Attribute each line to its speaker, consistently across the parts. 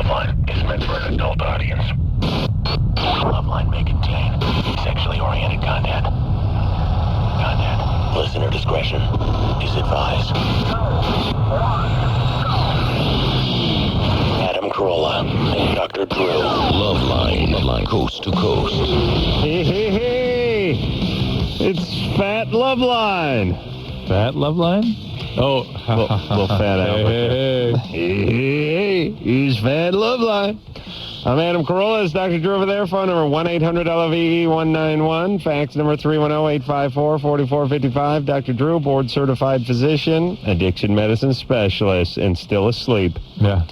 Speaker 1: LoveLine is meant for an adult audience. LoveLine may contain sexually oriented content. Listener discretion is advised. Adam Carolla and Dr. Drew. LoveLine, coast to coast.
Speaker 2: Hey, hey, hey! It's Fat LoveLine.
Speaker 3: Fat LoveLine? Oh,
Speaker 2: little fat Albert. Hey, he's Fat LoveLine. I'm Adam Carolla. It's Dr. Drew over there. Phone number 1-800-LOVE-191. Fax number 310-854-4455. Dr. Drew, board-certified physician, addiction medicine specialist, and still asleep.
Speaker 3: Yeah.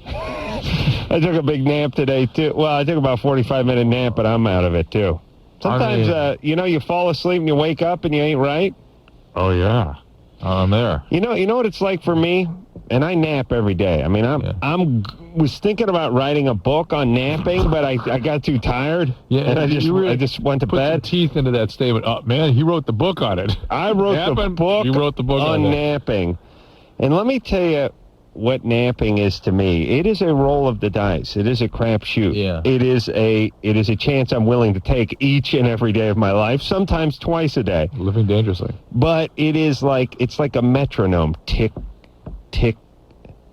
Speaker 2: I took a big nap today, too. Well, I took about a 45-minute nap, but I'm out of it, too. Sometimes, you fall asleep and you wake up and you ain't right.
Speaker 3: Oh, yeah. I'm there.
Speaker 2: You know what it's like for me? And I nap every day. I mean, was thinking about writing a book on napping, but I got too tired. Yeah, and I just went to bed.
Speaker 3: Put some teeth into that statement. Oh, man, he wrote the book on it.
Speaker 2: I wrote the book.
Speaker 3: You wrote the book
Speaker 2: on napping. And let me tell you what napping is to me. It is a roll of the dice. It is a crapshoot. Yeah. It is a chance I'm willing to take each and every day of my life, sometimes twice a day.
Speaker 3: Living dangerously.
Speaker 2: But it's like a metronome. Tick, tick,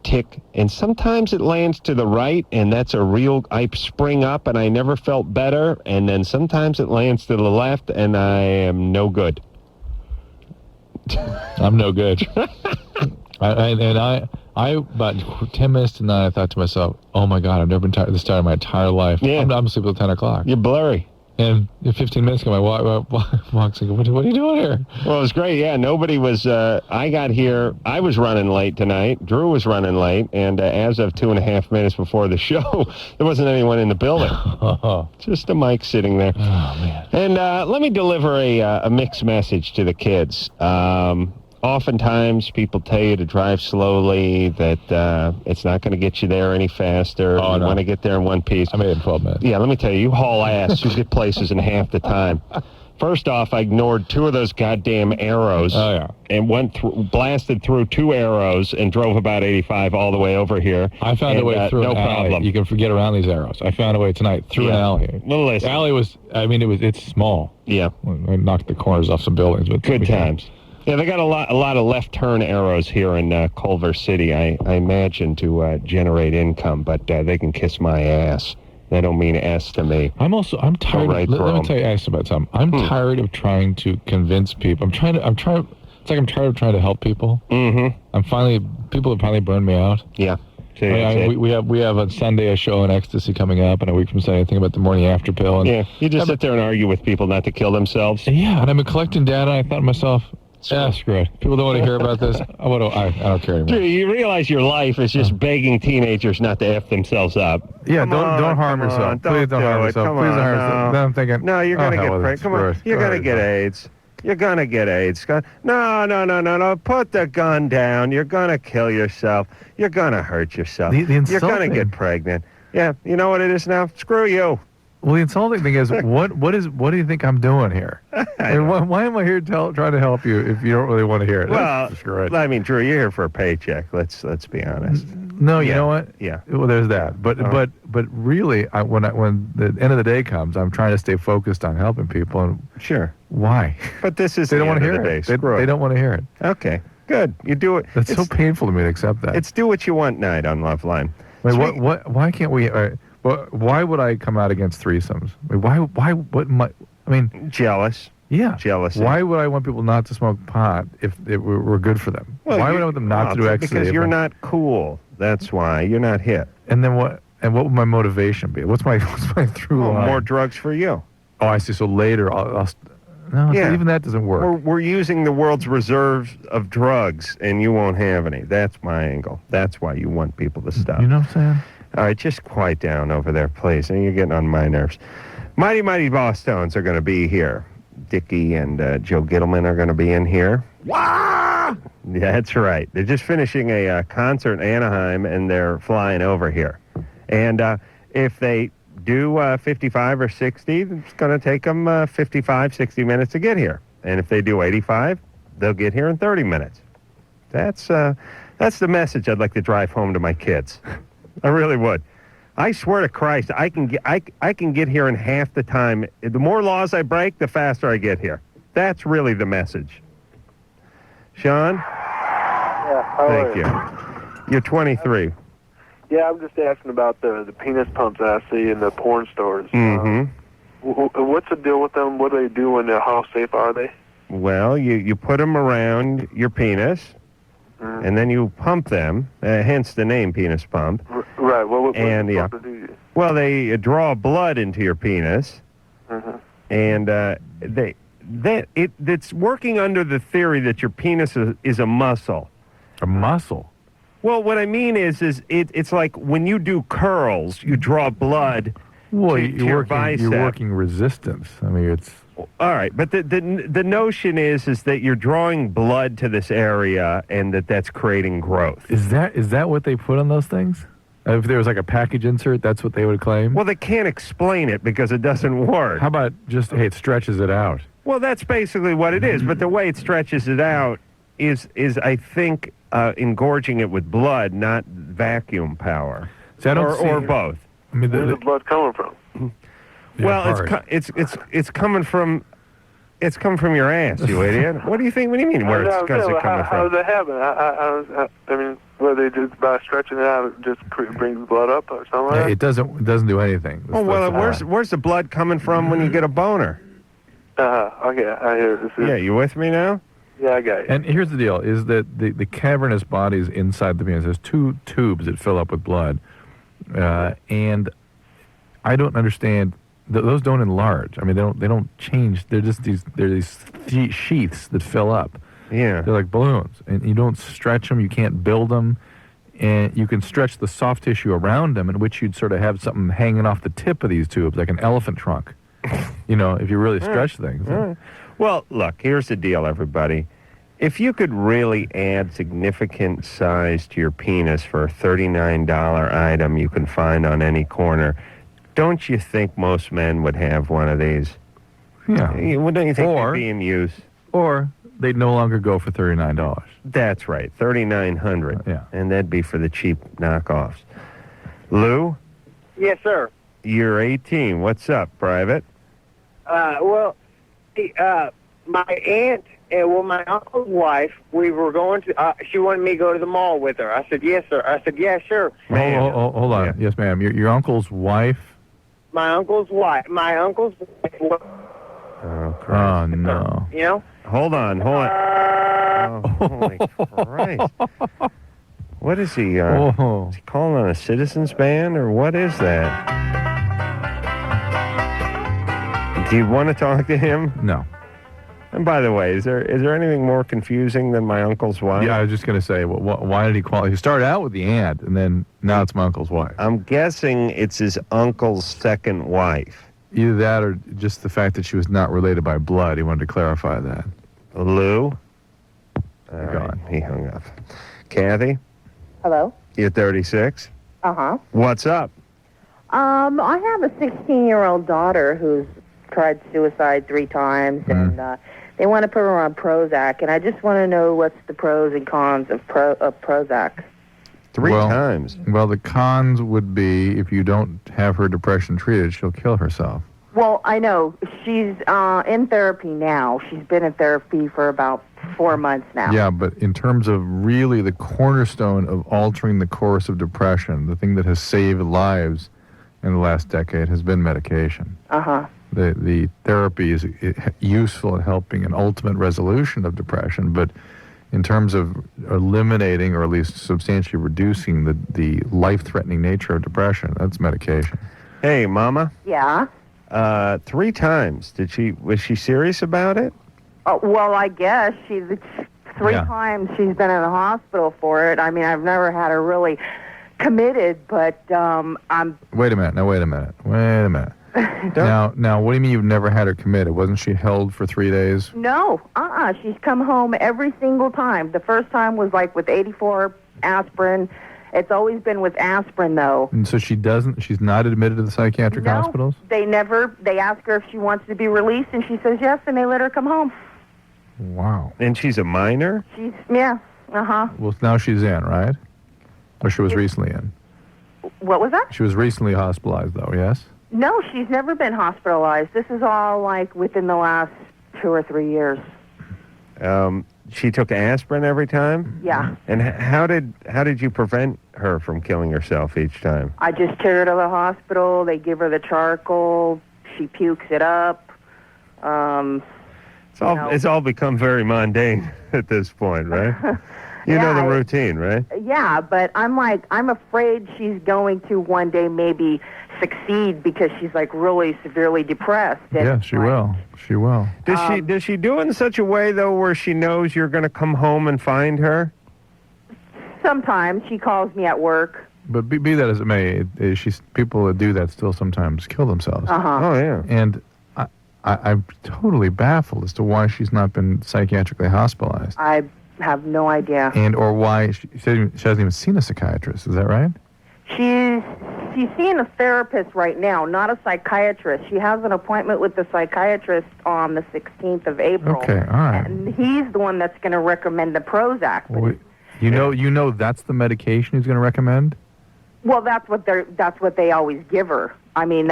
Speaker 2: tick, and sometimes it lands to the right, and that's I spring up and I never felt better, and then sometimes it lands to the left and I am no good.
Speaker 3: I'm no good. I about 10 minutes to 9, I thought to myself, oh my God, I've never been tired this tired in my entire life. Yeah. I'm asleep till 10 o'clock.
Speaker 2: You're blurry.
Speaker 3: And in 15 minutes ago, my walks and go, what are you doing here?
Speaker 2: Well, it was great. Yeah, nobody was, I got here, I was running late tonight. Drew was running late. And as of 2.5 minutes before the show, there wasn't anyone in the building. Just a mic sitting there.
Speaker 3: Oh, man.
Speaker 2: And let me deliver a mixed message to the kids. Oftentimes, people tell you to drive slowly, that it's not going to get you there any faster. You want to get there in one piece.
Speaker 3: I made it in 12 minutes.
Speaker 2: Yeah, let me tell you, you haul ass. You get places in half the time. First off, I ignored 2 of those goddamn arrows.
Speaker 3: Oh, yeah.
Speaker 2: And blasted through 2 arrows and drove about 85 all the way over here.
Speaker 3: I found a way through an alley. Problem. You can forget around these arrows. I found a way tonight through an alley.
Speaker 2: Well, listen.
Speaker 3: The alley was, it's small.
Speaker 2: Yeah.
Speaker 3: I knocked the corners off some buildings. But
Speaker 2: good times. Yeah, they got a lot of left turn arrows here in Culver City, I imagine, to generate income, but they can kiss my ass. They don't mean ass to me.
Speaker 3: I'm tired. Let me tell you about something. I'm tired of trying to convince people. It's like I'm tired of trying to help people. Mm-hmm. People have finally burned me out.
Speaker 2: Yeah.
Speaker 3: We have on Sunday a show on ecstasy coming up, and a week from Sunday I think about the morning after pill. And
Speaker 2: you just sit there and argue with people not to kill themselves.
Speaker 3: Yeah, and I've been collecting data, and I thought to myself, screw it. People don't want to hear about this. I don't care anymore.
Speaker 2: You realize your life is just begging teenagers not to F themselves up.
Speaker 3: Yeah, don't harm yourself. Please don't harm yourself. Please don't harm yourself. Then I'm thinking,
Speaker 2: no, you're going to get pregnant. Come on, you're going to get AIDS. You're going to get AIDS. No. Put the gun down. You're going to kill yourself. You're going to hurt yourself. You're going to get pregnant. Yeah, you know what it is now? Screw you.
Speaker 3: Well, the insulting thing is, what do you think I'm doing here? And why am I here trying to help you if you don't really want to hear it?
Speaker 2: Well, I mean, Drew, you're here for a paycheck. Let's be honest.
Speaker 3: No, you know what?
Speaker 2: Yeah.
Speaker 3: Well, there's that. But really, when the end of the day comes, I'm trying to stay focused on helping people. And
Speaker 2: sure.
Speaker 3: Why?
Speaker 2: But this is
Speaker 3: they don't want to hear
Speaker 2: it.
Speaker 3: They don't want to hear it.
Speaker 2: Okay. Good. You do it.
Speaker 3: It's so painful to me to accept that.
Speaker 2: It's do what you want night on LoveLine.
Speaker 3: Wait, why can't we? Why would I come out against threesomes?
Speaker 2: Jealous.
Speaker 3: Yeah.
Speaker 2: Jealousy.
Speaker 3: Why would I want people not to smoke pot if it were good for them?
Speaker 2: Well,
Speaker 3: why would I want them not to do ecstasy?
Speaker 2: Because you're not cool. That's why. You're not hip.
Speaker 3: And then what? And what would my motivation be? What's my through line?
Speaker 2: More drugs for you.
Speaker 3: Oh, I see. So later, even that doesn't work.
Speaker 2: We're using the world's reserves of drugs, and you won't have any. That's my angle. That's why you want people to stop.
Speaker 3: You know what I'm saying?
Speaker 2: All right, just quiet down over there, please. And you're getting on my nerves. Mighty Mighty Bosstones are going to be here. Dickie and Joe Gittleman are going to be in here.
Speaker 3: Wah!
Speaker 2: Yeah, that's right. They're just finishing a concert in Anaheim, and they're flying over here. And if they do 55 or 60, it's going to take them 55, 60 minutes to get here. And if they do 85, they'll get here in 30 minutes. That's the message I'd like to drive home to my kids. I really would. I swear to Christ, I can get here in half the time. The more laws I break, the faster I get here. That's really the message. Sean?
Speaker 4: Yeah,
Speaker 2: Thank you. You're 23.
Speaker 4: Yeah, I'm just asking about the penis pumps that I see in the porn stores.
Speaker 2: Mm-hmm.
Speaker 4: What's the deal with them? What do they do and how safe are they?
Speaker 2: Well, you put them around your penis, and then you pump them, hence the name penis pump.
Speaker 4: Right. Well, what
Speaker 2: and,
Speaker 4: do you?
Speaker 2: Well, they draw blood into your penis, and it's working under the theory that your penis is a muscle.
Speaker 3: A muscle?
Speaker 2: Well, what I mean is it's like when you do curls, you draw blood to your bicep.
Speaker 3: You're working resistance. I mean, it's...
Speaker 2: All right, but the notion is that you're drawing blood to this area and that's creating growth.
Speaker 3: Is that what they put on those things? If there was like a package insert, that's what they would claim?
Speaker 2: Well, they can't explain it because it doesn't work.
Speaker 3: How about just, hey, it stretches it out?
Speaker 2: Well, that's basically what it is, but the way it stretches it out is I think, engorging it with blood, not vacuum power.
Speaker 3: See,
Speaker 2: or both.
Speaker 3: I mean,
Speaker 4: where's the blood coming from?
Speaker 2: Well, it's coming from your ass, you idiot. What do you think? What do you mean? Where it's coming from?
Speaker 4: How does that happen? I mean, whether they just by stretching it out, it just brings blood up or something.
Speaker 3: Yeah, it doesn't do anything.
Speaker 2: Where's the blood coming from when you get a boner?
Speaker 4: Okay, I hear this.
Speaker 2: Yeah, you with me now?
Speaker 4: Yeah, I got you.
Speaker 3: And here's the deal: is that the cavernous bodies inside the penis, there's two tubes that fill up with blood, and I don't understand. Those don't enlarge. I mean, they don't change. They're just these sheaths that fill up.
Speaker 2: Yeah.
Speaker 3: They're like balloons, and you don't stretch them. You can't build them, and you can stretch the soft tissue around them, in which you'd sort of have something hanging off the tip of these tubes, like an elephant trunk. If you really stretch things.
Speaker 2: Well, look, here's the deal, everybody. If you could really add significant size to your penis for a $39 item you can find on any corner, don't you think most men would have one of these?
Speaker 3: Yeah.
Speaker 2: Don't you think they'd be in use?
Speaker 3: Or they'd no longer go for $39.
Speaker 2: That's right, $3,900.
Speaker 3: Yeah.
Speaker 2: And that'd be for the cheap knockoffs. Lou?
Speaker 5: Yes, sir.
Speaker 2: You're 18. What's up, Private?
Speaker 5: My aunt, my uncle's wife, we were going to, she wanted me to go to the mall with her. I said, yes, sir. I said, yeah, sure.
Speaker 3: Hold on. Yeah. Yes, ma'am. Your uncle's wife?
Speaker 5: My uncle's wife.
Speaker 2: Oh, Christ.
Speaker 3: Oh, no.
Speaker 5: You know?
Speaker 2: Hold on. Oh, holy Christ. What is he, is he calling on a citizens band, or what is that? Do you want to talk to him?
Speaker 3: No.
Speaker 2: And by the way, is there anything more confusing than my uncle's wife?
Speaker 3: Yeah, I was just going to say, why did he call? He started out with the aunt, and then now it's my uncle's wife.
Speaker 2: I'm guessing it's his uncle's second wife.
Speaker 3: Either that or just the fact that she was not related by blood. He wanted to clarify that.
Speaker 2: Lou?
Speaker 3: Gone.
Speaker 2: He hung up. Kathy?
Speaker 6: Hello?
Speaker 2: You're 36?
Speaker 6: Uh-huh.
Speaker 2: What's up?
Speaker 6: I have a 16-year-old daughter who's tried suicide 3 times, and they want to put her on Prozac, and I just want to know what's the pros and cons of Prozac.
Speaker 2: 3 times?
Speaker 3: Well, the cons would be if you don't have her depression treated, she'll kill herself.
Speaker 6: Well, I know. She's in therapy now. She's been in therapy for about 4 months now.
Speaker 3: Yeah, but in terms of really the cornerstone of altering the course of depression, the thing that has saved lives in the last decade has been medication.
Speaker 6: Uh-huh.
Speaker 3: The therapy is useful in helping an ultimate resolution of depression, but in terms of eliminating or at least substantially reducing the life-threatening nature of depression, that's medication.
Speaker 2: Hey, Mama?
Speaker 6: Yeah?
Speaker 2: 3 times. Was she serious about it?
Speaker 6: Well, I guess she's 3 times she's been in the hospital for it. I mean, I've never had her really committed, but I'm...
Speaker 3: Wait a minute. Now, what do you mean you've never had her committed? Wasn't she held for 3 days?
Speaker 6: No, she's come home every single time. The first time was like with 84 aspirin. It's always been with aspirin, though.
Speaker 3: And so she's not admitted to the psychiatric hospitals?
Speaker 6: They ask her if she wants to be released, and she says yes, and they let her come home.
Speaker 3: Wow.
Speaker 2: And she's a minor?
Speaker 6: Yeah, uh-huh.
Speaker 3: Well, now she's in, right? Or she was recently in?
Speaker 6: What was that?
Speaker 3: She was recently hospitalized, though, yes?
Speaker 6: No, she's never been hospitalized. This is all like within the last 2 or 3 years.
Speaker 2: She took aspirin every time?
Speaker 6: Yeah.
Speaker 2: And how did you prevent her from killing herself each time?
Speaker 6: I just took her to the hospital. They give her the charcoal. She pukes it up.
Speaker 2: It's all become very mundane at this point, right? You know the routine, right?
Speaker 6: Yeah, but I'm afraid she's going to one day maybe succeed because she's like really severely depressed. And
Speaker 3: Yeah, she will. She will.
Speaker 2: Does she do it in such a way though where she knows you're going to come home and find her?
Speaker 6: Sometimes she calls me at work.
Speaker 3: But be that as it may, people that do that still sometimes kill themselves.
Speaker 2: Oh yeah.
Speaker 3: And I'm totally baffled as to why she's not been psychiatrically hospitalized.
Speaker 6: I have no idea.
Speaker 3: And or why she hasn't even seen a psychiatrist. Is that right?
Speaker 6: She's seeing a therapist right now, not a psychiatrist. She has an appointment with the psychiatrist on the 16th of April.
Speaker 3: Okay, all right.
Speaker 6: And he's the one that's going to recommend the Prozac.
Speaker 3: Well, you know that's the medication he's going to recommend?
Speaker 6: Well, that's what they always give her. I mean,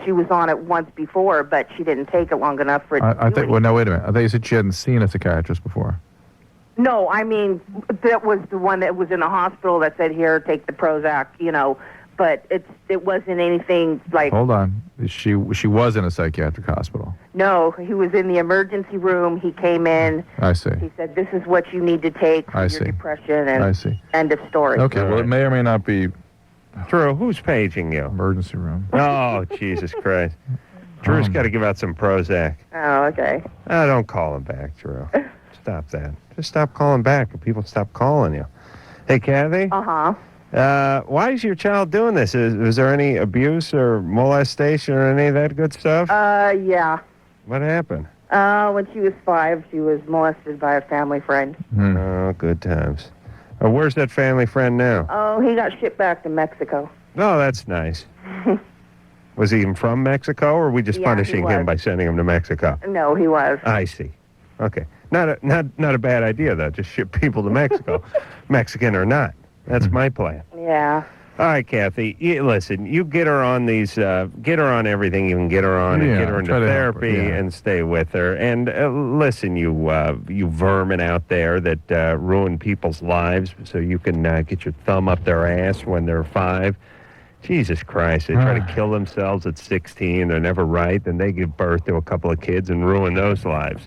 Speaker 6: she was on it once before, but she didn't take it long enough for it to do
Speaker 3: Well, no, wait a minute. I thought you said she hadn't seen a psychiatrist before.
Speaker 6: No, I mean, that was the one that was in the hospital that said, here, take the Prozac, but it wasn't anything like...
Speaker 3: Hold on. She was in a psychiatric hospital.
Speaker 6: No, he was in the emergency room. He came in.
Speaker 3: I see.
Speaker 6: He said, this is what you need to take for your depression, and
Speaker 3: I see.
Speaker 6: End of story.
Speaker 3: Okay, well, it may or may not be
Speaker 2: Drew, who's paging you?
Speaker 3: emergency room.
Speaker 2: Oh, Jesus Christ. Drew's got to give out some Prozac.
Speaker 6: Oh, okay.
Speaker 2: Oh, don't call him back, Drew. Stop that. Just stop calling back when people stop calling you. Hey, Kathy?
Speaker 6: Uh-huh.
Speaker 2: Why is your child doing this? Is there any abuse or molestation or any of that good stuff?
Speaker 6: Yeah.
Speaker 2: What happened?
Speaker 6: When she was 5, she was molested by a family friend.
Speaker 2: Oh, good times. Where's that family friend now?
Speaker 6: Oh, he got shipped back to Mexico.
Speaker 2: Oh, that's nice. Was he even from Mexico, or are we just punishing him by sending him to Mexico?
Speaker 6: No, he was.
Speaker 2: I see. Okay. Not a bad idea, though. Just ship people to Mexico, Mexican or not. That's my plan.
Speaker 6: Yeah.
Speaker 2: All right, Kathy. Listen, you get her on these, get her on everything you can get her on, and get her into therapy and stay with her. And listen, you vermin out there that ruin people's lives, so you can get your thumb up their ass when they're 5. Jesus Christ, they try to kill themselves at 16. They're never right. Then they give birth to a couple of kids and ruin those lives.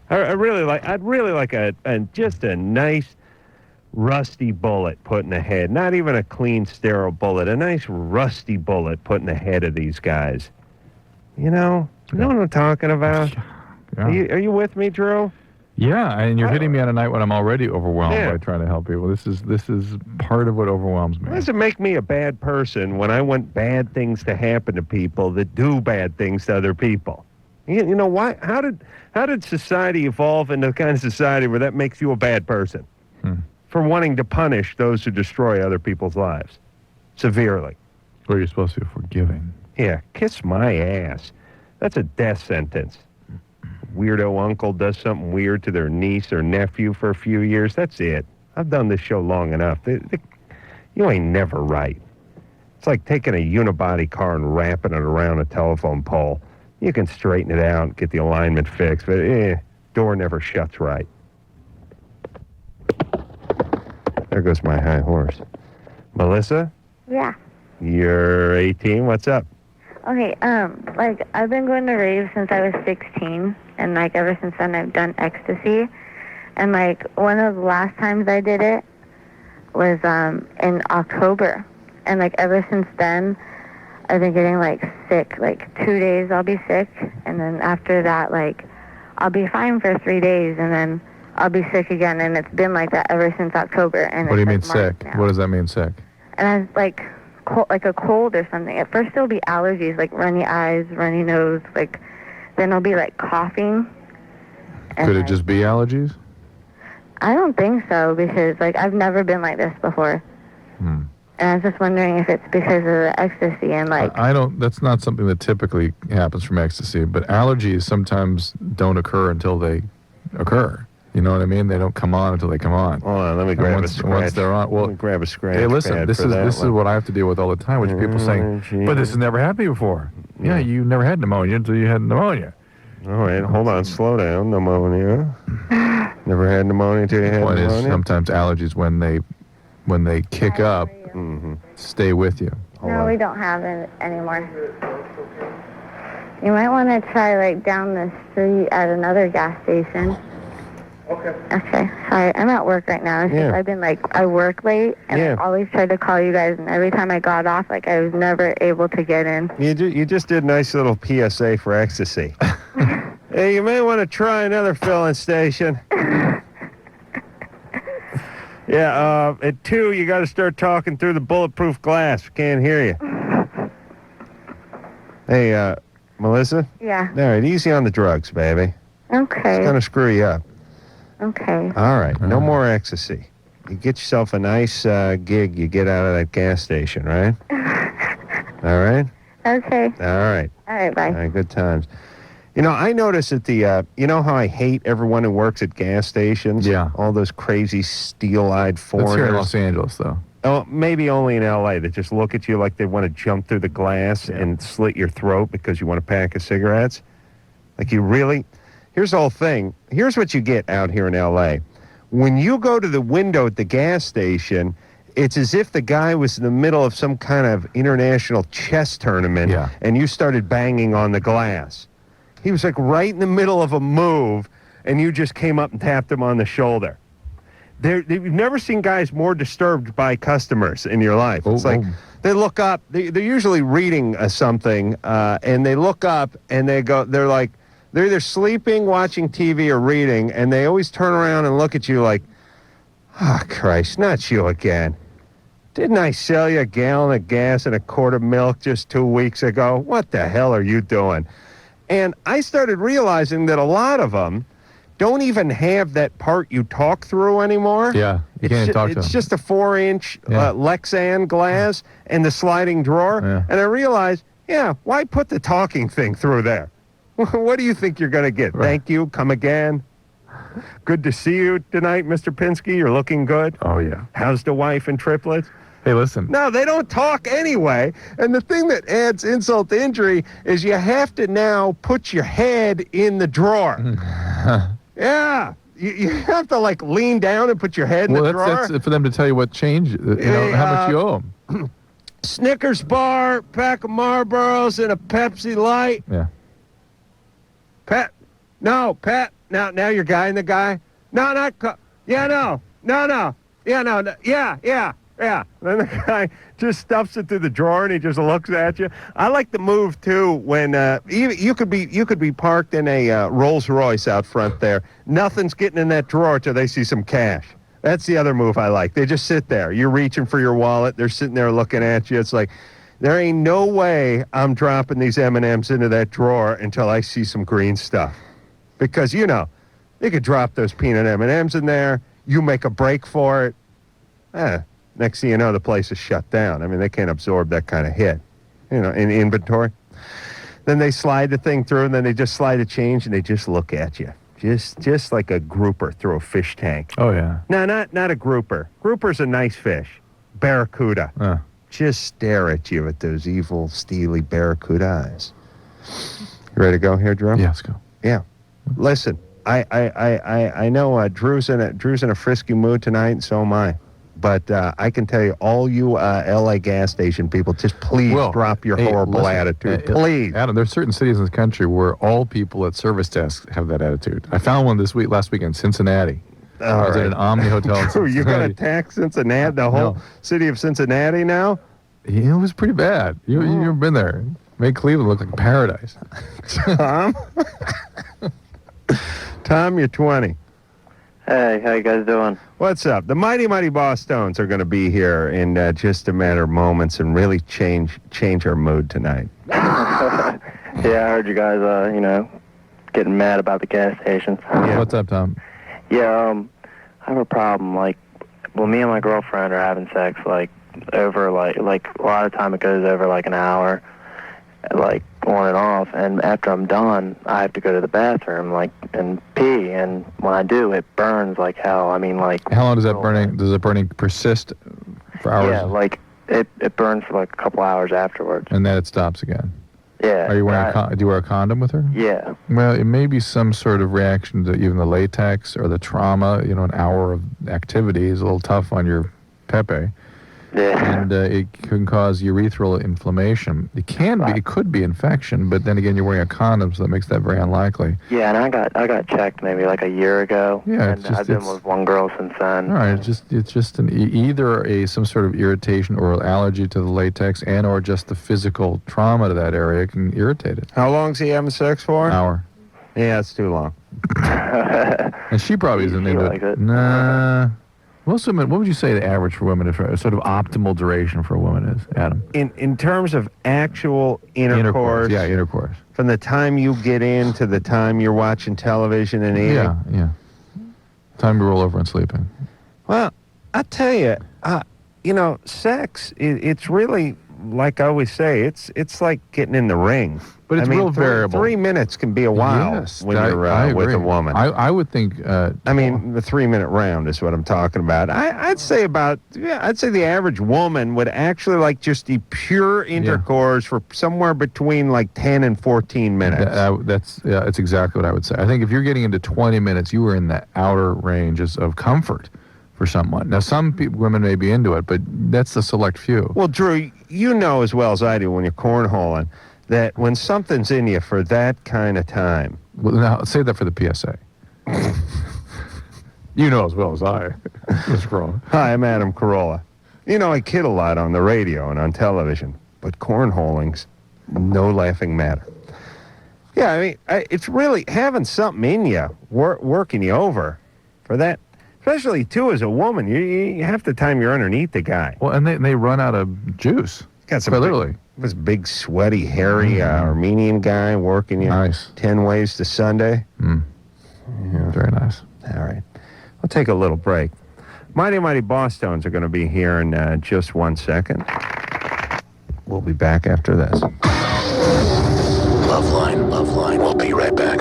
Speaker 2: I'd really like just a nice rusty bullet put in the head. Not even a clean, sterile bullet. A nice rusty bullet put in the head of these guys. You know what I'm talking about?
Speaker 3: Yeah.
Speaker 2: Are you with me, Drew?
Speaker 3: Yeah, and you're hitting me on a night when I'm already overwhelmed by trying to help people. This is part of what overwhelms me.
Speaker 2: Does it make me a bad person when I want bad things to happen to people that do bad things to other people? You know why? How did society evolve into the kind of society where that makes you a bad person? For wanting to punish those who destroy other people's lives severely.
Speaker 3: Well, you're supposed to be forgiving.
Speaker 2: Yeah, kiss my ass. That's a death sentence. Weirdo uncle does something weird to their niece or nephew for a few years. That's it. I've done this show long enough. You ain't never right. It's like taking a unibody car and wrapping it around a telephone pole. You can straighten it out, get the alignment fixed, but door never shuts right. There goes my high horse. Melissa?
Speaker 7: Yeah.
Speaker 2: You're 18. What's up?
Speaker 7: Okay, I've been going to raves since I was 16, and, ever since then I've done ecstasy. And, one of the last times I did it was, in October. And, ever since then, I've been getting, sick. 2 days I'll be sick, and then after that, I'll be fine for 3 days, and then I'll be sick again, and it's been like that ever since October. And
Speaker 3: what do you mean
Speaker 7: March
Speaker 3: sick?
Speaker 7: now.
Speaker 3: What does that mean, sick?
Speaker 7: And I was like a cold or something. At first it'll be allergies, runny eyes, runny nose, then I'll be coughing. And
Speaker 3: Could it just be allergies?
Speaker 7: I don't think so, because I've never been like this before. And I was just wondering if it's because of the ecstasy and
Speaker 3: I don't. That's not something that typically happens from ecstasy, but allergies sometimes don't occur until they occur. You know what I mean? They don't come on until they come on.
Speaker 2: Hold on, let me
Speaker 3: And
Speaker 2: grab a
Speaker 3: once
Speaker 2: scratch.
Speaker 3: they're on, well,
Speaker 2: Let me grab a scratch.
Speaker 3: hey, listen,
Speaker 2: pad
Speaker 3: this
Speaker 2: for
Speaker 3: is
Speaker 2: that
Speaker 3: this is
Speaker 2: one.
Speaker 3: what I have to deal with all the time, which is people saying, "But this has never happened to you before." Yeah, you never had pneumonia until you had pneumonia.
Speaker 2: All right, hold on, slow down. Pneumonia. Never had pneumonia until you had
Speaker 3: Point is,
Speaker 2: pneumonia.
Speaker 3: sometimes allergies when they kick up, stay with you.
Speaker 7: No, we don't have it anymore. You might want to try like down the street at another gas station. Okay. Sorry, I'm at work right now. It's just I've been like, I work late, and I always tried to call you guys, and every time I got off, like I was never able to get in.
Speaker 2: You just did a nice little PSA for ecstasy. Hey, you may want to try another filling station. At 2, you got to start talking through the bulletproof glass. We can't hear you. Hey, Melissa?
Speaker 7: Yeah.
Speaker 2: All right, easy on the drugs, baby.
Speaker 7: Okay.
Speaker 2: It's going to screw you up.
Speaker 7: Okay.
Speaker 2: All right, no more ecstasy. You get yourself a nice gig you get out of that gas station, right? All right?
Speaker 7: Okay.
Speaker 2: All right.
Speaker 7: All right, bye.
Speaker 2: All right, good times. You know, I notice at the, you know how I hate everyone who works at gas stations?
Speaker 3: Yeah.
Speaker 2: All those crazy steel-eyed foreigners.
Speaker 3: That's here in Los Angeles, though.
Speaker 2: Oh, maybe only in L.A. They just look at you like they want to jump through the glass and slit your throat because you want a pack of cigarettes. Like you really... Here's the whole thing. Here's what you get out here in L.A. When you go to the window at the gas station, it's as if the guy was in the middle of some kind of international chess tournament and you started banging on the glass. He was like right in the middle of a move, and you just came up and tapped him on the shoulder. You've never seen guys more disturbed by customers in your life. It's like they look up. They're usually reading something, and they look up and they go. They're like they're either sleeping, watching TV, or reading, and they always turn around and look at you like, "Oh Christ, not you again! Didn't I sell you a gallon of gas and a quart of milk just 2 weeks ago? What the hell are you doing?" And I started realizing that a lot of them don't even have that part you talk through anymore.
Speaker 3: Yeah, you can't even talk to them.
Speaker 2: It's just a 4-inch Lexan glass and the sliding drawer.
Speaker 3: Yeah.
Speaker 2: And I realized, why put the talking thing through there? What do you think you're going to get?
Speaker 3: Right.
Speaker 2: Thank you, come again. Good to see you tonight, Mr. Pinsky. You're looking good.
Speaker 3: Oh, yeah.
Speaker 2: How's the wife and triplets?
Speaker 3: Hey, listen.
Speaker 2: No, they don't talk anyway. And the thing that adds insult to injury is you have to now put your head in the drawer. Yeah. You have to, like, lean down and put your head in the drawer.
Speaker 3: That's for them to tell you what change, how much you owe them.
Speaker 2: Snickers bar, pack of Marlboros, and a Pepsi Light.
Speaker 3: Yeah.
Speaker 2: Pat. Now you're guying the guy. No, not. Yeah, no. Yeah, no. Yeah. Then the guy just stuffs it through the drawer and he just looks at you. I like the move too when you could be parked in a Rolls Royce out front there. Nothing's getting in that drawer till they see some cash. That's the other move I like. They just sit there. You're reaching for your wallet. They're sitting there looking at you. It's like, there ain't no way I'm dropping these M&Ms into that drawer until I see some green stuff. Because, you know, they could drop those peanut M&Ms in there. You make a break for it. Next thing you know, the place is shut down. I mean, they can't absorb that kind of hit, you know, in inventory. Then they slide the thing through, and then they just slide a change, and they just look at you. Just like a grouper through a fish tank.
Speaker 3: Oh, yeah.
Speaker 2: No, not a grouper. Grouper's a nice fish. Barracuda. Just stare at you with those evil, steely barracuda eyes. You ready to go here, Drew?
Speaker 3: Yeah, let's go.
Speaker 2: Yeah. Listen, I know Drew's in a frisky mood tonight, and so am I. But I can tell you, all you L.A. gas station people, just please drop your horrible attitude. Please.
Speaker 3: Adam, there are certain cities in this country where all people at service desks have that attitude. I found one last week in Cincinnati. I was at an Omni Hotel in Cincinnati.
Speaker 2: You're going to attack Cincinnati, the whole city of Cincinnati now?
Speaker 3: Yeah, it was pretty bad. You've never been there. Made Cleveland look like paradise.
Speaker 2: Tom, you're 20.
Speaker 8: Hey, how you guys doing?
Speaker 2: What's up? The Mighty Mighty Bosstones are going to be here in just a matter of moments and really change our mood tonight.
Speaker 8: Yeah, I heard you guys, getting mad about the gas stations.
Speaker 2: Yeah.
Speaker 3: What's up, Tom?
Speaker 8: Yeah, I have a problem. Like, well, me and my girlfriend are having sex, over, like a lot of time it goes over, like, an hour. like on and off, and after I'm done, I have to go to the bathroom, like, and pee, and when I do, it burns like hell. I mean, like...
Speaker 3: How long does that burning, does the burning persist for hours?
Speaker 8: Yeah, like, it burns for like a couple hours afterwards.
Speaker 3: And then it stops again.
Speaker 8: Yeah.
Speaker 3: Are you wearing do you wear a condom with her?
Speaker 8: Yeah.
Speaker 3: Well, it may be some sort of reaction to even the latex or the trauma. You know, an hour of activity is a little tough on your pepe.
Speaker 8: Yeah.
Speaker 3: And it can cause urethral inflammation. It can be, it could be infection, but then again, you're wearing a condom, so that makes that very unlikely.
Speaker 8: Yeah, and I got checked maybe like a year ago.
Speaker 3: Yeah,
Speaker 8: and I've been with one girl since then.
Speaker 3: All right, it's just either some sort of irritation or allergy to the latex, and or just the physical trauma to that area can irritate it.
Speaker 2: How long's he having sex for?
Speaker 3: An hour.
Speaker 2: Yeah, it's too long.
Speaker 3: And she probably isn't into
Speaker 8: like it.
Speaker 3: Nah. Most women, what would you say the average for women, sort of optimal duration for a woman is, Adam?
Speaker 2: In terms of actual intercourse,
Speaker 3: Yeah, intercourse.
Speaker 2: from the time you get in to the time you're watching television and eating.
Speaker 3: Yeah. Time to roll over and sleeping.
Speaker 2: Well, I tell you, sex, it's really, like I always say, it's like getting in the ring.
Speaker 3: But it's real variable.
Speaker 2: 3 minutes can be a while
Speaker 3: Yes,
Speaker 2: when you're
Speaker 3: I
Speaker 2: with
Speaker 3: agree.
Speaker 2: a woman.
Speaker 3: I would think...
Speaker 2: the 3-minute round is what I'm talking about. I'd say the average woman would actually like just the pure intercourse for somewhere between like 10 and 14 minutes.
Speaker 3: That's exactly what I would say. I think if you're getting into 20 minutes, you are in the outer ranges of comfort for someone. Now, some women may be into it, but that's the select few.
Speaker 2: Well, Drew, you know as well as I do when you're cornholing that when something's in you for that kind of time.
Speaker 3: Well, now, say that for the PSA. You know as well as I. What's wrong?
Speaker 2: Hi, I'm Adam Carolla. You know, I kid a lot on the radio and on television, but cornholing's no laughing matter. Yeah, I mean, it's really having something in you, working you over for that. Especially, too, as a woman, you half the time you're underneath the guy.
Speaker 3: Well, and they run out of juice.
Speaker 2: Got some
Speaker 3: quite literally.
Speaker 2: This big, sweaty, hairy Armenian guy working you.
Speaker 3: Nice.
Speaker 2: 10 ways to Sunday.
Speaker 3: Yeah. Very nice.
Speaker 2: All right. We'll take a little break. Mighty Mighty Bosstones are going to be here in just 1 second. We'll be back after this.
Speaker 1: LoveLine. We'll be right back.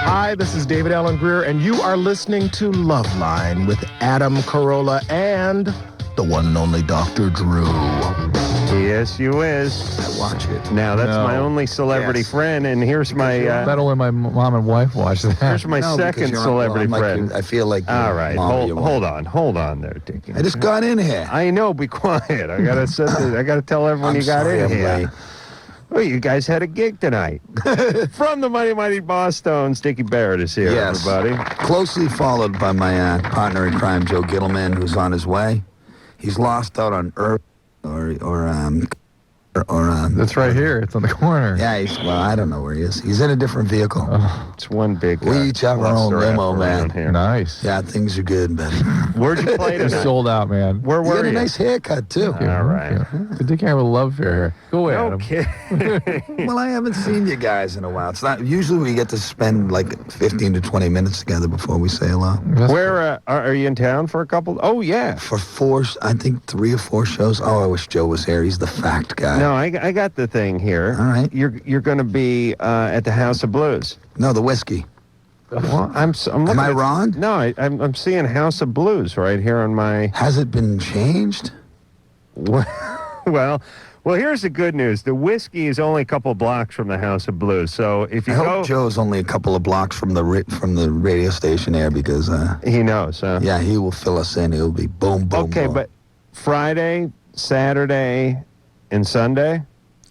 Speaker 9: Hi, this is David Allen Greer, and you are listening to LoveLine with Adam Carolla and the one and only Dr. Drew.
Speaker 2: Yes, you is.
Speaker 9: I watch it.
Speaker 2: Now, that's my only celebrity friend, and here's my...
Speaker 3: Not only my mom and wife watch that.
Speaker 2: Here's my second celebrity friend.
Speaker 9: I feel like...
Speaker 2: All right, hold on there, Dickie.
Speaker 9: I just got in here.
Speaker 2: I know, be quiet. I gotta tell everyone you got in here. Well, you guys had a gig tonight. From the Mighty Mighty Bosstones, Dickie Barrett is here, everybody.
Speaker 10: Closely followed by my partner in crime, Joe Gittleman, who's on his way. He's lost out on Earth or
Speaker 3: That's right here. It's on the corner.
Speaker 10: Yeah, I don't know where he is. He's in a different vehicle.
Speaker 2: It's one big...
Speaker 10: we each have our own limo, man.
Speaker 2: Here.
Speaker 3: Nice.
Speaker 10: Yeah, things are good, buddy.
Speaker 2: Where'd you play tonight?
Speaker 3: It's sold out, man.
Speaker 2: Where
Speaker 10: You
Speaker 2: were
Speaker 10: got
Speaker 2: you?
Speaker 10: a nice haircut, too.
Speaker 2: All right.
Speaker 3: The Dick have a love affair here. Go away,
Speaker 2: No
Speaker 3: Adam.
Speaker 2: kidding.
Speaker 10: Well, I haven't seen you guys in a while. It's not usually we get to spend like 15 to 20 minutes together before we say hello.
Speaker 2: Where are you in town for a couple? Oh, yeah.
Speaker 10: For 3 or 4 shows. Oh, I wish Joe was here. He's the fact guy.
Speaker 2: No, I got the thing here.
Speaker 10: All right.
Speaker 2: You're going to be at the House of Blues.
Speaker 10: No, the whiskey.
Speaker 2: Well, I'm looking
Speaker 10: Am I
Speaker 2: at-
Speaker 10: wrong?
Speaker 2: No, I'm seeing House of Blues right here on my...
Speaker 10: Has it been changed?
Speaker 2: Well, here's the good news. The whiskey is only a couple blocks from the House of Blues. So if you
Speaker 10: I
Speaker 2: go...
Speaker 10: hope Joe's only a couple of blocks from the radio station there because
Speaker 2: He knows, huh?
Speaker 10: yeah, he will fill us in. He'll be boom, boom,
Speaker 2: Okay,
Speaker 10: boom.
Speaker 2: but Friday, Saturday, and Sunday,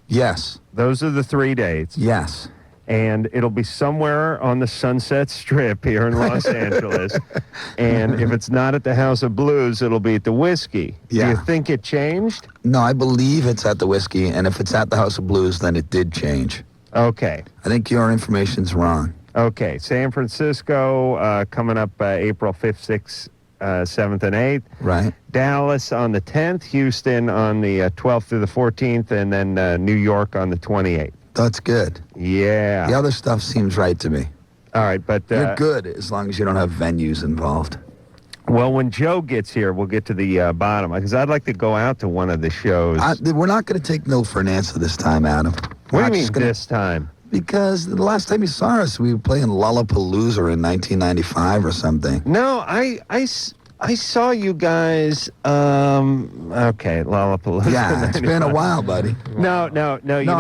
Speaker 10: yes,
Speaker 2: those are the 3 dates.
Speaker 10: yes.
Speaker 2: And it'll be somewhere on the Sunset Strip here in Los Angeles. And if it's not at the House of Blues, it'll be at the Whiskey.
Speaker 10: Yeah.
Speaker 2: Do you think it changed?
Speaker 10: No, I believe it's at the Whiskey, and if it's at the House of Blues, then it did change.
Speaker 2: Okay.
Speaker 10: I think your information's wrong.
Speaker 2: Okay. San Francisco coming up April 5th, 6th, 7th, and 8th.
Speaker 10: Right.
Speaker 2: Dallas on the 10th, Houston on the 12th through the 14th, and then New York on the 28th.
Speaker 10: That's good.
Speaker 2: Yeah.
Speaker 10: The other stuff seems right to me.
Speaker 2: All right, but...
Speaker 10: You're good as long as you don't have venues involved.
Speaker 2: Well, when Joe gets here, we'll get to the bottom, because I'd like to go out to one of the shows.
Speaker 10: We're not going to take no for an answer this time, Adam.
Speaker 2: What do you mean this time?
Speaker 10: Because the last time you saw us, we were playing Lollapalooza in 1995 or something.
Speaker 2: No, I saw you guys, okay, Lollapalooza.
Speaker 10: Yeah, it's been a while, buddy.
Speaker 2: No,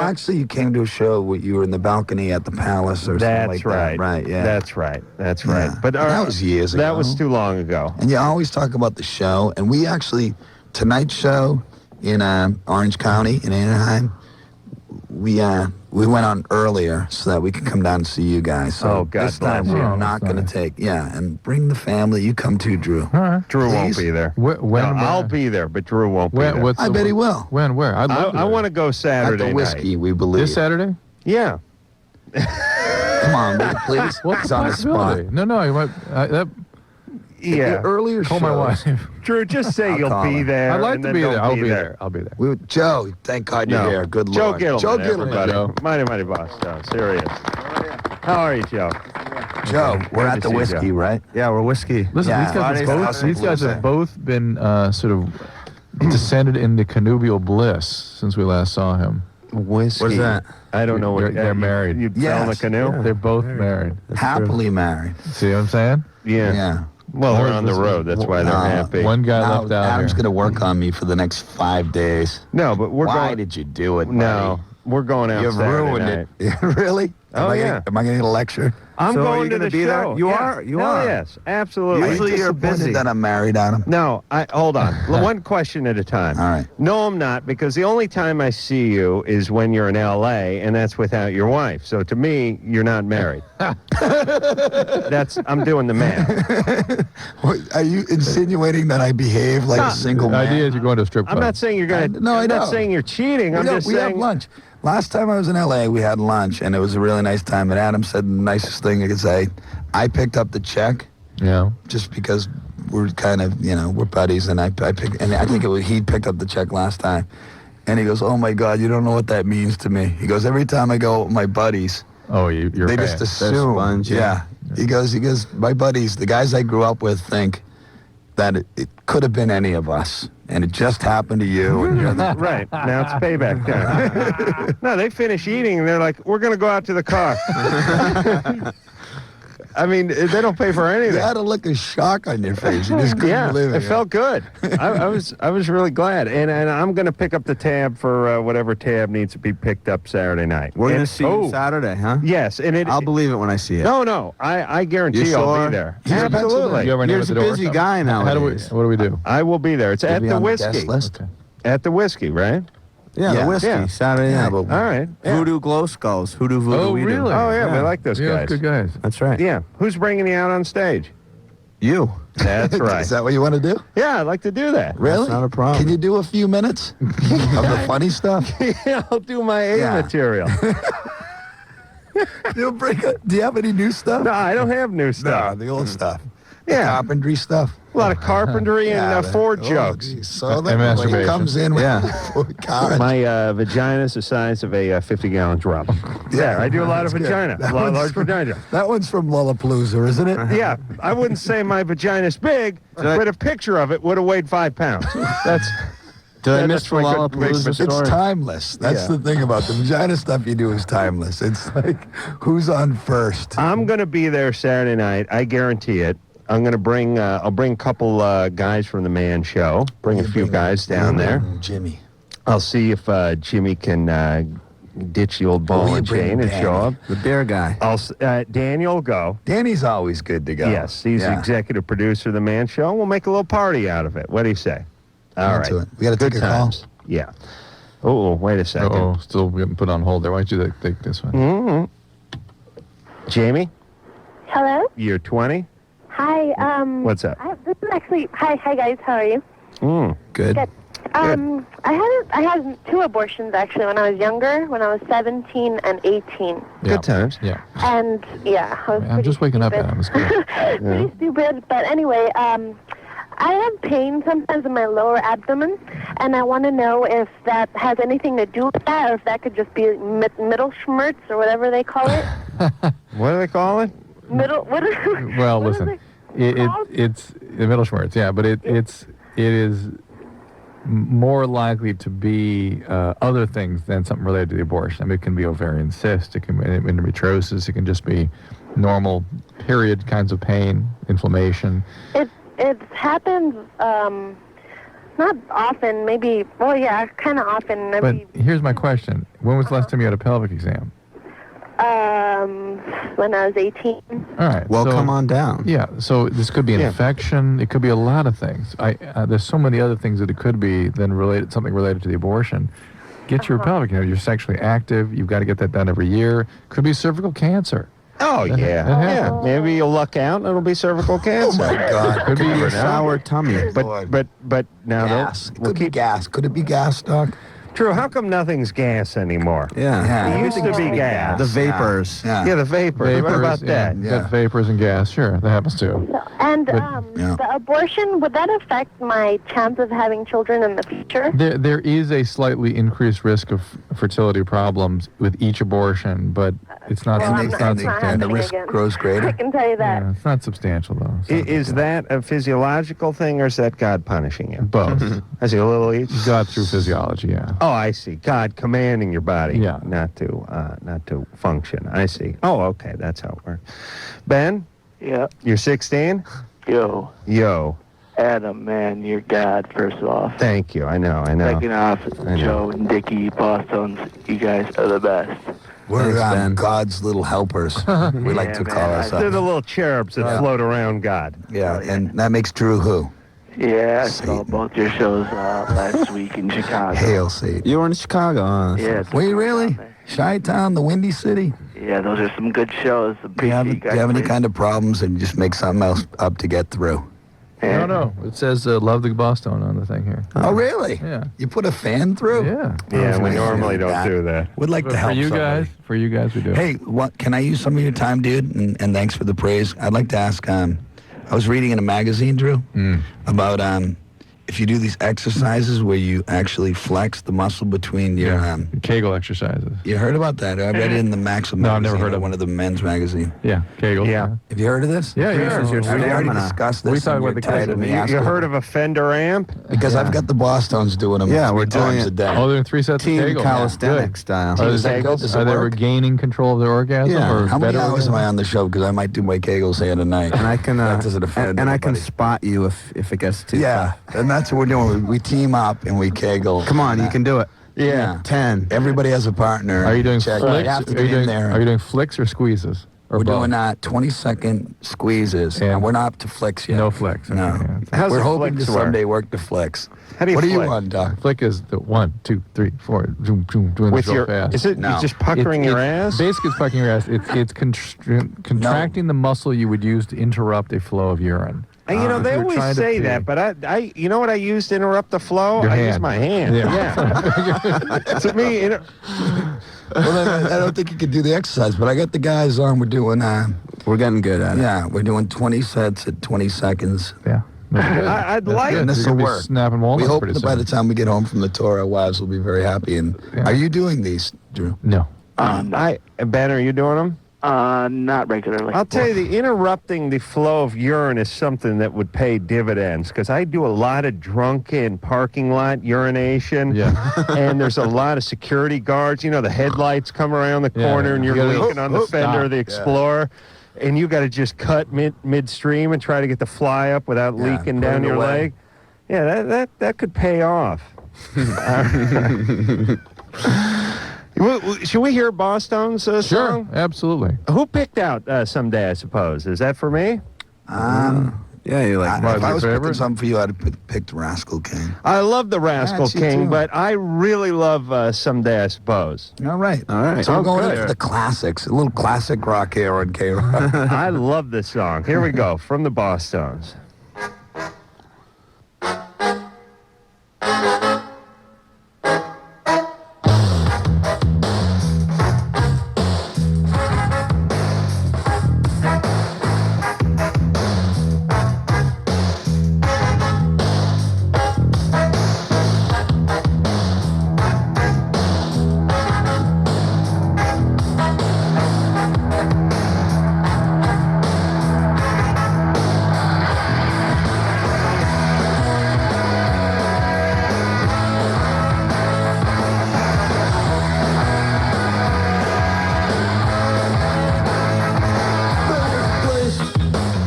Speaker 10: actually, you came to a show where you were in the balcony at the Palace or something like that. Right, yeah.
Speaker 2: That's right.
Speaker 10: Yeah.
Speaker 2: But
Speaker 10: that was years ago.
Speaker 2: That was too long ago.
Speaker 10: And you always talk about the show, and we actually, tonight's show in Orange County, in Anaheim, we went on earlier so that we could come down and see you guys. So
Speaker 2: God
Speaker 10: this time
Speaker 2: bless you.
Speaker 10: we're not going to take, and bring the family. You come too, Drew.
Speaker 3: All right.
Speaker 2: Drew won't
Speaker 10: Please?
Speaker 2: be there.
Speaker 3: I'll
Speaker 2: be there, but Drew won't be there.
Speaker 10: I bet he will.
Speaker 3: When? Where? I'd love to
Speaker 2: I
Speaker 3: do
Speaker 2: want to go Saturday
Speaker 10: At the Whiskey,
Speaker 2: night.
Speaker 10: we believe.
Speaker 3: This Saturday?
Speaker 2: Yeah.
Speaker 10: Come on, man, please.
Speaker 3: What's
Speaker 10: He's
Speaker 3: the
Speaker 10: on the spot.
Speaker 3: possibility? No, I might.
Speaker 2: Yeah.
Speaker 10: Earlier
Speaker 3: Call my
Speaker 10: shows-
Speaker 3: wife.
Speaker 2: Drew, just say
Speaker 10: I'll
Speaker 2: you'll
Speaker 10: call
Speaker 2: be
Speaker 10: her.
Speaker 2: there.
Speaker 3: I'd like
Speaker 2: and
Speaker 3: to
Speaker 2: then
Speaker 3: be
Speaker 2: don't
Speaker 3: there. I'll be there. I'll be there.
Speaker 10: Joe, thank God you're here. Good
Speaker 2: Joe
Speaker 10: Lord.
Speaker 2: Gittleman,
Speaker 10: Joe Gittleman.
Speaker 2: everybody.
Speaker 3: Joe.
Speaker 2: Mighty Mighty Bosstones. Serious. How are you, Joe?
Speaker 10: Joe, we're
Speaker 2: Good
Speaker 10: at
Speaker 2: to
Speaker 10: the
Speaker 2: see you,
Speaker 10: Whiskey,
Speaker 2: Joe.
Speaker 10: right?
Speaker 11: Yeah, we're Whiskey.
Speaker 3: Listen,
Speaker 10: Yeah.
Speaker 3: these
Speaker 10: Friday's
Speaker 3: guys,
Speaker 10: House of
Speaker 3: these guys
Speaker 10: Blues.
Speaker 3: have both been sort of descended into connubial bliss since we last saw him.
Speaker 2: Whiskey.
Speaker 11: What's that?
Speaker 2: I don't know what
Speaker 3: They're married.
Speaker 2: You fell in the
Speaker 10: Yes.
Speaker 2: canoe?
Speaker 3: They're both married.
Speaker 10: Happily married.
Speaker 3: See what I'm saying?
Speaker 2: Yeah. Well, they're on the road. That's why they're happy.
Speaker 3: One guy
Speaker 10: Now,
Speaker 3: left out
Speaker 10: Adam's
Speaker 3: here.
Speaker 10: going to work on me for the next 5 days.
Speaker 2: No, but we're
Speaker 10: Why
Speaker 2: going.
Speaker 10: did you do it,
Speaker 2: No, we're going out
Speaker 10: You've
Speaker 2: Saturday
Speaker 10: ruined
Speaker 2: night.
Speaker 10: it. Really?
Speaker 2: Oh, yeah.
Speaker 10: Am I going to get a lecture?
Speaker 2: I'm
Speaker 11: So are
Speaker 2: going
Speaker 11: you
Speaker 2: to
Speaker 11: gonna
Speaker 2: the
Speaker 11: be there?
Speaker 2: show.
Speaker 11: You
Speaker 2: Yes.
Speaker 11: are? You
Speaker 2: Hell
Speaker 11: are?
Speaker 2: Yes, absolutely.
Speaker 11: Usually you're
Speaker 10: disappointed
Speaker 11: busy.
Speaker 10: that I'm married, Adam.
Speaker 2: No, hold on. One question at a time.
Speaker 10: All right.
Speaker 2: No, I'm not, because the only time I see you is when you're in L.A., and that's without your wife. So to me, you're not married. I'm doing the math.
Speaker 10: Are you insinuating that I behave like a single
Speaker 3: The
Speaker 10: man?
Speaker 3: idea is you're going to a strip club.
Speaker 2: I'm not saying you're going to.
Speaker 10: No, I
Speaker 2: I'm
Speaker 10: know.
Speaker 2: not saying you're cheating. I'm just
Speaker 10: we
Speaker 2: saying.
Speaker 10: had lunch. Last time I was in L.A., we had lunch, and it was a really nice time. And Adam said the nicest thing I could say. I picked up the check
Speaker 3: Yeah.
Speaker 10: just because we're kind of, we're buddies, and I picked, and I think he picked up the check last time. And he goes, "Oh my God, you don't know what that means to me." He goes, "Every time I go with my buddies,
Speaker 3: Oh, you're
Speaker 10: they
Speaker 3: paying.
Speaker 10: just assume."
Speaker 11: sponge,
Speaker 10: yeah. He goes, my buddies, the guys I grew up with, think that it could have been any of us, and it just happened to you. And you're the,
Speaker 2: Right. Now it's payback time. No, they finish eating, and they're like, "We're going to go out to the car." I mean, they don't pay for
Speaker 10: you
Speaker 2: anything.
Speaker 10: had a look of shock on your face. You just couldn't
Speaker 2: Yeah,
Speaker 10: believe it.
Speaker 2: it felt good. I was really glad, and I'm going to pick up the tab for whatever tab needs to be picked up Saturday night.
Speaker 11: We're going to
Speaker 2: And-
Speaker 11: see
Speaker 2: oh,
Speaker 11: you Saturday, huh?
Speaker 2: Yes, and
Speaker 11: I'll believe it when I see it.
Speaker 2: No, I guarantee
Speaker 11: You
Speaker 2: I'll
Speaker 11: sure?
Speaker 2: be there.
Speaker 10: He's in
Speaker 2: Absolutely.
Speaker 10: Pennsylvania.
Speaker 3: You ever
Speaker 11: You're
Speaker 3: name
Speaker 11: a
Speaker 3: at the door or
Speaker 11: busy
Speaker 3: something?
Speaker 11: guy
Speaker 3: What
Speaker 11: nowadays.
Speaker 3: do we do?
Speaker 2: I will be there. It's at
Speaker 10: be
Speaker 2: the
Speaker 10: on the guest
Speaker 2: Whiskey.
Speaker 10: list.
Speaker 3: Okay.
Speaker 2: At the Whiskey, right?
Speaker 11: Yeah,
Speaker 10: Yeah.
Speaker 11: the Whiskey,
Speaker 2: Yeah.
Speaker 11: Saturday
Speaker 10: Yeah,
Speaker 11: night.
Speaker 10: but
Speaker 2: All right. Yeah.
Speaker 11: Voodoo Glow Skulls. Hoodoo Voodoo
Speaker 3: Oh,
Speaker 11: We Do.
Speaker 3: really?
Speaker 2: Oh yeah, we like those
Speaker 3: Yeah,
Speaker 2: guys.
Speaker 3: good guys.
Speaker 11: That's right.
Speaker 2: Yeah. Who's bringing you out on stage?
Speaker 11: You.
Speaker 2: That's right.
Speaker 10: Is that what you want to do?
Speaker 2: Yeah, I'd like to do that.
Speaker 10: Really?
Speaker 11: not a problem.
Speaker 10: Can you do a few minutes of the funny stuff?
Speaker 2: Yeah, I'll do my A
Speaker 10: Yeah.
Speaker 2: material.
Speaker 10: Do you have any new stuff?
Speaker 2: No, I don't have new stuff.
Speaker 10: the old stuff.
Speaker 2: Yeah.
Speaker 10: Carpentry stuff.
Speaker 2: A lot of carpentry and
Speaker 10: Yeah,
Speaker 2: Ford
Speaker 10: oh,
Speaker 2: jokes.
Speaker 10: geez. So that
Speaker 3: And
Speaker 10: when he
Speaker 3: masturbation.
Speaker 10: comes in with
Speaker 11: Yeah.
Speaker 10: cars.
Speaker 2: My vagina's the size of a 50-gallon drum. Yeah, I do a lot of
Speaker 10: That's good.
Speaker 2: vagina.
Speaker 10: That
Speaker 2: A lot of
Speaker 10: one's
Speaker 2: large
Speaker 10: from-
Speaker 2: vagina.
Speaker 10: That one's from Lollapalooza, isn't it?
Speaker 2: Yeah, I wouldn't say my vagina's big, but a picture of it would have weighed 5 pounds. That's
Speaker 11: Did I
Speaker 2: Yeah,
Speaker 11: miss
Speaker 2: that's
Speaker 11: the
Speaker 2: my good mix,
Speaker 11: Lollapalooza
Speaker 2: but
Speaker 10: It's
Speaker 11: story?
Speaker 10: timeless. That's
Speaker 2: Yeah.
Speaker 10: the thing about the vagina stuff you do is timeless. It's like, who's on first?
Speaker 2: I'm going to be there Saturday night. I guarantee it. I'm going to bring, I'll bring a couple guys from the Man Show. Bring a few guys down there.
Speaker 10: Jimmy.
Speaker 2: I'll see if Jimmy can ditch the old ball
Speaker 10: you
Speaker 2: and
Speaker 10: bring
Speaker 2: chain and
Speaker 10: Danny?
Speaker 2: show up.
Speaker 11: The bear guy.
Speaker 2: Daniel will go.
Speaker 10: Danny's always good to go.
Speaker 2: Yes, he's the
Speaker 10: Yeah.
Speaker 2: executive producer of the Man Show. We'll make a little party out of it. What do you say? All
Speaker 10: Into
Speaker 2: right.
Speaker 10: it. We got to
Speaker 2: Good
Speaker 10: take a call.
Speaker 2: times. Yeah. Oh, wait a second.
Speaker 3: Oh, still getting put on hold there. Why don't you take this one?
Speaker 2: Mm-hmm. Jamie,
Speaker 12: Hello.
Speaker 2: you're 20.
Speaker 12: Hi.
Speaker 2: What's up?
Speaker 12: This is actually. Hi guys. How are you?
Speaker 11: Good.
Speaker 12: Good. I had 2 abortions actually when I was younger, when I was 17 and 18.
Speaker 2: Good times.
Speaker 3: Yeah.
Speaker 12: And yeah, I was
Speaker 3: I'm just waking up,
Speaker 12: stupid.
Speaker 3: Adam. It's good.
Speaker 12: Pretty stupid. But anyway, I have pain sometimes in my lower abdomen, and I want to know if that has anything to do with that, or if that could just be middle schmerz or whatever they call it.
Speaker 2: What do they call it?
Speaker 12: Middle. What is?
Speaker 3: Well,
Speaker 12: what is
Speaker 3: listen,
Speaker 12: it called?
Speaker 3: it's the middle schmerz, yeah, but it is more likely to be other things than something related to the abortion. I mean, it can be ovarian cyst, it can be endometriosis, it can just be normal period kinds of pain, inflammation.
Speaker 12: It happens not often, maybe. Well, yeah, kind of often.
Speaker 3: But here's my question: when was the last time you had a pelvic exam?
Speaker 12: When I was 18.
Speaker 3: All right.
Speaker 11: Well,
Speaker 3: so,
Speaker 11: come on down.
Speaker 3: Yeah. So this could be an infection. It could be a lot of things. There's so many other things that it could be than something related to the abortion. Get your pelvic. You're sexually active. You've got to get that done every year. Could be cervical cancer.
Speaker 2: Oh, yeah. Maybe you'll luck out and it'll be cervical cancer.
Speaker 10: Oh, my God.
Speaker 3: Could be
Speaker 11: Your sour tummy.
Speaker 2: But now
Speaker 10: Gas.
Speaker 2: we'll
Speaker 10: Could be gas. Could it be gas, Doc?
Speaker 2: Drew, how come nothing's gas anymore?
Speaker 11: Yeah.
Speaker 2: It used to be gas.
Speaker 11: The vapors.
Speaker 2: Yeah, the vapors. What about that?
Speaker 3: Yeah. Got vapors and gas. Sure, that happens too.
Speaker 12: And the abortion, would that affect my chance of having children in the future?
Speaker 3: There is a slightly increased risk of fertility problems with each abortion, but it's not,
Speaker 12: Well,
Speaker 3: it's not
Speaker 12: it's not
Speaker 3: substantial.
Speaker 12: happening
Speaker 10: risk
Speaker 12: again.
Speaker 10: grows greater.
Speaker 12: I can tell you that.
Speaker 3: Yeah, it's not substantial, though. It's not
Speaker 2: Is that a physiological thing, or is that God punishing you?
Speaker 3: both?
Speaker 2: Is he a little each?
Speaker 3: God through physiology, yeah.
Speaker 2: Oh, I see. God commanding your body
Speaker 3: Yeah.
Speaker 2: not to function. I see. Oh, okay. That's how it works. Ben,
Speaker 8: Yeah.
Speaker 2: you're 16? Yo.
Speaker 8: Adam, man, you're God, first off.
Speaker 2: Thank you. I know.
Speaker 8: Second off,
Speaker 2: I know.
Speaker 8: Joe and Dickie, Bosstones, you guys are the best.
Speaker 10: We're
Speaker 11: Thanks, Ben.
Speaker 10: God's little helpers. We like to
Speaker 8: Yeah,
Speaker 10: call
Speaker 8: man,
Speaker 2: They're
Speaker 10: ourselves.
Speaker 2: the little cherubs that float around God.
Speaker 10: Yeah, and that makes Drew who?
Speaker 8: Yeah, I saw both your shows last week in Chicago.
Speaker 10: Hail Satan.
Speaker 11: You were in Chicago, huh?
Speaker 8: Yeah. it's
Speaker 10: Were you
Speaker 8: fun
Speaker 10: really?
Speaker 8: down there.
Speaker 10: Chi-Town, the Windy City?
Speaker 8: Yeah, those are some good shows.
Speaker 10: Do you have any kind of problems and just make something else up to get through?
Speaker 3: No. It says love the Bosstone on the thing here.
Speaker 10: Oh, really?
Speaker 3: Yeah.
Speaker 10: You put a fan through?
Speaker 3: Yeah.
Speaker 2: Yeah, we
Speaker 10: nice
Speaker 2: normally
Speaker 10: doing
Speaker 2: don't
Speaker 10: that.
Speaker 2: do that.
Speaker 10: Would like to
Speaker 3: For
Speaker 10: help
Speaker 3: you
Speaker 10: somebody.
Speaker 3: guys, we do.
Speaker 10: Hey, what? Can I use some of your time, dude? And thanks for the praise. I'd like to ask. I was reading in a magazine, Drew, about if you do these exercises where you actually flex the muscle between your.
Speaker 3: Kegel exercises.
Speaker 10: You heard about that? I read it in the Maxim
Speaker 3: No, I've
Speaker 10: magazine,
Speaker 3: never heard
Speaker 10: or
Speaker 3: of
Speaker 10: one of the men's magazine.
Speaker 3: Yeah, Kegel.
Speaker 2: Yeah.
Speaker 10: Have you heard of this?
Speaker 3: Yeah,
Speaker 11: Increases your
Speaker 10: We already
Speaker 11: stamina.
Speaker 10: discussed this.
Speaker 3: We talked
Speaker 10: and
Speaker 3: about
Speaker 10: you're
Speaker 3: the
Speaker 10: tired of me
Speaker 3: classes.
Speaker 2: You
Speaker 10: asking.
Speaker 2: heard of a Fender amp?
Speaker 10: Because I've got the Bosstones doing them
Speaker 11: Yeah,
Speaker 10: 3
Speaker 11: we're doing
Speaker 10: times
Speaker 11: it.
Speaker 10: a day.
Speaker 3: Oh, they're 3 sets
Speaker 11: Team
Speaker 3: of Kegel.
Speaker 11: calisthenic
Speaker 3: Good.
Speaker 11: style.
Speaker 3: Are
Speaker 10: Is that
Speaker 3: they,
Speaker 10: good? Does it
Speaker 3: are they
Speaker 10: work?
Speaker 3: regaining control of their orgasm?
Speaker 11: Yeah.
Speaker 3: Or
Speaker 10: How many
Speaker 3: better
Speaker 10: hours am I
Speaker 3: orgasm?
Speaker 10: on the show? Because I might do my Kegels here tonight.
Speaker 11: And I can
Speaker 10: That doesn't offend
Speaker 11: and I can
Speaker 10: anybody.
Speaker 11: spot you if it gets too
Speaker 10: Yeah,
Speaker 11: tough.
Speaker 10: and that's what we're doing. We team up and we Kegel.
Speaker 11: Come on, you can do it.
Speaker 10: Yeah.
Speaker 11: 10.
Speaker 10: Everybody has a partner.
Speaker 3: Are you doing
Speaker 10: Check.
Speaker 3: flicks?
Speaker 10: You have to
Speaker 3: Are
Speaker 10: get
Speaker 3: you doing,
Speaker 10: in there.
Speaker 3: are you doing flicks or squeezes? Or
Speaker 10: We're
Speaker 3: both?
Speaker 10: doing 20-second squeezes, and we're not up to flicks yet.
Speaker 3: No flicks. Okay,
Speaker 10: No.
Speaker 3: yeah.
Speaker 2: How's
Speaker 10: We're
Speaker 2: the
Speaker 10: hoping to
Speaker 2: flicks work?
Speaker 10: someday work the flicks.
Speaker 2: How do you
Speaker 10: What are you
Speaker 2: flick?
Speaker 10: on, Doc?
Speaker 3: Flick is the 1, 2, 3, 4, zoom, zoom, doing
Speaker 2: With
Speaker 3: this real
Speaker 2: your,
Speaker 3: fast.
Speaker 2: is it
Speaker 10: No.
Speaker 2: you just puckering your ass?
Speaker 3: Basically, it's puckering your ass. It's contracting the muscle you would use to interrupt a flow of urine.
Speaker 2: And, you know,
Speaker 3: If
Speaker 2: they
Speaker 3: you're
Speaker 2: always
Speaker 3: trying to
Speaker 2: say
Speaker 3: pee.
Speaker 2: that, but I, you know what I use to interrupt the flow?
Speaker 3: Your
Speaker 2: I use
Speaker 3: hand.
Speaker 2: my hand.
Speaker 3: Yeah.
Speaker 2: To me,
Speaker 10: Well, then, I don't think you can do the exercise, but I got the guys on. We're doing,
Speaker 11: We're getting good at it.
Speaker 10: yeah, we're doing 20 sets at 20 seconds.
Speaker 3: Yeah.
Speaker 2: I'd like
Speaker 10: And this
Speaker 3: You're
Speaker 10: will
Speaker 3: gonna be
Speaker 10: work.
Speaker 3: snapping
Speaker 10: We
Speaker 3: walnuts
Speaker 10: hope
Speaker 3: pretty
Speaker 10: that by
Speaker 3: soon.
Speaker 10: the time we get home from the tour, our wives will be very happy. And
Speaker 3: Yeah.
Speaker 10: are you doing these, Drew?
Speaker 3: No.
Speaker 2: Ben, are you doing them?
Speaker 8: Not regularly.
Speaker 2: I'll tell you, the interrupting the flow of urine is something that would pay dividends, because I do a lot of drunken parking lot urination.
Speaker 3: Yeah.
Speaker 2: And there's a lot of security guards. You know, the headlights come around the corner and you're
Speaker 3: You gotta-
Speaker 2: leaking on the fender of the
Speaker 10: Yeah.
Speaker 2: Explorer. And you got to just cut midstream and try to get the fly up without
Speaker 10: Yeah,
Speaker 2: leaking
Speaker 10: put
Speaker 2: down
Speaker 10: it
Speaker 2: your
Speaker 10: away.
Speaker 2: leg. Yeah, that could pay off. Should we hear Bosstones
Speaker 3: Sure.
Speaker 2: song?
Speaker 3: Absolutely.
Speaker 2: Who picked out Someday, I suppose? Is that for me?
Speaker 11: Yeah, you like
Speaker 10: If I was picking
Speaker 3: favorite?
Speaker 10: something for you, I'd have picked Rascal King.
Speaker 2: I love the Rascal
Speaker 10: Actually,
Speaker 2: King,
Speaker 10: too.
Speaker 2: but I really love Someday I Suppose.
Speaker 10: All right.
Speaker 11: All right.
Speaker 10: So we're going
Speaker 2: good.
Speaker 10: into the classics, a little classic rock here on K-Rock.
Speaker 2: I love this song. Here we go, from the Bosstones.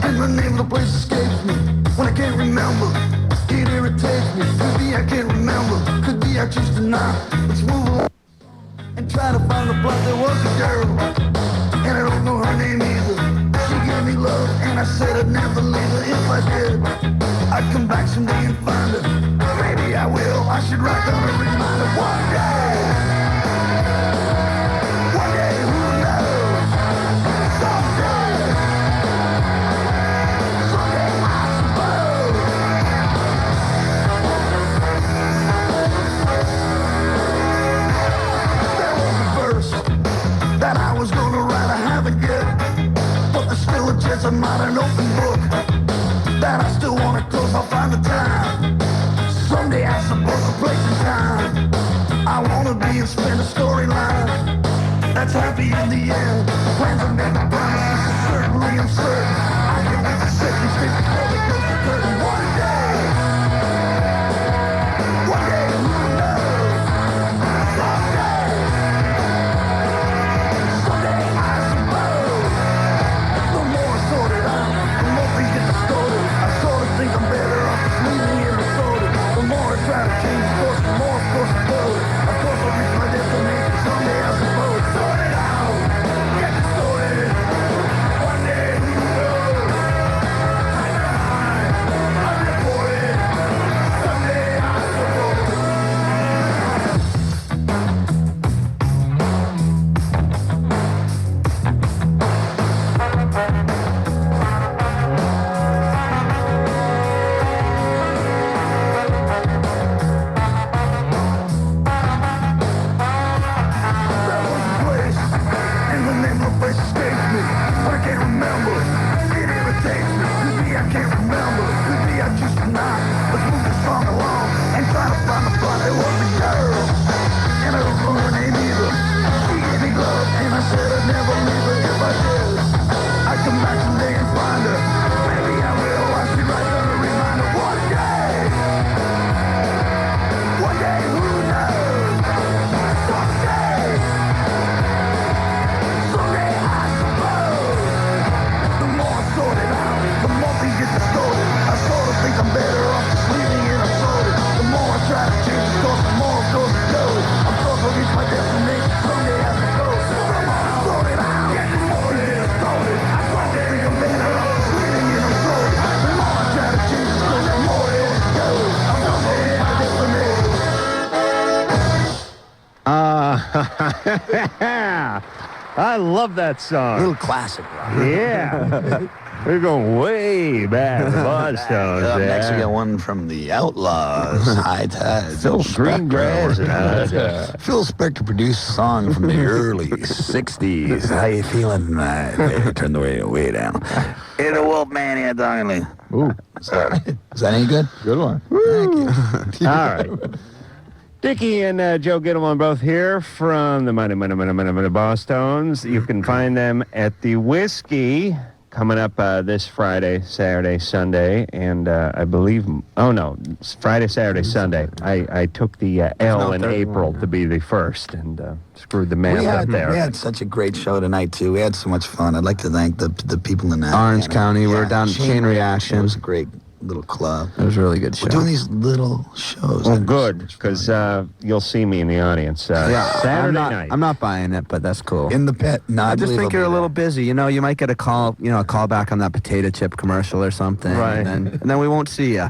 Speaker 13: And the name of the place escapes me when I can't remember. It irritates me. Could be I can't remember. Could be I choose to not. Let's move on and try to find the plot. There was a girl, and I don't know her name either. She gave me love, and I said I'd never leave her. If I did, I'd come back someday and find her. Maybe I will. I should write down a reminder one day. One day, who knows? Someday. Someday, I suppose. There was a verse that I was gonna write, I haven't yet. But there's still a chance I'm not an open book. That I still wanna close, I'll find the time. Someday I suppose a place and time. I wanna be and spend a storyline that's happy in the end. Plans are made, but promises are certainly uncertain. I can make the safety state before they close the curtain. One day, who knows? Someday, someday I suppose. The more I sort it out, the more things get distorted. I sort of think I'm better off just leaving it assorted. The more I try to change course, the more of course I go. Of course I'll reach my destination someday I suppose. Sort it out, get distorted. One day who knows? I'm reported. Someday I suppose. There was a place, and the name of the place escapes me, but I can't remember. It irritates me. Could be I can't remember. Could be I choose to not. Let's move this song along and try to find the plot. There was a girl, and I don't know her name either. She gave me love, and I said I'd never leave her. If I did, I'd come back someday and find her. Maybe I will. I should write down a reminder. One day, who knows? Someday, someday I suppose. The more I sort it out, the more things get distorted. I sort of think I'm better off just leaving it assorted. The more I try to change the course, the more of course it goes. I'm supposed to reach my destination someday I suppose. The more I sort it out, the more it gets distorted. I sort of think I'm better off just leaving it assorted. The more I try to change the course, the more it goes. I'm supposed to reach my destination.
Speaker 2: I love that song.
Speaker 10: Little classic rock.
Speaker 2: Yeah. We're going way back to the Bosstones.
Speaker 10: Next we got one from the Outlaws, High Tide.
Speaker 2: Phil Greengrass.
Speaker 10: Phil Spector produced a song from the early 60s. How you feeling tonight? Hey, turn the radio way down. Hey, the Wolfman here, darling.
Speaker 11: Ooh.
Speaker 10: Is that any good?
Speaker 11: Good one.
Speaker 10: Thank you.
Speaker 2: All right. Dickie and Joe Gittleman both here from the Mighty Mighty Bosstones. You can find them at the Whiskey coming up this Friday, Saturday, Sunday, and I believe, it's Friday, Saturday, Sunday. I took the L in April to be the first and screwed the math up there.
Speaker 10: We had such a great show tonight, too. We had so much fun. I'd like to thank the people in that
Speaker 11: Orange County. We were down at Chain Reaction.
Speaker 10: It was a great little club.
Speaker 11: It was a really good show.
Speaker 10: We're doing these little shows.
Speaker 2: Well, good, because you'll see me in the audience Saturday night.
Speaker 11: I'm not buying it, but that's cool.
Speaker 10: In the pit.
Speaker 11: I just think you're a little busy. You know, you might get a call back on that potato chip commercial or something.
Speaker 2: Right.
Speaker 11: And then we won't see you.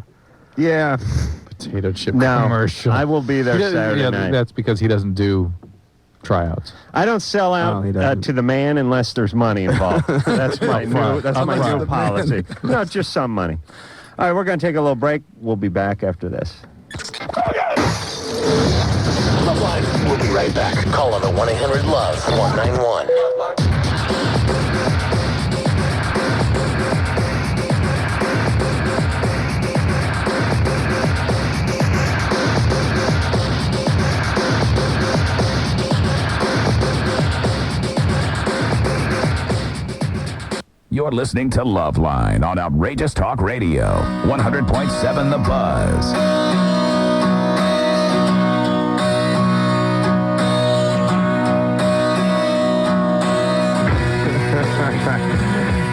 Speaker 2: Yeah.
Speaker 3: Potato chip
Speaker 2: No,
Speaker 3: commercial.
Speaker 2: I will be there Saturday night.
Speaker 3: That's because he doesn't do tryouts.
Speaker 2: I don't sell out to the man unless there's money involved. That's my new policy. No, just some money. All right, we're going to take a little break. We'll be back after this.
Speaker 1: LoveLine. We'll be right back. Call on the 1-800-LOVE-191.
Speaker 14: You're listening to LoveLine on Outrageous Talk Radio, 100.7 The Buzz.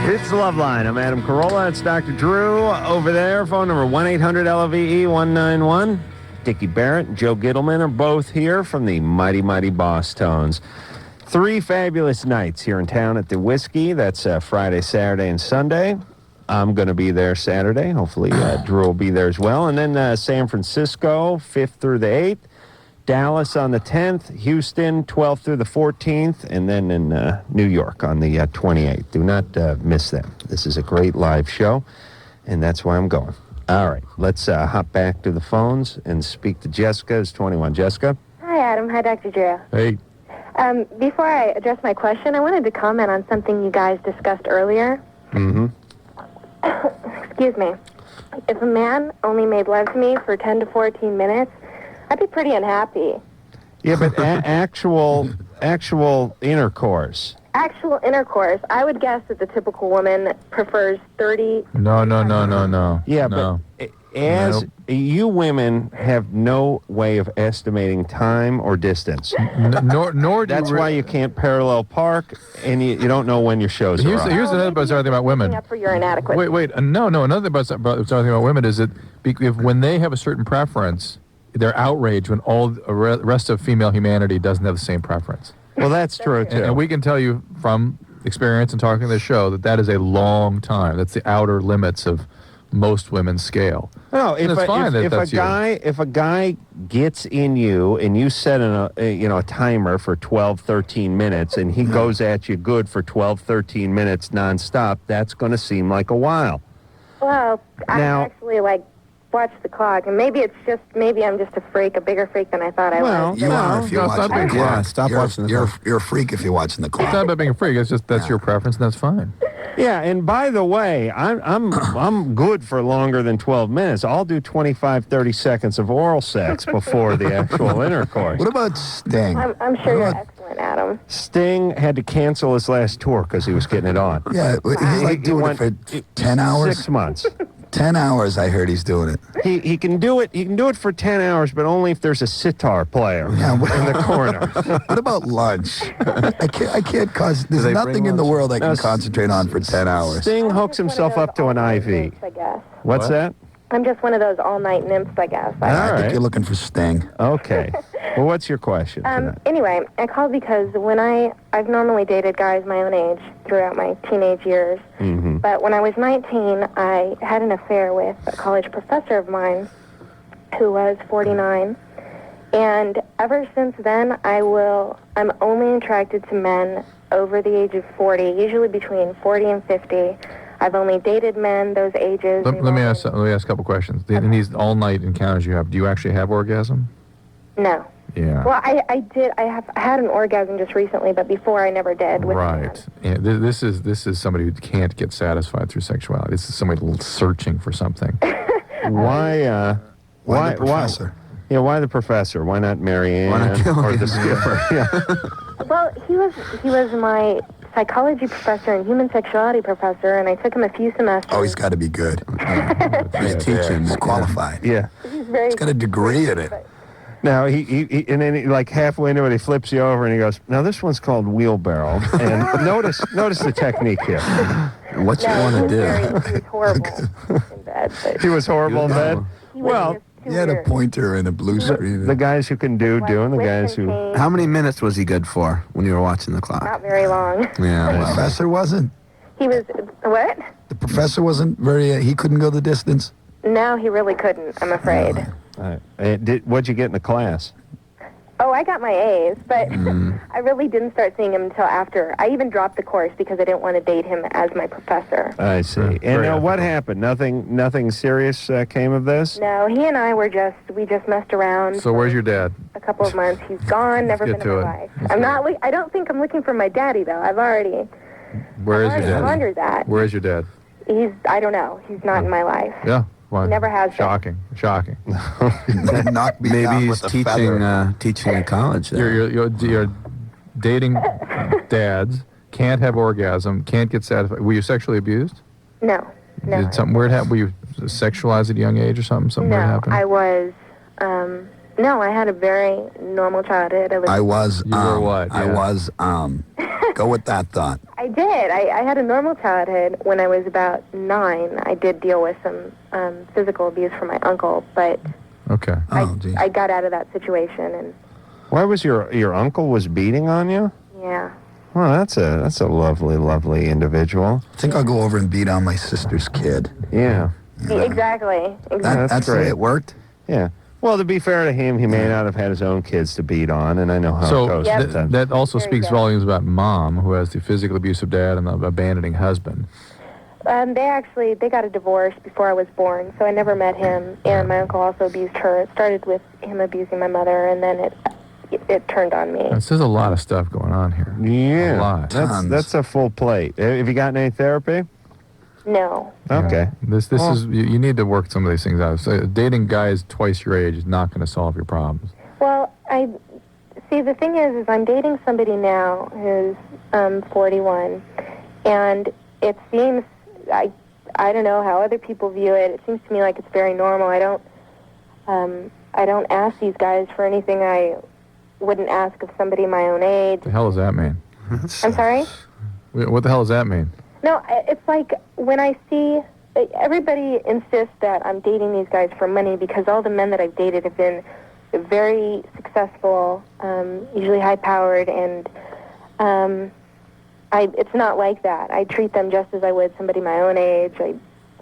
Speaker 2: It's LoveLine. I'm Adam Carolla. It's Dr. Drew over there. Phone number 1-800-LOVE-191. Dickie Barrett and Joe Gittleman are both here from the Mighty Mighty Bosstones. 3 fabulous nights here in town at the Whiskey. That's Friday, Saturday, and Sunday. I'm going to be there Saturday. Hopefully Drew will be there as well. And then San Francisco, 5th through the 8th. Dallas on the 10th. Houston, 12th through the 14th. And then in New York on the 28th. Do not miss them. This is a great live show, and that's why I'm going. All right, let's hop back to the phones and speak to Jessica. It's 21. Jessica?
Speaker 15: Hi, Adam. Hi, Dr. Drew.
Speaker 2: Hey.
Speaker 15: Before I address my question, I wanted to comment on something you guys discussed earlier.
Speaker 2: Mm-hmm.
Speaker 15: Excuse me. If a man only made love to me for 10 to 14 minutes, I'd be pretty unhappy.
Speaker 2: Yeah, but actual intercourse.
Speaker 15: Actual intercourse, I would guess that the typical woman prefers 30...
Speaker 3: No.
Speaker 2: Yeah,
Speaker 3: no.
Speaker 2: but as you women have no way of estimating time or distance.
Speaker 3: Nor do
Speaker 2: That's why you can't parallel park, and you don't know when your shows are on.
Speaker 3: Here's another bizarre thing about women.
Speaker 15: Up for your inadequacy.
Speaker 3: Wait. No. Another bizarre thing about women is that when they have a certain preference, they're outraged when all the rest of female humanity doesn't have the same preference.
Speaker 2: Well, that's true, too.
Speaker 3: And we can tell you from experience and talking to the show that is a long time. That's the outer limits of most women's scale.
Speaker 2: No, if a guy gets in you and you set a timer for 12, 13 minutes and he goes at you good for 12, 13 minutes nonstop, that's going to seem like a while.
Speaker 15: Well, I actually watch the clock, and maybe I'm just a freak, a bigger freak than I thought I was.
Speaker 10: You are if you're watching the clock.
Speaker 11: Stop watching the clock.
Speaker 10: You're a freak if you're watching the clock.
Speaker 3: It's not about being a freak. It's just that's your preference, and that's fine.
Speaker 2: Yeah, and by the way, I'm good for longer than 12 minutes. I'll do 25, 30 seconds of oral sex before the actual intercourse.
Speaker 10: What about Sting?
Speaker 15: I'm sure you're excellent, Adam.
Speaker 2: Sting had to cancel his last tour because he was getting it on.
Speaker 10: Yeah, he's doing it for 10 hours?
Speaker 2: 6 months.
Speaker 10: 10 hours, I heard he's doing it.
Speaker 2: He can do it. He can do it for 10 hours, but only if there's a sitar player in the corner.
Speaker 10: What about lunch? I can't cause. There's nothing in the world I can concentrate on for 10 hours.
Speaker 2: Sting hooks himself up to an IV.
Speaker 15: I guess.
Speaker 2: What's that?
Speaker 15: I'm just one of those all-night nymphs, I guess.
Speaker 10: I think you're looking for Sting.
Speaker 2: Okay. Well, what's your question?
Speaker 15: Anyway, I called because when I've normally dated guys my own age throughout my teenage years, but when I was 19, I had an affair with a college professor of mine who was 49, and ever since then, I'm only attracted to men over the age of 40, usually between 40 and 50. I've only dated men those ages.
Speaker 3: Let me ask a couple questions. In these all-night encounters you have, do you actually have orgasm?
Speaker 15: No.
Speaker 3: Yeah.
Speaker 15: Well, I did. I had an orgasm just recently, but before I never did.
Speaker 3: Right. Yeah, this is somebody who can't get satisfied through sexuality. This is somebody searching for something.
Speaker 10: Why the professor?
Speaker 2: Yeah, why the professor? Why not Marianne or the skipper? Yeah.
Speaker 15: Well, he was my psychology professor and human sexuality professor, and I took him a few semesters.
Speaker 10: Oh, he's got to be good. He's teaching. He's qualified.
Speaker 2: Yeah.
Speaker 10: He's got a degree in it.
Speaker 2: Now, he and then like halfway into it, he flips you over and he goes, now this one's called wheelbarrow. And notice the technique here.
Speaker 10: What you want to do?
Speaker 15: He was horrible in bed. bed. But
Speaker 2: He was horrible in bed.
Speaker 15: he was
Speaker 10: Well,
Speaker 15: just too
Speaker 10: he had a
Speaker 15: weird.
Speaker 10: pointer and a blue screen.
Speaker 2: The guys who can do, doing the guys who.
Speaker 11: How many minutes was he good for when you were watching the clock?
Speaker 15: Not very long.
Speaker 11: Yeah,
Speaker 10: The
Speaker 11: well,
Speaker 10: professor wasn't.
Speaker 15: He was, what?
Speaker 10: The professor wasn't very. He couldn't go the distance.
Speaker 15: No, he really couldn't, I'm afraid.
Speaker 2: What'd you get in the class?
Speaker 15: Oh, I got my A's, but I really didn't start seeing him until after. I even dropped the course because I didn't want to date him as my professor.
Speaker 2: I see. And what happened? Nothing serious came of this?
Speaker 15: No, he and I we just messed around.
Speaker 3: So where's your dad?
Speaker 15: A couple of months. He's gone, never
Speaker 3: Let's
Speaker 15: been
Speaker 3: get
Speaker 15: in
Speaker 3: to
Speaker 15: my
Speaker 3: it.
Speaker 15: life. I'm not. I don't think I'm looking for my daddy though. Where is
Speaker 3: your dad?
Speaker 15: Squandered that.
Speaker 3: Where is your dad?
Speaker 15: I don't know. He's not in my life.
Speaker 3: Yeah. Why?
Speaker 15: He never has been.
Speaker 3: Shocking.
Speaker 10: Knock me
Speaker 11: maybe
Speaker 10: down
Speaker 11: he's
Speaker 10: with a
Speaker 11: teaching
Speaker 10: feather.
Speaker 11: teaching at college. There.
Speaker 3: You're dating dads, can't have orgasm, can't get satisfied. Were you sexually abused?
Speaker 15: No.
Speaker 3: Did something weird happen? Were you sexualized at a young age or something? Something weird
Speaker 15: No,
Speaker 3: happened?
Speaker 15: I was. No, I had a very normal childhood.
Speaker 10: I was.
Speaker 3: You were what?
Speaker 10: I
Speaker 3: Yeah.
Speaker 10: was. Go with that thought.
Speaker 15: I did. I had a normal childhood. When I was about 9, I did deal with some physical abuse from my uncle, but
Speaker 3: Okay.
Speaker 15: I got out of that situation, and
Speaker 2: Why was your uncle was beating on you?
Speaker 15: yeah.
Speaker 2: Well, that's a lovely individual.
Speaker 10: I think I'll go over and beat on my sister's kid.
Speaker 2: Yeah.
Speaker 15: Exactly.
Speaker 10: That's the way
Speaker 2: great.
Speaker 10: it worked.
Speaker 2: Yeah. Well, to be fair to him, he may not have had his own kids to beat on, and I know how it
Speaker 3: So
Speaker 2: goes.
Speaker 3: that also
Speaker 15: Very
Speaker 3: speaks
Speaker 15: good.
Speaker 3: volumes about mom, who has the physical abusive dad and the abandoning husband.
Speaker 15: They got a divorce before I was born, so I never met him. And my uncle also abused her. It started with him abusing my mother, and then it turned on me.
Speaker 3: There's a lot of stuff going on here.
Speaker 2: Yeah.
Speaker 3: A lot.
Speaker 2: That's a full plate. Have you gotten any therapy?
Speaker 15: No.
Speaker 2: Okay.
Speaker 3: This is you need to work some of these things out. So dating guys twice your age is not going to solve your problems.
Speaker 15: Well, I see. The thing is I'm dating somebody now who's 41, and it seems I don't know how other people view it. It seems to me like it's very normal. I don't ask these guys for anything I wouldn't ask of somebody my own age.
Speaker 3: What the hell does that mean?
Speaker 15: I'm sorry?
Speaker 3: What the hell does that mean?
Speaker 15: No, it's like when I see everybody insists that I'm dating these guys for money because all the men that I've dated have been very successful, usually high-powered, and it's not like that. I treat them just as I would somebody my own age.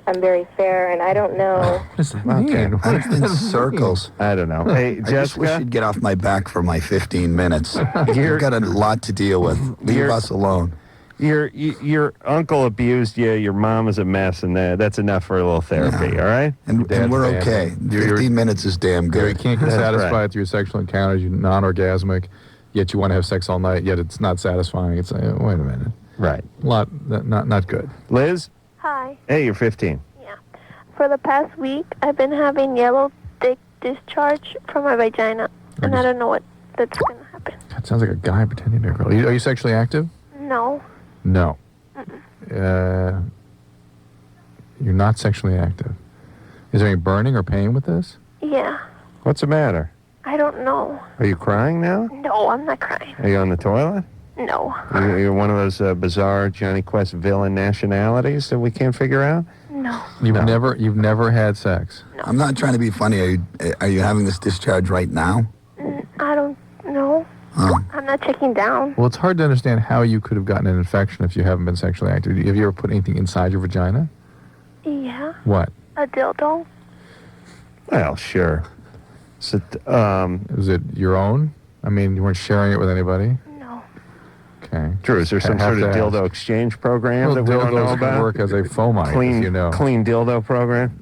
Speaker 15: I'm very fair, and I don't know.
Speaker 3: What does that mean? What does
Speaker 10: In
Speaker 3: that
Speaker 10: circles.
Speaker 2: I don't know. Hey,
Speaker 10: I just wish
Speaker 2: Jessica,
Speaker 10: you'd get off my back for my 15 minutes. You've got a lot to deal with. Leave us alone.
Speaker 2: your uncle abused you. Your mom is a mess, and that's enough for a little therapy. All right.
Speaker 10: And we're okay. 15 minutes is damn
Speaker 3: You
Speaker 10: good.
Speaker 3: can't get
Speaker 2: That's
Speaker 3: satisfied
Speaker 2: right.
Speaker 3: through your sexual encounters. You're non-orgasmic, yet you want to have sex all night. Yet it's not satisfying. It's wait a minute.
Speaker 2: Right.
Speaker 3: Not good.
Speaker 2: Liz.
Speaker 12: Hi.
Speaker 2: Hey, you're 15.
Speaker 12: For the past week, I've been having yellow thick discharge from my vagina, and I don't know what that's going to happen.
Speaker 3: That sounds like a guy pretending to be a girl. Are you sexually active?
Speaker 12: No.
Speaker 3: No. You're not sexually active. Is there any burning or pain with this?
Speaker 12: Yeah.
Speaker 2: What's the matter?
Speaker 12: I don't know.
Speaker 2: Are you crying now?
Speaker 12: No, I'm not crying.
Speaker 2: Are you on the toilet?
Speaker 12: No.
Speaker 2: You're one of those bizarre Johnny Quest villain nationalities that we can't figure out?
Speaker 12: No.
Speaker 3: You've never had sex.
Speaker 10: I'm not trying to be funny. Are you having this discharge right now?
Speaker 12: I don't know.
Speaker 10: Oh.
Speaker 12: I'm not checking down.
Speaker 3: Well, it's hard to understand how you could have gotten an infection if you haven't been sexually active. Have you ever put anything inside your vagina?
Speaker 12: Yeah.
Speaker 3: What?
Speaker 12: A dildo.
Speaker 2: Well, sure. So,
Speaker 3: is it your own? I mean, you weren't sharing it with anybody?
Speaker 12: No.
Speaker 3: Okay.
Speaker 2: Drew, is there some
Speaker 3: Have
Speaker 2: sort of
Speaker 3: to
Speaker 2: dildo
Speaker 3: ask.
Speaker 2: exchange program
Speaker 3: Well,
Speaker 2: that we don't know
Speaker 3: dildos can
Speaker 2: about?
Speaker 3: work as a fomite,
Speaker 2: clean,
Speaker 3: if you know.
Speaker 2: Clean dildo program?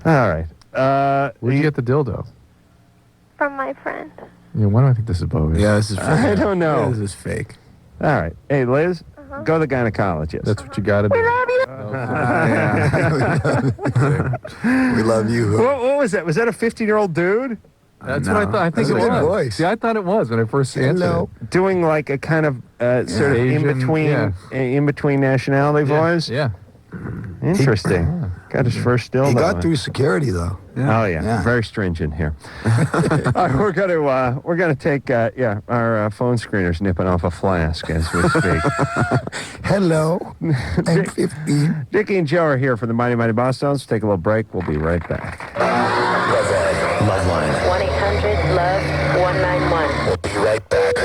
Speaker 2: All right.
Speaker 3: Where'd you get the dildo?
Speaker 12: From my friend.
Speaker 3: Yeah, why do I think this is bogus?
Speaker 11: Yeah, this is fake.
Speaker 2: I don't know.
Speaker 11: Yeah, this is fake.
Speaker 2: All right. Hey, Liz, go to the gynecologist.
Speaker 3: That's what you got to do.
Speaker 12: We love you.
Speaker 10: We love you.
Speaker 2: What was that? Was that a 15-year-old dude?
Speaker 3: That's what I thought. I think
Speaker 10: That's
Speaker 3: it
Speaker 10: a good
Speaker 3: was.
Speaker 10: voice.
Speaker 3: See, I thought it was when I first answered
Speaker 10: Hello.
Speaker 3: it.
Speaker 2: Doing like a kind of sort of
Speaker 3: Asian,
Speaker 2: in between
Speaker 3: yeah.
Speaker 2: nationality voice?
Speaker 3: Yeah.
Speaker 2: Interesting. Got his first dildo.
Speaker 10: He got
Speaker 2: on.
Speaker 10: through security though.
Speaker 2: Oh yeah, very stringent here. All right, we're gonna take our phone screener's nipping off a flask as we speak.
Speaker 10: Hello, I'm 15.
Speaker 2: Dickie and Joe are here for the Mighty Mighty Bosstones. Take a little break. We'll be right back.
Speaker 1: LoveLine.
Speaker 12: 1-800-LOVE-191.
Speaker 1: We'll be right back.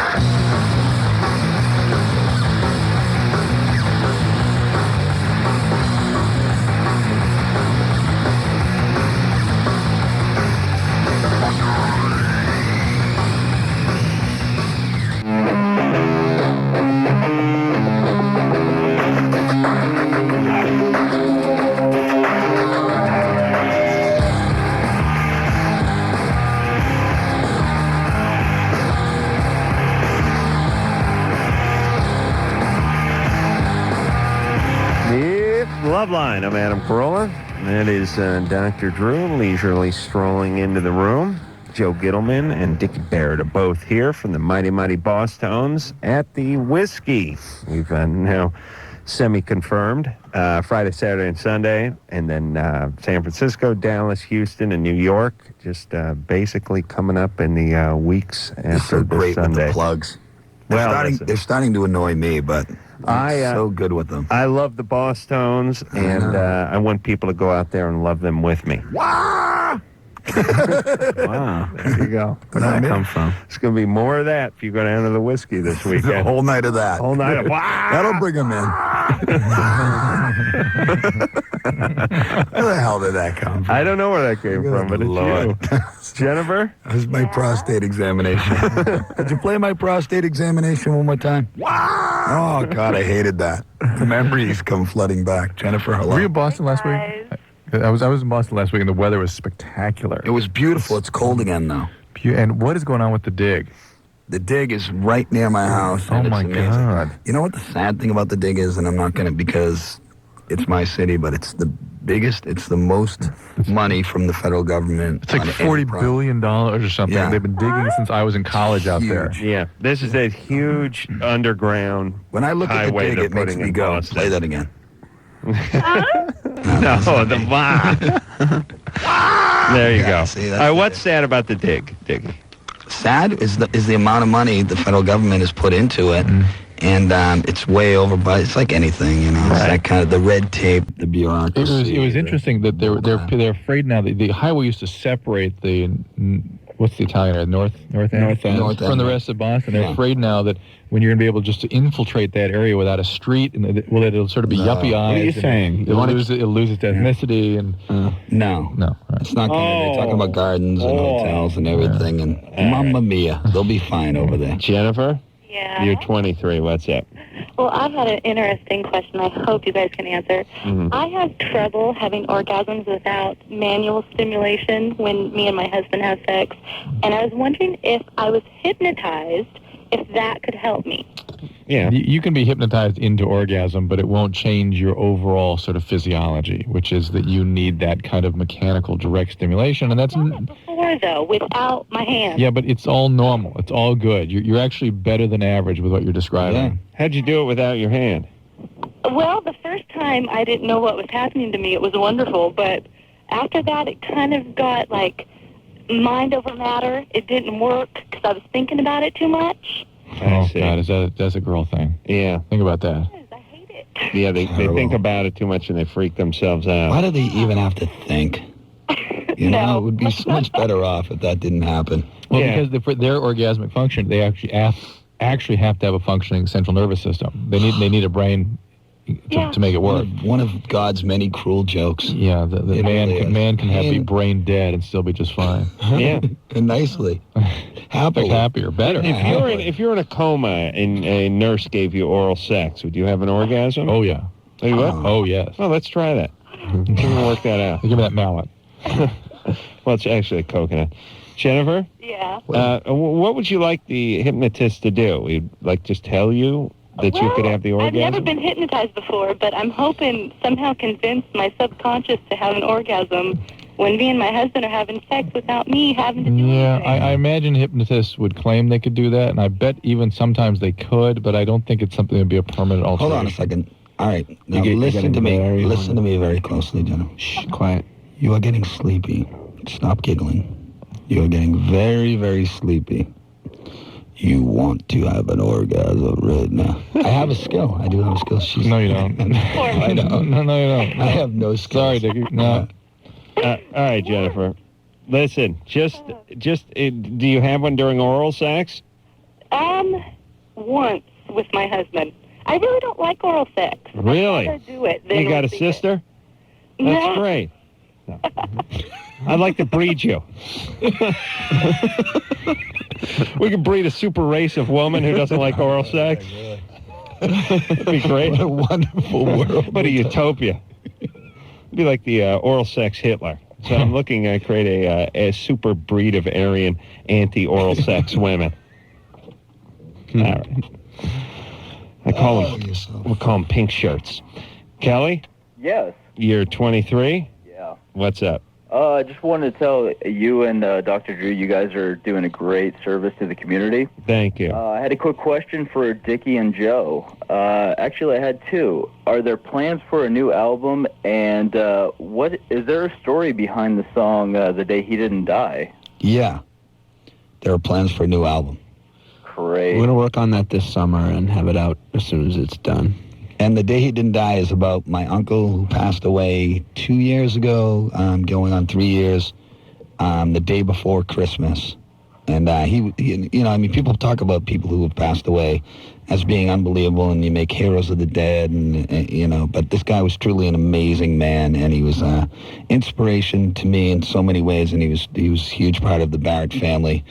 Speaker 2: LoveLine. I'm Adam Carolla. That is Dr. Drew leisurely strolling into the room. Joe Gittleman and Dickie Barrett are both here from the Mighty Mighty Bosstones at the Whiskey. We've now semi-confirmed Friday, Saturday, and Sunday, and then San Francisco, Dallas, Houston, and New York. Just basically coming up in the weeks after
Speaker 10: so great
Speaker 2: this Sunday.
Speaker 10: with the plugs. They're starting to annoy me, but I'm so good with them.
Speaker 2: I love the Bosstones, and I want people to go out there and love them with me.
Speaker 10: Wow!
Speaker 2: Wow, there you go. Where did that come from? It's going to be more of that if you go down to the Whiskey this weekend.
Speaker 10: The whole night of that.
Speaker 2: Whole night of wow!
Speaker 10: That'll bring them in. Where the hell did that come from?
Speaker 2: I don't know where that came from, but
Speaker 10: Lord.
Speaker 2: it's you. Jennifer?
Speaker 10: That was my prostate examination. Could you play my prostate examination one more time? Wow! Oh, God, I hated that. The memories come flooding back. Jennifer, hello.
Speaker 3: Were you in Boston last week? I was in Boston last week, and the weather was spectacular.
Speaker 10: It was beautiful. It's cold again, though.
Speaker 3: And what is going on with the dig?
Speaker 10: The dig is right near my house.
Speaker 3: Oh,
Speaker 10: and
Speaker 3: my
Speaker 10: it's amazing.
Speaker 3: God.
Speaker 10: You know what the sad thing about the dig is, and I'm not going to, because it's my city, but it's the biggest, it's the most money from the federal government.
Speaker 3: It's like $40 billion or something.
Speaker 10: Yeah.
Speaker 3: They've been digging since I was in college out there.
Speaker 2: Yeah, this is a huge underground
Speaker 10: When I look at the
Speaker 2: highway
Speaker 10: dig,
Speaker 2: they're
Speaker 10: it makes
Speaker 2: putting
Speaker 10: me
Speaker 2: in
Speaker 10: go,
Speaker 2: Boston.
Speaker 10: play that again.
Speaker 2: No, the wow. There you go.
Speaker 10: See,
Speaker 2: All right, what's sad about the dig, Dickie?
Speaker 10: Sad is the amount of money the federal government has put into it, and it's way over. But it's like anything, you know. It's that kind of the red tape, the bureaucracy.
Speaker 3: It was interesting that they're afraid now that the highway used to separate the what's the Italian area? North End from the rest of Boston. They're afraid now that when you're going to be able just to infiltrate that area without a street, and it'll sort of be yuppie eyes. What are you saying? It'll lose its ethnicity and
Speaker 10: No,
Speaker 3: right.
Speaker 10: It's not going to. They're talking about gardens and hotels and everything, and Mamma Mia, they'll be fine over there.
Speaker 2: Jennifer?
Speaker 16: Yeah.
Speaker 2: You're 23. What's up?
Speaker 16: Well, I've had an interesting question I hope you guys can answer. I have trouble having orgasms without manual stimulation when me and my husband have sex, and I was wondering if I was hypnotized, if that could help me.
Speaker 2: Yeah.
Speaker 3: You can be hypnotized into orgasm, but it won't change your overall sort of physiology, which is that you need that kind of mechanical direct stimulation, and that's
Speaker 16: Before, though, without my hand.
Speaker 3: yeah, but it's all normal. It's all good. You're actually better than average with what you're describing.
Speaker 2: How'd you do it without your hand?
Speaker 16: Well, the first time I didn't know what was happening to me. It was wonderful, but after that it kind of got like mind over matter. It didn't work because I was thinking about it too much.
Speaker 3: Oh God, that's a girl thing.
Speaker 2: Yeah.
Speaker 3: Think about that.
Speaker 2: Yeah, they think about it too much and they freak themselves out.
Speaker 10: Why do they even have to think? You know, it would be so much better off if that didn't happen.
Speaker 3: Well, because for their orgasmic function, they actually have to have a functioning central nervous system. They need a brain to make it work.
Speaker 10: One of God's many cruel jokes.
Speaker 3: Yeah, the man can be brain dead and still be just fine.
Speaker 2: Yeah,
Speaker 10: and nicely, happily,
Speaker 3: happier, better.
Speaker 2: If you're in a coma and a nurse gave you oral sex, would you have an orgasm?
Speaker 3: Oh yeah.
Speaker 2: Oh, you would?
Speaker 3: Oh yes.
Speaker 2: Well, let's try that. We can work that out.
Speaker 3: Give me that mallet.
Speaker 2: Well, it's actually a coconut. Jennifer?
Speaker 16: Yeah.
Speaker 2: What would you like the hypnotist to do? He'd like just tell you that you could have the orgasm?
Speaker 16: I've never been hypnotized before, but I'm hoping somehow convince my subconscious to have an orgasm when me and my husband are having sex without me having to do anything.
Speaker 3: I imagine hypnotists would claim they could do that, and I bet even sometimes they could, but I don't think it's something that would be a permanent alteration.
Speaker 10: Hold on a second. All right, now listen to me. Listen to me very closely, Jenna.
Speaker 11: Shh, quiet.
Speaker 10: You are getting sleepy. Stop giggling. You are getting very, very sleepy. You want to have an orgasm right now. I have a skill. I do have a skill.
Speaker 3: No, you don't.
Speaker 10: I don't.
Speaker 3: No, you don't.
Speaker 10: I have no skills.
Speaker 3: Sorry, Dickie. No.
Speaker 2: All right, Jennifer. Listen, just, do you have one during oral sex?
Speaker 16: Once with my husband. I really don't like oral sex.
Speaker 2: Really?
Speaker 16: I'd rather do it than
Speaker 2: You got a
Speaker 16: receive it.
Speaker 2: sister? That's
Speaker 16: No.
Speaker 2: great. No. I'd like to breed you. We could breed a super race of woman who doesn't like oral sex. It'd be great.
Speaker 10: What a wonderful world.
Speaker 2: What a utopia. It'd be like the oral sex Hitler. So I'm looking to create a super breed of Aryan anti-oral sex women. All right. I call them, we'll call them pink shirts. Kelly,
Speaker 17: Yes.
Speaker 2: you're 23?
Speaker 17: Yeah.
Speaker 2: What's up?
Speaker 17: I just wanted to tell you and Dr. Drew, you guys are doing a great service to the community.
Speaker 2: Thank you.
Speaker 17: I had a quick question for Dickie and Joe. Actually, I had two. Are there plans for a new album? And what is there a story behind the song "The Day He Didn't Die"?
Speaker 10: Yeah. There are plans for a new album.
Speaker 17: Great.
Speaker 11: We're going to work on that this summer and have it out as soon as it's done.
Speaker 10: And The Day He Didn't Die is about my uncle who passed away 2 years ago, going on 3 years, the day before Christmas. And he, you know, I mean, people talk about people who have passed away as being unbelievable, and you make heroes of the dead, and you know, but this guy was truly an amazing man, and he was inspiration to me in so many ways, and he was a huge part of the Barrett family.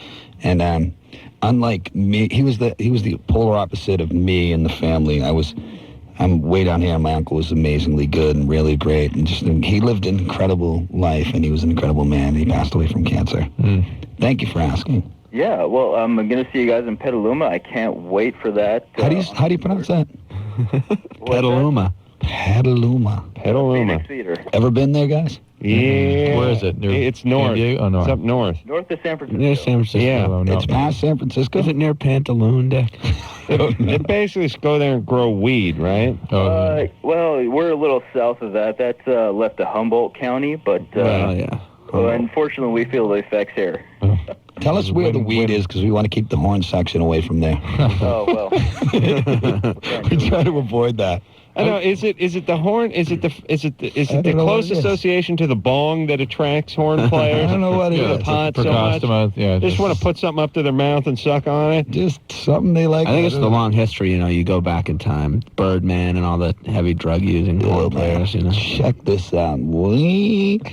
Speaker 10: And unlike me, he was the polar opposite of me and the family. I'm way down here, and my uncle was amazingly good and really great, and he lived an incredible life, and he was an incredible man. He passed away from cancer. Thank you for asking.
Speaker 17: Yeah. Well, I'm going to see you guys in Petaluma. I can't wait for that.
Speaker 10: How do you pronounce that?
Speaker 11: Petaluma.
Speaker 10: Petaluma.
Speaker 17: Phoenix Theater.
Speaker 10: Ever been there, guys?
Speaker 2: Yeah.
Speaker 3: Where is it?
Speaker 2: It's north.
Speaker 3: San Diego? Oh, no.
Speaker 2: It's up north.
Speaker 17: North of San Francisco.
Speaker 11: Near San Francisco.
Speaker 2: Yeah.
Speaker 3: Oh, no.
Speaker 10: It's past San Francisco?
Speaker 11: Is it near Pantaloon, Dick?
Speaker 2: They basically just go there and grow weed, right?
Speaker 3: Oh,
Speaker 17: Well, we're a little south of that. That's left of Humboldt County, but
Speaker 11: yeah.
Speaker 17: well, unfortunately, we feel the effects here.
Speaker 10: Tell us where the weed is, because we want to keep the horn section away from there.
Speaker 17: Oh, well.
Speaker 10: We try to avoid that.
Speaker 2: I know. Is it the horn? Is it the close association to the bong that attracts horn players?
Speaker 10: I don't know what it is.
Speaker 2: The pot so much.
Speaker 3: Yeah,
Speaker 2: They just want to put something up to their mouth and suck on it.
Speaker 10: Just something they like.
Speaker 11: I think it's the long history, you know, you go back in time. Birdman and all the heavy drug-using horn players, you know.
Speaker 10: Check this out. Weak.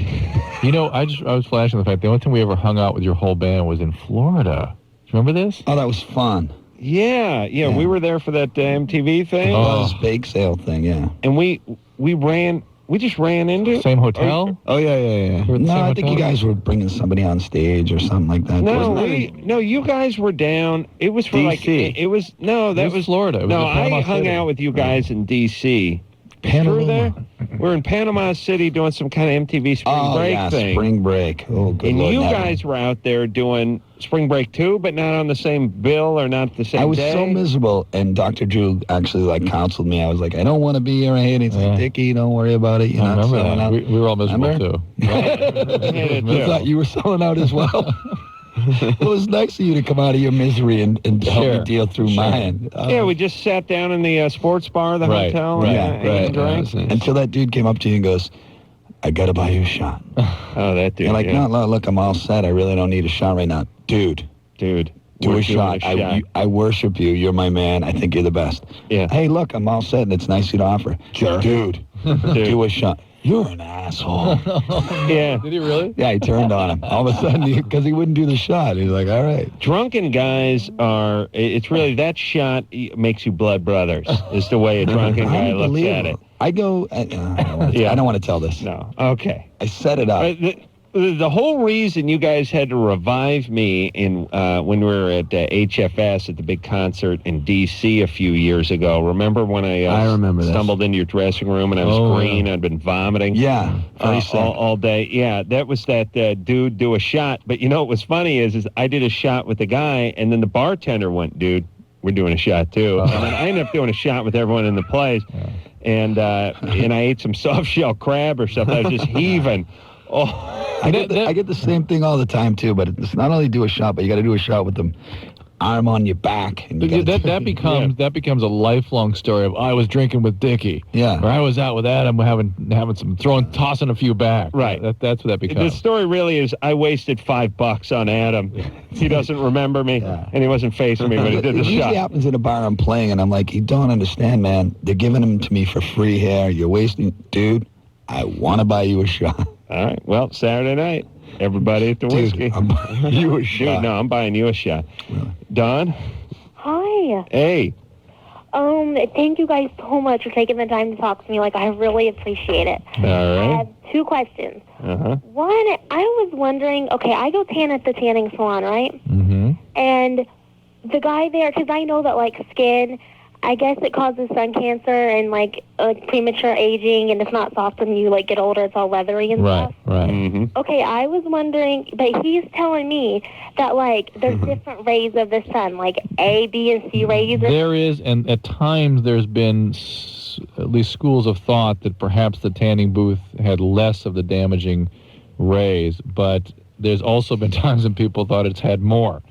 Speaker 3: You know, I was flashing the fact the only time we ever hung out with your whole band was in Florida. Do you remember this?
Speaker 10: Oh, that was fun.
Speaker 2: Yeah, we were there for that MTV thing.
Speaker 10: Oh, this bake sale thing, yeah.
Speaker 2: And we just ran into
Speaker 3: Same hotel?
Speaker 11: Oh, yeah.
Speaker 10: No, I think you guys were bringing somebody on stage or something like that.
Speaker 2: No, you guys were down. It was for
Speaker 11: DC.
Speaker 2: it was that was
Speaker 3: Florida. It was
Speaker 2: no,
Speaker 3: in Panama
Speaker 2: I hung
Speaker 3: City.
Speaker 2: out with you guys in DC.
Speaker 10: Panama.
Speaker 2: There? We're in Panama City doing some kind of MTV Spring Break thing.
Speaker 10: Spring Break. Oh, good
Speaker 2: And
Speaker 10: Lord,
Speaker 2: you
Speaker 10: never.
Speaker 2: guys were out there doing Spring Break too, but not on the same bill or not the same day.
Speaker 10: I was so miserable, and Dr. Drew actually counseled me. I was like, I don't want to be here. I hate it. He's like, Dickie, don't worry about it. You're
Speaker 3: I
Speaker 10: not
Speaker 3: remember
Speaker 10: selling
Speaker 3: that.
Speaker 10: out.
Speaker 3: We were all miserable, too.
Speaker 10: I thought you were selling out as well. It was nice of you to come out of your misery and help me deal through mine.
Speaker 2: Yeah, we just sat down in the sports bar of the hotel and ate and drank.
Speaker 10: Until that dude came up to you and goes, I got to buy you a shot.
Speaker 2: Oh, that dude.
Speaker 10: You're like, no, look, I'm all set. I really don't need a shot right now. Dude.
Speaker 2: Do
Speaker 10: Do
Speaker 2: We're
Speaker 10: a
Speaker 2: doing
Speaker 10: shot.
Speaker 2: a shot.
Speaker 10: I worship you. You're my man. I think you're the best.
Speaker 2: Yeah.
Speaker 10: Hey, look, I'm all set, and it's nice of you to offer.
Speaker 11: Sure.
Speaker 10: Dude, do a shot. You're an asshole.
Speaker 2: Yeah.
Speaker 3: Did he really?
Speaker 10: Yeah, he turned on him. All of a sudden, because he wouldn't do the shot. He's like, all right.
Speaker 2: Drunken guys are, it's really, that shot makes you blood brothers, is the way a drunken guy looks at it.
Speaker 10: I go, I don't want to tell this.
Speaker 2: No. Okay.
Speaker 10: I set it up.
Speaker 2: The whole reason you guys had to revive me in when we were at HFS at the big concert in D.C. a few years ago. Remember when I
Speaker 11: remember
Speaker 2: stumbled into your dressing room and I was green? I'd been vomiting.
Speaker 10: Yeah,
Speaker 2: all day. Yeah, that was that dude do a shot. But you know what was funny is I did a shot with the guy and then the bartender went, dude. we're doing a shot too. And then I ended up doing a shot with everyone in the place, and I ate some soft shell crab or something. I was just heaving. Oh,
Speaker 10: I get the same thing all the time too. But it's not only do a shot, but you got to do a shot with them arm on your back. And
Speaker 3: That becomes a lifelong story of I was drinking with Dickie.
Speaker 10: Yeah.
Speaker 3: Or I was out with Adam having some tossing a few back.
Speaker 2: Right.
Speaker 3: That's what that becomes.
Speaker 2: The story really is I wasted $5 on Adam. He doesn't remember me, and he wasn't facing me when he did the
Speaker 10: It usually
Speaker 2: shot.
Speaker 10: happens in a bar I'm playing, and I'm like, you don't understand, man. They're giving them to me for free here. You're wasting, dude. I want to buy you a shot.
Speaker 2: All right. Well, Saturday night, everybody at the whiskey.
Speaker 10: I'm buying you a shot.
Speaker 2: Dude, no, I'm buying you a shot. Don?
Speaker 18: Hi.
Speaker 2: Hey.
Speaker 18: Thank you guys so much for taking the time to talk to me. Like, I really appreciate it.
Speaker 2: All
Speaker 18: I
Speaker 2: right.
Speaker 18: have 2 questions.
Speaker 2: Uh-huh.
Speaker 18: One, I was wondering, okay, I go tan at the tanning salon, right?
Speaker 3: Mm-hmm.
Speaker 18: And the guy there, because I know that, like, skin, I guess it causes sun cancer and, like premature aging, and it's not soft when you, like, get older. It's all leathery and stuff.
Speaker 3: Right.
Speaker 2: Mm-hmm.
Speaker 18: Okay, I was wondering, but he's telling me that, like, there's different rays of the sun, like A, B, and C rays.
Speaker 3: There is, and at times there's been at least schools of thought that perhaps the tanning booth had less of the damaging rays, but there's also been times when people thought it's had more.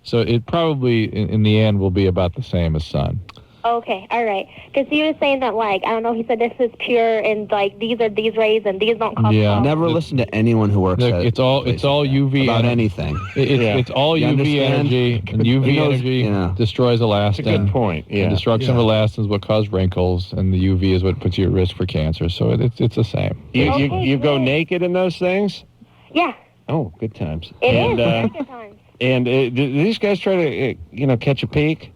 Speaker 3: So it probably, in the end, will be about the same as sun.
Speaker 18: Okay, all right. Because he was saying that, like, I don't know, he said this is pure, and, like, these are these rays, and these don't cause harm.
Speaker 11: Never listen to anyone who works at
Speaker 3: It's all UV
Speaker 11: about
Speaker 3: energy.
Speaker 11: anything.
Speaker 3: It's all
Speaker 11: You
Speaker 3: UV
Speaker 11: understand?
Speaker 3: energy, and UV energy destroys elastin.
Speaker 2: That's a good point, yeah.
Speaker 3: And destruction of elastin is what causes wrinkles, and the UV is what puts you at risk for cancer. So it's the same.
Speaker 2: You go naked in those things?
Speaker 18: Yeah.
Speaker 2: Oh, good times.
Speaker 18: It
Speaker 2: and,
Speaker 18: is. Good times.
Speaker 2: And do these guys try to, catch a peek?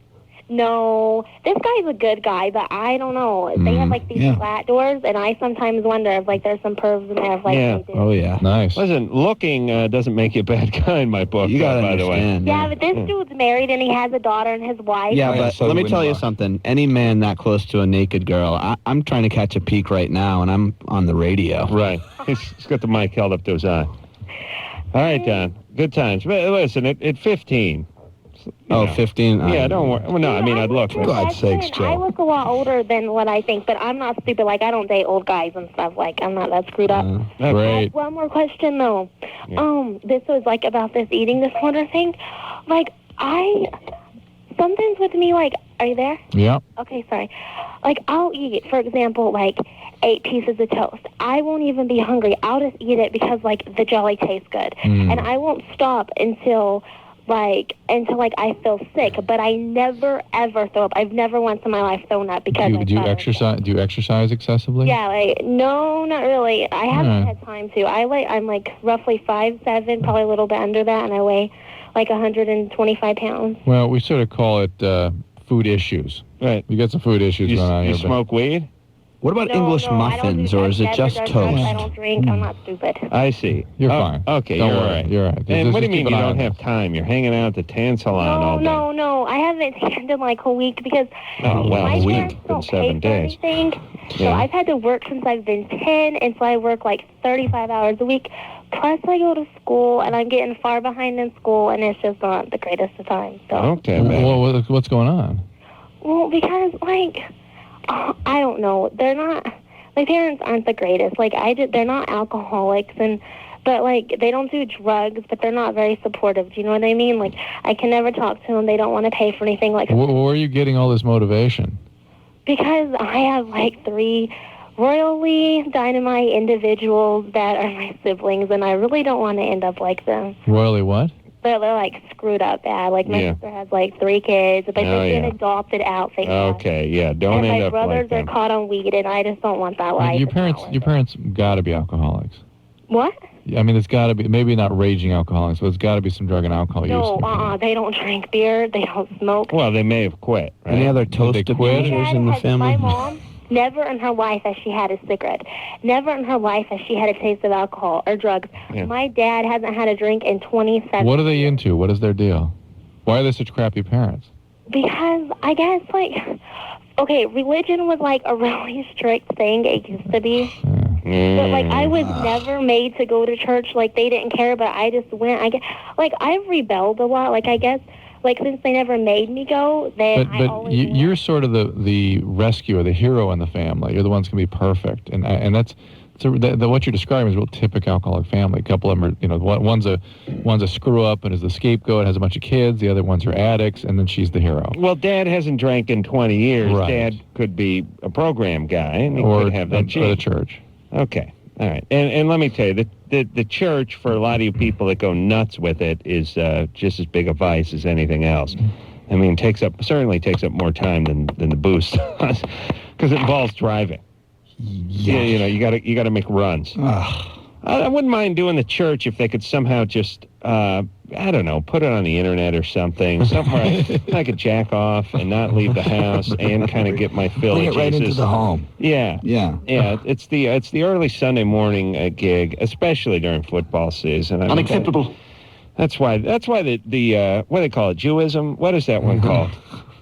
Speaker 18: No, this guy's a good guy, but I don't know. They have, like, these flat doors, and I sometimes wonder if, like, there's some pervs in there. If, like, they do.
Speaker 11: Oh, yeah.
Speaker 3: Nice.
Speaker 2: Listen, looking doesn't make you a bad guy in my book,
Speaker 11: You gotta
Speaker 2: by the way.
Speaker 11: understand.
Speaker 18: Yeah, but this dude's married, and he has a daughter and his wife.
Speaker 11: Yeah, but let me tell you something. Any man that close to a naked girl, I'm trying to catch a peek right now, and I'm on the radio.
Speaker 2: Right. He's got the mic held up to his eye. All right, Don. Good times. But listen, at 15...
Speaker 11: Oh, 15?
Speaker 2: Yeah, don't worry. Well, no, I mean, I'd look.
Speaker 11: For God's sakes, Joe.
Speaker 18: I look a lot older than what I think, but I'm not stupid. Like, I don't date old guys and stuff. Like, I'm not that screwed up.
Speaker 3: Great.
Speaker 18: One more question, though. This was, like, about this eating disorder thing. Like, sometimes with me, like, are you there?
Speaker 3: Yeah.
Speaker 18: Okay, sorry. Like, I'll eat, for example, like, 8 pieces of toast. I won't even be hungry. I'll just eat it because, like, the jelly tastes good. And I won't stop until I feel sick, but I never ever throw up. I've never once in my life thrown up because
Speaker 3: Do you exercise? Do you exercise excessively?
Speaker 18: Yeah, like, no, not really. I haven't had time to. I'm like roughly 5'7", probably a little bit under that, and I weigh like 125 pounds.
Speaker 3: Well, we sort of call it food issues.
Speaker 2: Right.
Speaker 3: You got some food issues going on here.
Speaker 2: You smoke weed?
Speaker 11: What about English muffins, or is it just toast?
Speaker 18: I don't drink. I'm not stupid.
Speaker 2: I see.
Speaker 3: You're fine.
Speaker 2: Okay,
Speaker 3: Don't
Speaker 2: you're
Speaker 3: worry.
Speaker 2: all right.
Speaker 3: You're all right.
Speaker 2: And
Speaker 3: Just
Speaker 2: what do you
Speaker 3: keep
Speaker 2: mean
Speaker 3: an
Speaker 2: you
Speaker 3: eye
Speaker 2: don't
Speaker 3: on
Speaker 2: have time? You're hanging out at the tan salon all day.
Speaker 18: No. I haven't tanned in like a week because
Speaker 2: Oh, well,
Speaker 18: my
Speaker 2: a week.
Speaker 18: parents
Speaker 2: Been
Speaker 18: don't
Speaker 2: 7
Speaker 18: pay
Speaker 2: days.
Speaker 18: for anything. So
Speaker 2: Yeah.
Speaker 18: I've had to work since I've been 10, and so I work like 35 hours a week. Plus I go to school, and I'm getting far behind in school, and it's just not the greatest of times. So.
Speaker 2: Okay, man.
Speaker 3: Well, what's going on?
Speaker 18: Well, because, like, I don't know. They're not... My parents aren't the greatest. Like, they're not alcoholics, but, like, they don't do drugs, but they're not very supportive. Do you know what I mean? Like, I can never talk to them. They don't want to pay for anything. Like,
Speaker 3: Where are you getting all this motivation?
Speaker 18: because I have, like, 3 royally dynamite individuals that are my siblings, and I really don't want to end up like them.
Speaker 3: Royally what?
Speaker 18: They're like, screwed up bad. Like, my sister has, like, 3 kids, but they've been adopted out.
Speaker 2: Okay, yeah, don't
Speaker 18: and
Speaker 2: end
Speaker 18: my
Speaker 2: up
Speaker 18: brothers
Speaker 2: like them.
Speaker 18: are caught on weed, and I just don't want that life.
Speaker 3: Your parents got to be alcoholics.
Speaker 18: What?
Speaker 3: I mean, it's got to be, maybe not raging alcoholics, but it's got to be some drug and alcohol
Speaker 18: No,
Speaker 3: use.
Speaker 18: they don't drink beer. They don't smoke.
Speaker 2: Well, they may have quit. Right?
Speaker 11: Any other toast abusers in the family?
Speaker 18: My mom, never in her life has she had a cigarette. Never in her life has she had a taste of alcohol or drugs.
Speaker 3: Yeah.
Speaker 18: My dad hasn't had a drink in 27
Speaker 3: What are they into? What is their deal? Why are they such crappy parents?
Speaker 18: Because, I guess, like, okay, religion was, like, a really strict thing. It used to be. But like I was never made to go to church. Like they didn't care, but I just went. I guess like I've rebelled a lot. Like I guess like since they never made me go, then I always went.
Speaker 3: You're sort of the rescuer, the hero in the family. You're the ones who can be perfect, and that's. So what you're describing is a real typical alcoholic family. A couple of them are, you know, one's a screw up and is the scapegoat, has a bunch of kids. The other ones are addicts, and then she's the hero.
Speaker 2: Well, Dad hasn't drank in 20 years.
Speaker 3: Right.
Speaker 2: Dad could be a program guy, and he
Speaker 3: Or
Speaker 2: could have that
Speaker 3: or
Speaker 2: gene.
Speaker 3: the church.
Speaker 2: Okay, all right. And let me tell you, the church, for a lot of you people that go nuts with it, is just as big a vice as anything else. I mean, certainly takes up more time than the booze does, because it involves driving. Yeah, you know, you gotta make runs. I wouldn't mind doing the church if they could somehow just, I don't know, put it on the internet or something, somewhere I could jack off and not leave the house and kind of get my fill.
Speaker 10: Bring it right into the home.
Speaker 2: Yeah.
Speaker 10: Yeah.
Speaker 2: Yeah, it's the early Sunday morning gig, especially during football season. I mean,
Speaker 1: Unacceptable.
Speaker 2: That's why the what do they call it, Jewism? What is that one called?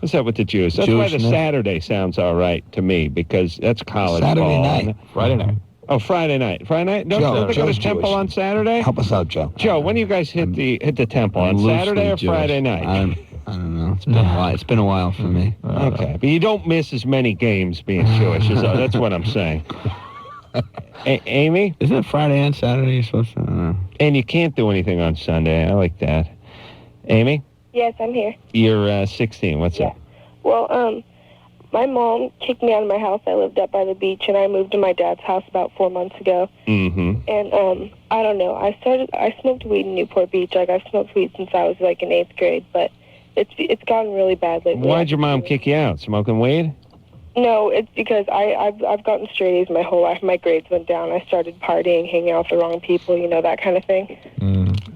Speaker 2: What's that with the Jews? That's why the
Speaker 10: Jewishness.
Speaker 2: Saturday sounds all right to me, because that's college
Speaker 10: Saturday
Speaker 2: ball.
Speaker 10: night.
Speaker 3: Friday night.
Speaker 2: Oh, Friday night. Friday night? Don't they go to
Speaker 10: Joe's
Speaker 2: temple
Speaker 10: Jewish.
Speaker 2: on Saturday?
Speaker 10: Help us out, Joe.
Speaker 2: Joe, when do you guys hit the temple? On Saturday or Friday night?
Speaker 11: I don't know. It's been a while. It's been a while for me.
Speaker 2: Okay, but you don't miss as many games being Jewish. That's what I'm saying. Amy?
Speaker 11: Isn't it Friday and Saturday you're supposed to? I don't know.
Speaker 2: And you can't do anything on Sunday. I like that. Amy?
Speaker 19: Yes, I'm here.
Speaker 2: You're 16. What's up?
Speaker 19: Well, my mom kicked me out of my house. I lived up by the beach, and I moved to my dad's house about 4 months ago.
Speaker 2: Mm-hmm.
Speaker 19: And I don't know. I smoked weed in Newport Beach. Like I've smoked weed since I was like in 8th grade, but it's gotten really bad lately.
Speaker 2: Why'd your mom kick you out? Smoking weed?
Speaker 19: No, it's because I've gotten straight A's my whole life. My grades went down. I started partying, hanging out with the wrong people, you know, that kind of thing.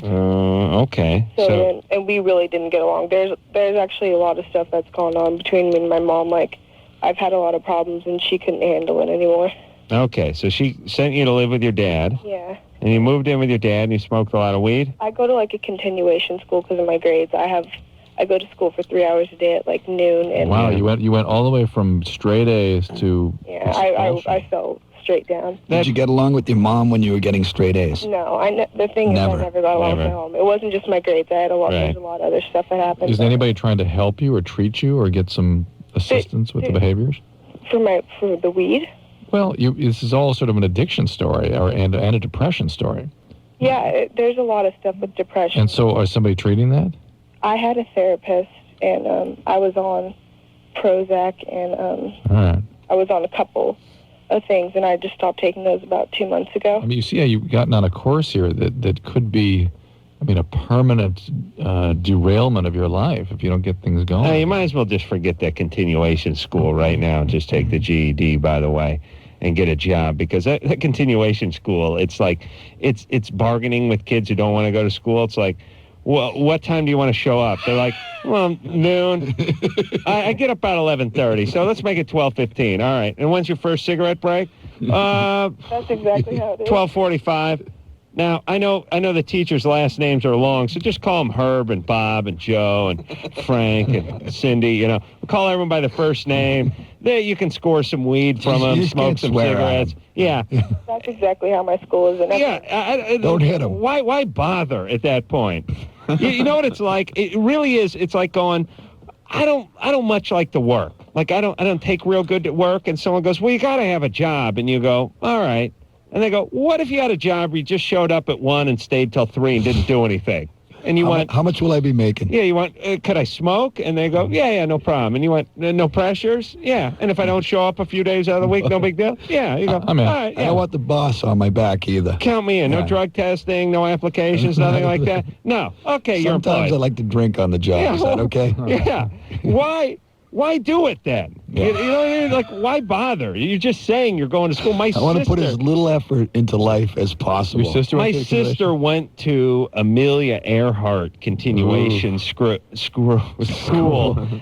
Speaker 2: Okay.
Speaker 19: So and we really didn't get along. There's actually a lot of stuff that's gone on between me and my mom. Like I've had a lot of problems, and she couldn't handle it anymore.
Speaker 2: Okay, so she sent you to live with your dad.
Speaker 19: Yeah.
Speaker 2: And you moved in with your dad, and you smoked a lot of weed?
Speaker 19: I go to like a continuation school because of my grades. I go to school for 3 hours a day at like noon. And
Speaker 3: Wow, you went all the way from straight A's to
Speaker 19: yeah, I fell straight down.
Speaker 10: Did you get along with your mom when you were getting straight A's?
Speaker 19: No, the thing is I never got along with my mom. It wasn't just my grades. I had there's a lot of other stuff that happened.
Speaker 3: Is anybody trying to help you or treat you or get some assistance with the behaviors?
Speaker 19: For the weed?
Speaker 3: Well, this is all sort of an addiction story and a depression story.
Speaker 19: Yeah, there's a lot of stuff with depression.
Speaker 3: And so, is somebody treating that?
Speaker 19: I had a therapist, and I was on Prozac, and I was on a couple of things, and I just stopped taking those about 2 months ago.
Speaker 3: I mean, you see how you've gotten on a course here that could be, I mean, a permanent derailment of your life if you don't get things going.
Speaker 2: You might as well just forget that continuation school right now and just take the GED, by the way, and get a job, because that continuation school, it's like, it's bargaining with kids who don't want to go to school. It's like, well, what time do you want to show up? They're like, well, noon. I get up about 11:30, so let's make it 12:15. All right. And when's your first cigarette break?
Speaker 19: That's exactly how it is.
Speaker 2: 12:45. Now, I know the teachers' last names are long, so just call them Herb and Bob and Joe and Frank and Cindy, you know. Call everyone by the first name. There, you can score some weed from them, smoke some cigarettes. Yeah.
Speaker 19: That's exactly how my school is. And
Speaker 2: Don't hit them. Why bother at that point? You know what it's like? It really is. It's like going, I don't much like to work. Like, I don't take real good at work, and someone goes, well, you got to have a job. And you go, all right. And they go, what if you had a job where you just showed up at 1 and stayed till 3 and didn't do anything? And you went,
Speaker 10: how much will I be making?
Speaker 2: Yeah, you went, could I smoke? And they go, yeah, no problem. And you went, no pressures? Yeah. And if I don't show up a few days out of the week, no big deal? Yeah. You go,
Speaker 10: I mean,
Speaker 2: all right, yeah.
Speaker 10: I don't want the boss on my back either.
Speaker 2: Count me in. No drug testing, no applications, nothing like that? No. Okay, you're employed.
Speaker 10: Sometimes I like to drink on the job.
Speaker 2: Yeah,
Speaker 10: Is that
Speaker 2: well,
Speaker 10: okay?
Speaker 2: Yeah. Why do it then?
Speaker 10: Yeah.
Speaker 2: You know, like, why bother? You're just saying you're going to school.
Speaker 10: I want to put as little effort into life as possible.
Speaker 3: Your sister
Speaker 2: My sister went to Amelia Earhart continuation school,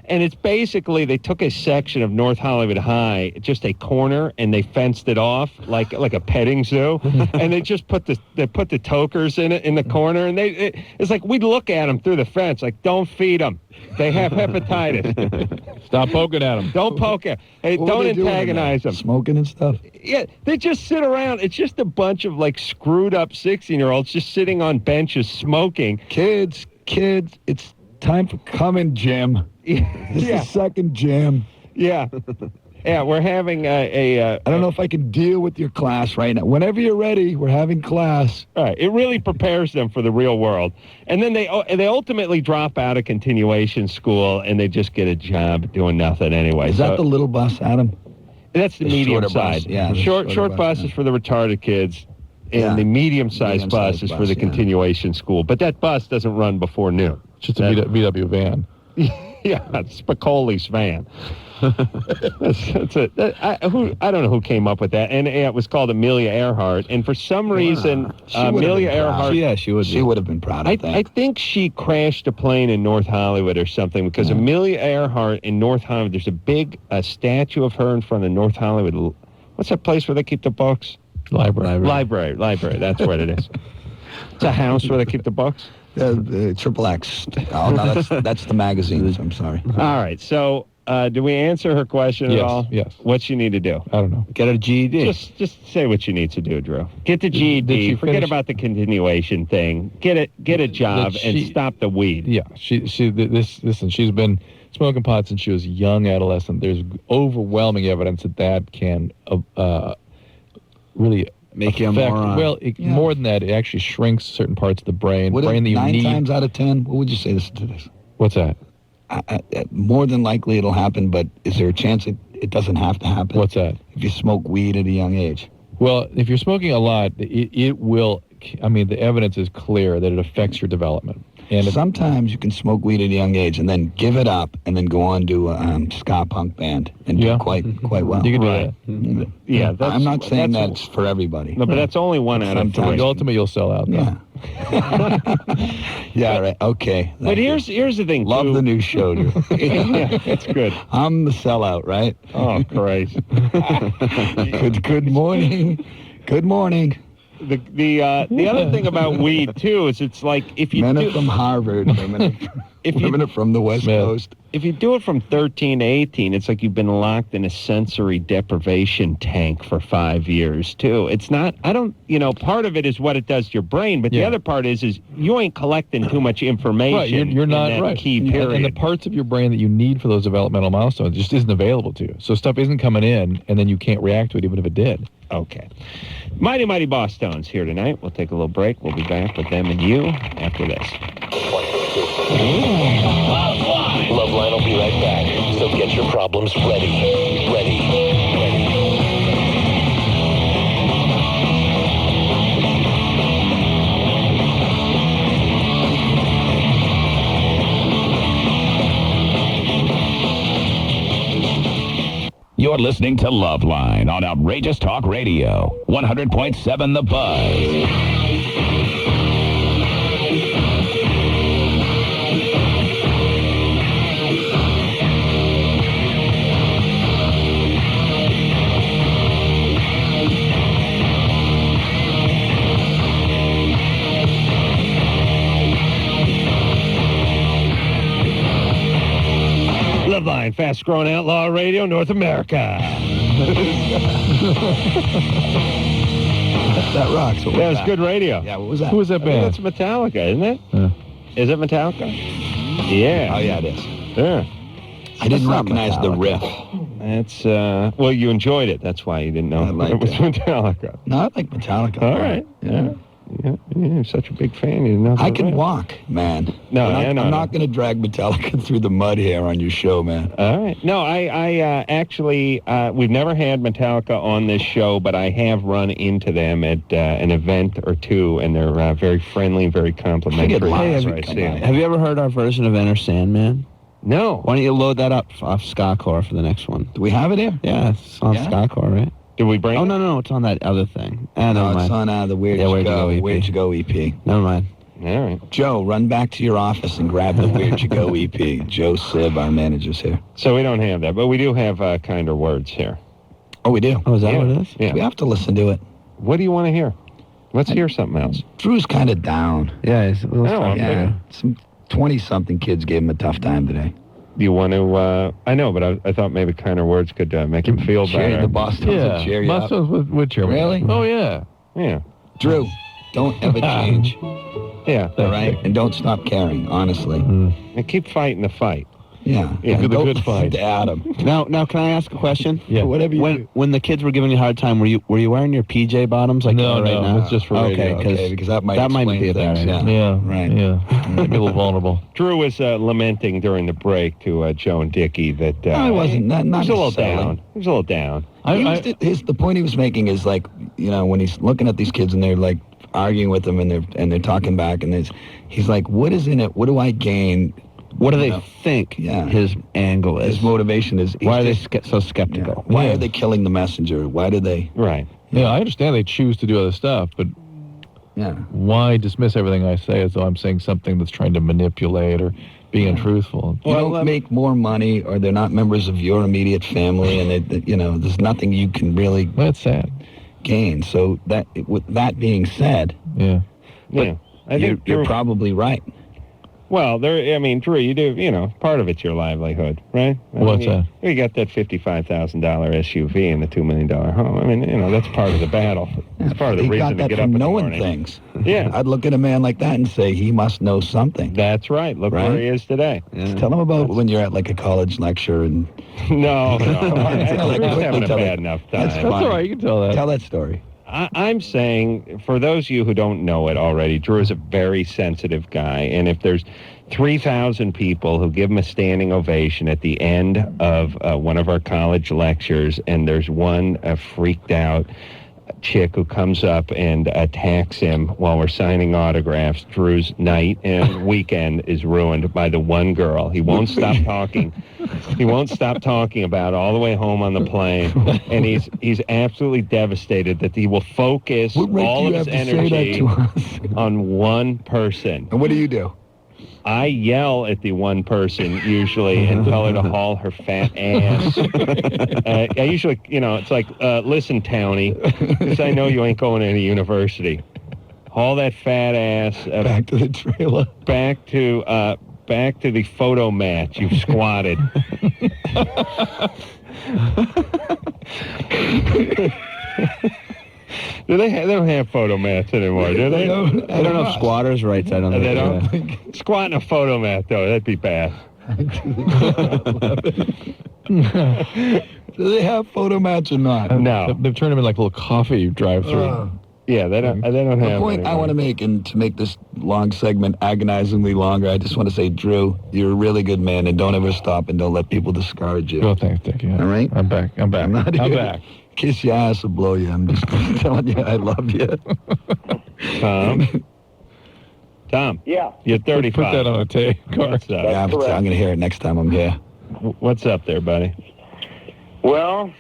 Speaker 2: and it's basically they took a section of North Hollywood High, just a corner, and they fenced it off like a petting zoo, and they just put the tokers in it in the corner, and it's like we'd look at them through the fence, like, don't feed them. They have hepatitis.
Speaker 3: Stop poking at them.
Speaker 2: Don't poke at. Hey,
Speaker 10: What
Speaker 2: don't
Speaker 10: were they doing in
Speaker 2: antagonize
Speaker 10: there?
Speaker 2: them.
Speaker 10: Smoking and stuff.
Speaker 2: Yeah, they just sit around. It's just a bunch of like screwed up 16-year-olds just sitting on benches smoking.
Speaker 10: Kids, it's time for coming, Jim. This is second gym.
Speaker 2: Yeah. Yeah, we're having
Speaker 10: I don't know if I can deal with your class right now. Whenever you're ready, we're having class.
Speaker 2: All right. It really prepares them for the real world. And then they ultimately drop out of continuation school, and they just get a job doing nothing anyway.
Speaker 10: Is that the little bus, Adam?
Speaker 2: That's the medium
Speaker 10: shorter bus,
Speaker 2: side.
Speaker 10: yeah, the
Speaker 2: Short
Speaker 10: shorter
Speaker 2: bus
Speaker 10: bus,
Speaker 2: is for the retarded kids, and
Speaker 10: Yeah.
Speaker 2: the medium-sized bus
Speaker 10: Medium-sized
Speaker 2: is for
Speaker 10: bus,
Speaker 2: the
Speaker 10: yeah.
Speaker 2: continuation school. But that bus doesn't run before noon.
Speaker 3: It's just a VW van.
Speaker 2: Yeah, it's Spicoli's van. That's it. I don't know who came up with that, and it was called Amelia Earhart. And for some reason, Amelia Earhart,
Speaker 10: She would have been proud of that.
Speaker 2: I think she crashed a plane in North Hollywood or something, because Amelia Earhart in North Hollywood, there's a big statue of her in front of North Hollywood. What's that place where they keep the books?
Speaker 3: Library.
Speaker 2: Library. That's what it is. It's a house where they keep the books.
Speaker 10: Triple X. Oh, no, that's the magazines. I'm sorry.
Speaker 2: All right. So, did we answer her question at all?
Speaker 3: Yes.
Speaker 2: What's you need to do?
Speaker 3: I don't know.
Speaker 11: Get a GED.
Speaker 2: Just say what you need to do, Drew. Get the GED.
Speaker 3: she
Speaker 2: Forget
Speaker 3: finish-
Speaker 2: about the continuation thing. Get a job and stop the weed.
Speaker 3: Yeah. Listen, she's been smoking pot since she was a young adolescent. There's overwhelming evidence that can really
Speaker 11: make you a
Speaker 3: affect,
Speaker 11: moron.
Speaker 3: well, more than that, it actually shrinks certain parts of the brain. Brain that you
Speaker 10: 9
Speaker 3: need.
Speaker 10: times out of 10, what would you say to this?
Speaker 3: What's that?
Speaker 10: More than likely it'll happen, but is there a chance it doesn't have to happen?
Speaker 3: What's that?
Speaker 10: If you smoke weed at a young age.
Speaker 3: Well, if you're smoking a lot, it will. I mean, the evidence is clear that it affects your development. And
Speaker 10: sometimes you can smoke weed at a young age and then give it up and then go on to a ska punk band and do quite well.
Speaker 3: You can do that.
Speaker 2: Yeah,
Speaker 10: I'm not saying that's for everybody.
Speaker 2: No, but that's only one out of three.
Speaker 3: Ultimately, you'll sell out. Though.
Speaker 10: Yeah, right. Okay.
Speaker 2: But here's the thing.
Speaker 10: Love the new show, Drew.
Speaker 2: Yeah, that's good.
Speaker 10: I'm the sellout, right?
Speaker 2: Oh, Christ.
Speaker 10: Good morning. Good morning.
Speaker 2: The other thing about weed too is it's like if you
Speaker 10: men are from Harvard, women are from the West Coast.
Speaker 2: If you do it from 13 to 18, it's like you've been locked in a sensory deprivation tank for 5 years too. It's not. Part of it is what it does to your brain, but the other part is you ain't collecting too much information.
Speaker 3: Right, you're not
Speaker 2: in that
Speaker 3: right.
Speaker 2: key period.
Speaker 3: And the parts of your brain that you need for those developmental milestones just isn't available to you. So stuff isn't coming in, and then you can't react to it even if it did.
Speaker 2: Okay. Mighty Mighty Bosstones here tonight. We'll take a little break. We'll be back with them and you after this.
Speaker 1: LoveLine will be right back. So get your problems ready.
Speaker 14: You're listening to LoveLine on Outrageous Talk Radio, 100.7 The Buzz.
Speaker 2: LoveLine, fast-growing outlaw radio, North America.
Speaker 10: That rocks.
Speaker 2: That was good radio.
Speaker 10: Yeah, what was that?
Speaker 3: Who was that band?
Speaker 2: That's Metallica, isn't it? Is it Metallica? Yeah.
Speaker 10: Oh, yeah, it is.
Speaker 2: Yeah.
Speaker 10: I didn't recognize the riff.
Speaker 2: That's, well, you enjoyed it. That's why you didn't know it was Metallica.
Speaker 10: No, I like Metallica.
Speaker 2: All right. Yeah. You're such a big fan. You didn't know
Speaker 10: I can walk, man.
Speaker 2: No,
Speaker 10: I'm not going to drag Metallica through the mud here on your show, man.
Speaker 2: All right. No, I actually, we've never had Metallica on this show, but I have run into them at an event or two, and they're very friendly and very complimentary.
Speaker 11: Have you ever heard our version of Enter Sandman?
Speaker 2: No.
Speaker 11: Why don't you load that up off Skacore for the next one?
Speaker 10: Do we have it here?
Speaker 11: Yeah, it's on Skacore, right?
Speaker 2: Did we bring
Speaker 11: it?
Speaker 2: Oh,
Speaker 11: no, it's on that other thing.
Speaker 10: No, it's on the Where'd You Go EP. Where'd You Go EP.
Speaker 11: Never mind.
Speaker 2: All right.
Speaker 10: Joe, run back to your office and grab the Where'd You Go EP. Joe Sib, our manager's here.
Speaker 2: So we don't have that, but we do have kinder words here.
Speaker 10: Oh, we do?
Speaker 11: Oh, is that what it is?
Speaker 2: Yeah.
Speaker 10: We have to listen to it.
Speaker 2: What do you want to hear? Let's hear something else.
Speaker 10: Drew's kind of down.
Speaker 11: Yeah, he's a little
Speaker 10: Some 20-something kids gave him a tough time today.
Speaker 2: you want to? I know, but I thought maybe kinder words could make him feel better.
Speaker 10: The Bosstones will cheer you up.
Speaker 3: Bosstones would cheer me up.
Speaker 10: Really?
Speaker 3: Oh, yeah.
Speaker 2: Yeah.
Speaker 10: Drew, don't ever change.
Speaker 2: Yeah.
Speaker 10: All right? And don't stop caring, honestly.
Speaker 2: And keep fighting the fight.
Speaker 10: Yeah.
Speaker 2: Yeah,
Speaker 3: the
Speaker 10: Don't
Speaker 3: good fight.
Speaker 10: to Adam.
Speaker 11: Now, can I ask a question?
Speaker 3: Yeah.
Speaker 10: Whatever you do.
Speaker 11: When the kids were giving you a hard time, were you wearing your PJ bottoms like
Speaker 3: No,
Speaker 11: you are right now?
Speaker 3: it's just for radio.
Speaker 11: Okay,
Speaker 10: because that might
Speaker 11: be a bad
Speaker 10: things,
Speaker 11: idea.
Speaker 3: Yeah.
Speaker 10: Right.
Speaker 3: Yeah. Maybe a little vulnerable.
Speaker 2: Drew was lamenting during the break to Joe and Dickie that
Speaker 10: No, I wasn't. Not
Speaker 2: he was a little
Speaker 10: necessarily.
Speaker 2: down. He was a little down.
Speaker 10: The point he was making is like, when he's looking at these kids and they're like arguing with them and they're talking back and he's like, what is in it? What do I gain?
Speaker 11: What do they think his angle is?
Speaker 10: His motivation is.
Speaker 11: Why are they so skeptical?
Speaker 10: Yeah. Why are they killing the messenger? Why do they?
Speaker 2: Right.
Speaker 3: Yeah, I understand they choose to do other stuff, but why dismiss everything I say as though I'm saying something that's trying to manipulate or be untruthful?
Speaker 10: You don't make more money, or they're not members of your immediate family, and there's nothing you can really.
Speaker 3: That's sad.
Speaker 10: Gain. So with that being said,
Speaker 2: I think
Speaker 10: you're probably right.
Speaker 2: Well, Drew, you do, part of it's your livelihood, right?
Speaker 3: What's that?
Speaker 2: You got that $55,000 SUV and the $2 million home. That's part of the battle. It's part of the
Speaker 10: He
Speaker 2: reason
Speaker 10: got that
Speaker 2: to get up
Speaker 10: from
Speaker 2: in the
Speaker 10: knowing
Speaker 2: morning.
Speaker 10: things.
Speaker 2: Yeah.
Speaker 10: I'd look at a man like that and say he must know something.
Speaker 2: That's right. Look where he is today.
Speaker 10: Just tell him about when you're at like a college lecture and.
Speaker 2: No.
Speaker 10: Like,
Speaker 2: Drew's having a
Speaker 10: tell
Speaker 2: bad
Speaker 10: it.
Speaker 2: enough time.
Speaker 3: That's all right. You can tell that.
Speaker 10: Tell that story.
Speaker 2: I'm saying, for those of you who don't know it already, Drew is a very sensitive guy, and if there's 3,000 people who give him a standing ovation at the end of one of our college lectures, and there's one freaked out chick who comes up and attacks him while we're signing autographs, Drew's night and weekend is ruined by the one girl. He won't stop talking. He won't stop talking about it all the way home on the plane, and he's absolutely devastated that he will focus all of his energy on one person.
Speaker 10: And what do you do?
Speaker 2: I yell at the one person usually and tell her to haul her fat ass. I usually, it's like, listen, Townie, because I know you ain't going to any university. Haul that fat ass
Speaker 10: back to the trailer.
Speaker 2: Back to the photo mat you've squatted. They don't have photo mats anymore, do they?
Speaker 11: I don't know if squatters' rights. I don't think
Speaker 2: they don't. Squatting a photo mat, though, that'd be bad.
Speaker 10: Do they have photo mats or not?
Speaker 2: No.
Speaker 3: They've turned them in like little coffee drive-through.
Speaker 2: Yeah, they don't have.
Speaker 10: The point I want to make, and to make this long segment agonizingly longer, I just want to say, Drew, you're a really good man, and don't ever stop, and don't let people discourage you.
Speaker 3: Oh, thanks, Dickie.
Speaker 10: All right?
Speaker 3: I'm back. I'm
Speaker 10: not
Speaker 3: I'm
Speaker 10: here.
Speaker 3: back.
Speaker 10: Kiss your ass or blow you. I'm just telling you I love you.
Speaker 2: Tom.
Speaker 12: Yeah.
Speaker 2: You're 35.
Speaker 3: Put that on a tape card.
Speaker 2: What's up?
Speaker 10: Yeah, I'm going to hear it next time I'm here.
Speaker 2: What's up there, buddy?
Speaker 20: Well,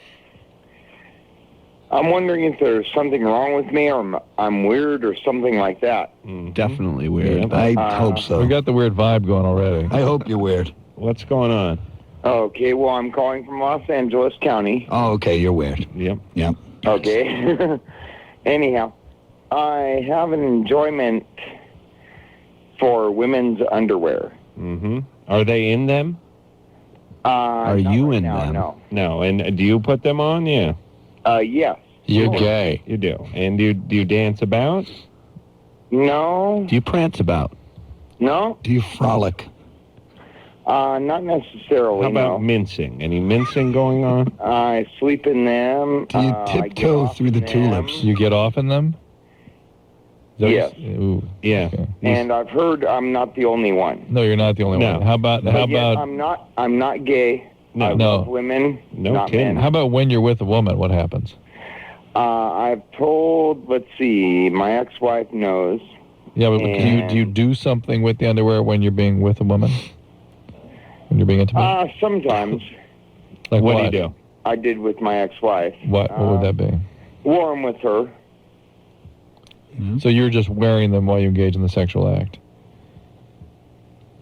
Speaker 20: I'm wondering if there's something wrong with me, or I'm weird, or something like that.
Speaker 11: Definitely weird.
Speaker 10: I hope so.
Speaker 3: We got the weird vibe going already.
Speaker 10: I hope you're weird.
Speaker 2: What's going on?
Speaker 20: Okay, well, I'm calling from Los Angeles County.
Speaker 10: Oh, okay, you're weird.
Speaker 2: Yep.
Speaker 20: Okay. Anyhow, I have an enjoyment for women's underwear.
Speaker 2: Mm-hmm. Are they in them?
Speaker 11: Are you in them?
Speaker 20: No.
Speaker 2: No. And do you put them on? Yeah.
Speaker 20: Yes.
Speaker 3: You're gay.
Speaker 2: You do. And do you dance about?
Speaker 20: No.
Speaker 11: Do you prance about?
Speaker 20: No.
Speaker 10: Do you frolic?
Speaker 20: Not necessarily.
Speaker 2: How about
Speaker 20: no.
Speaker 2: mincing? Any mincing going on?
Speaker 20: I sleep in them.
Speaker 10: Do you tiptoe through the tulips?
Speaker 3: You get off in them?
Speaker 20: Yes.
Speaker 3: Ooh.
Speaker 2: Yeah.
Speaker 3: Okay.
Speaker 20: And I've heard I'm not the only one.
Speaker 3: No, you're not the only one. How about
Speaker 20: But yet I'm not gay. I love women, not
Speaker 2: kidding.
Speaker 20: men.
Speaker 3: How about when you're with a woman? What happens?
Speaker 20: I've told, let's see, my ex-wife knows.
Speaker 3: Yeah, but do you do something with the underwear when you're being with a woman? When you're being intimate?
Speaker 20: Sometimes.
Speaker 3: Like
Speaker 2: what do you do?
Speaker 20: I did with my ex-wife.
Speaker 3: What would that be?
Speaker 20: Wore 'em with her.
Speaker 3: So you're just wearing them while you engage in the sexual act?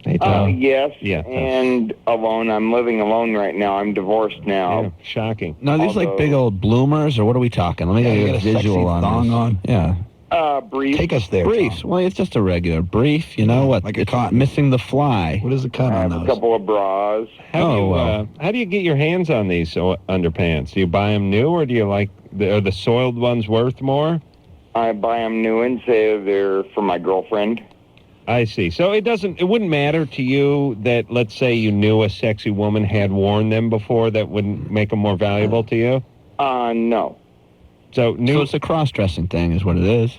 Speaker 20: Yes.
Speaker 2: Yeah.
Speaker 20: And alone. I'm living alone right now. I'm divorced now.
Speaker 2: Yeah, shocking.
Speaker 11: No, these like big old bloomers, or what are we talking? Let me get a visual on
Speaker 10: thong
Speaker 11: this.
Speaker 10: on.
Speaker 11: Yeah.
Speaker 20: Brief.
Speaker 10: Take us there.
Speaker 11: Briefs.
Speaker 10: Tom.
Speaker 11: Well, it's just a regular brief. You know what?
Speaker 10: Like a
Speaker 11: it's
Speaker 10: cotton.
Speaker 11: missing the fly.
Speaker 10: What is the cut
Speaker 20: I
Speaker 10: on
Speaker 20: have a
Speaker 10: those?
Speaker 20: couple of bras.
Speaker 2: How do you get your hands on these underpants? Do you buy them new, or do you are the soiled ones worth more?
Speaker 20: I buy them new and say they're for my girlfriend.
Speaker 2: I see. So it wouldn't matter to you that, let's say, you knew a sexy woman had worn them before, that wouldn't make them more valuable to you?
Speaker 20: No.
Speaker 2: So
Speaker 11: it's a cross-dressing thing, is what it is.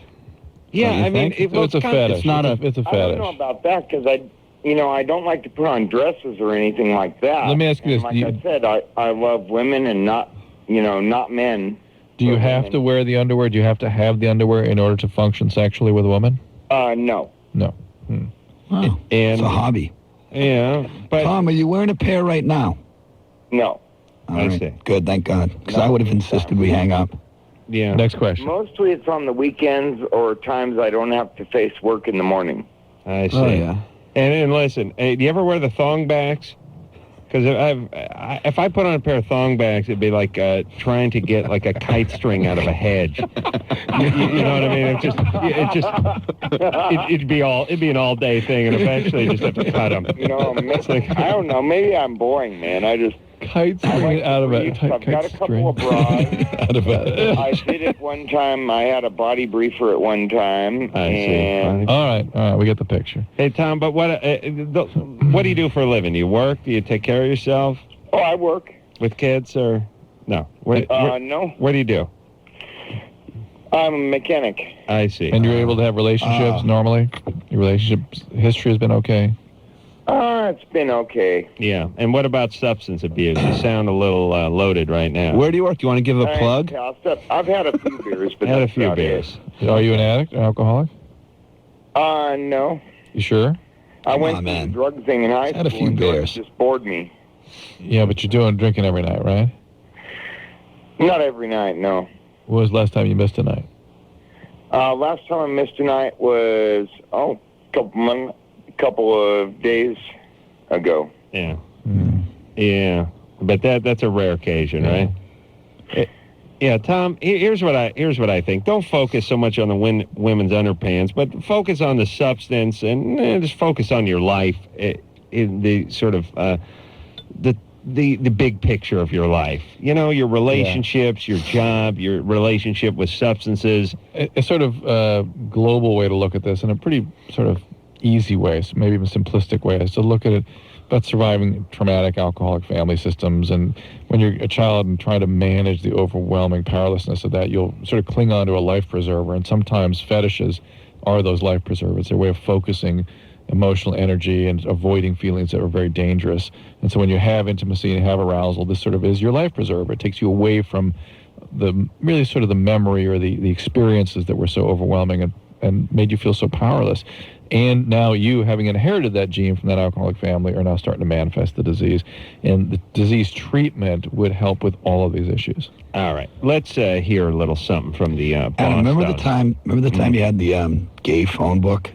Speaker 2: Yeah, I mean,
Speaker 3: it's a fetish.
Speaker 11: It's not
Speaker 3: it's a
Speaker 20: I
Speaker 3: fetish.
Speaker 20: don't know about that because I don't like to put on dresses or anything like that.
Speaker 3: Let me ask you
Speaker 20: And
Speaker 3: this:
Speaker 20: Like I said, I love women and not men.
Speaker 3: Do you have to wear the underwear? Do you have to have the underwear in order to function sexually with a woman?
Speaker 20: No.
Speaker 3: No.
Speaker 10: Oh, it's a hobby.
Speaker 2: Yeah, but
Speaker 10: Tom, are you wearing a pair right now?
Speaker 20: No.
Speaker 10: All right. Good, thank God. Because I would have insisted we hang up.
Speaker 2: Yeah.
Speaker 3: Next question.
Speaker 20: Mostly it's on the weekends or times I don't have to face work in the morning.
Speaker 2: I see.
Speaker 11: Oh, yeah.
Speaker 2: And listen, do you ever wear the thong backs? Because if I put on a pair of thong backs, it'd be like trying to get like a kite string out of a hedge. You know what I mean? It'd be an all day thing, and eventually you just have to cut them.
Speaker 20: I don't know. Maybe I'm boring, man. I just
Speaker 3: kite string out of a
Speaker 20: I've got a couple of bras.
Speaker 3: out of a.
Speaker 20: I did it one time. I had a body briefer at one time.
Speaker 2: I see.
Speaker 3: All right, we get the picture.
Speaker 2: Hey, Tom, but what do you do for a living? Do you work? Do you take care of yourself?
Speaker 20: Oh, I work.
Speaker 2: With kids or no?
Speaker 20: No.
Speaker 2: What do you do?
Speaker 20: I'm a mechanic.
Speaker 2: I see.
Speaker 3: And you're able to have relationships normally? Your relationship history has been okay?
Speaker 20: It's been okay.
Speaker 2: Yeah. And what about substance abuse? You sound a little loaded right now.
Speaker 11: Where do you work? Do you want to give a plug?
Speaker 20: I've had a few beers, but
Speaker 2: Had a
Speaker 20: that's
Speaker 2: few
Speaker 20: about
Speaker 2: beers.
Speaker 3: Are you an addict, an alcoholic?
Speaker 20: No.
Speaker 3: You sure?
Speaker 20: I went through the drug thing in high
Speaker 10: Had a
Speaker 20: school
Speaker 10: few
Speaker 20: and drugs
Speaker 10: beers.
Speaker 20: just bored me.
Speaker 3: Yeah, but you're drinking every night, right?
Speaker 20: Not every night, no.
Speaker 3: When was the last time you missed a night?
Speaker 20: Last time I missed a night was, couple of days ago.
Speaker 2: Yeah. Yeah. But that's a rare occasion, right? Yeah, Tom, here's what I think. Don't focus so much on the women's underpants, but focus on the substance and just focus on your life in the sort of the big picture of your life. You know, your relationships, your job, your relationship with substances.
Speaker 3: A sort of global way to look at this, and a pretty sort of easy way, so maybe even simplistic way, is to look at it about surviving traumatic alcoholic family systems. And when you're a child and trying to manage the overwhelming powerlessness of that, you'll sort of cling on to a life preserver. And sometimes fetishes are those life preservers. They're a way of focusing emotional energy and avoiding feelings that are very dangerous. And so when you have intimacy and have arousal, this sort of is your life preserver. It takes you away from the really sort of the memory or the experiences that were so overwhelming and made you feel so powerless. And now you, having inherited that gene from that alcoholic family, are now starting to manifest the disease. And the disease treatment would help with all of these issues.
Speaker 2: All right. Let's hear a little something from the
Speaker 10: Adam, remember the time you had the gay phone book?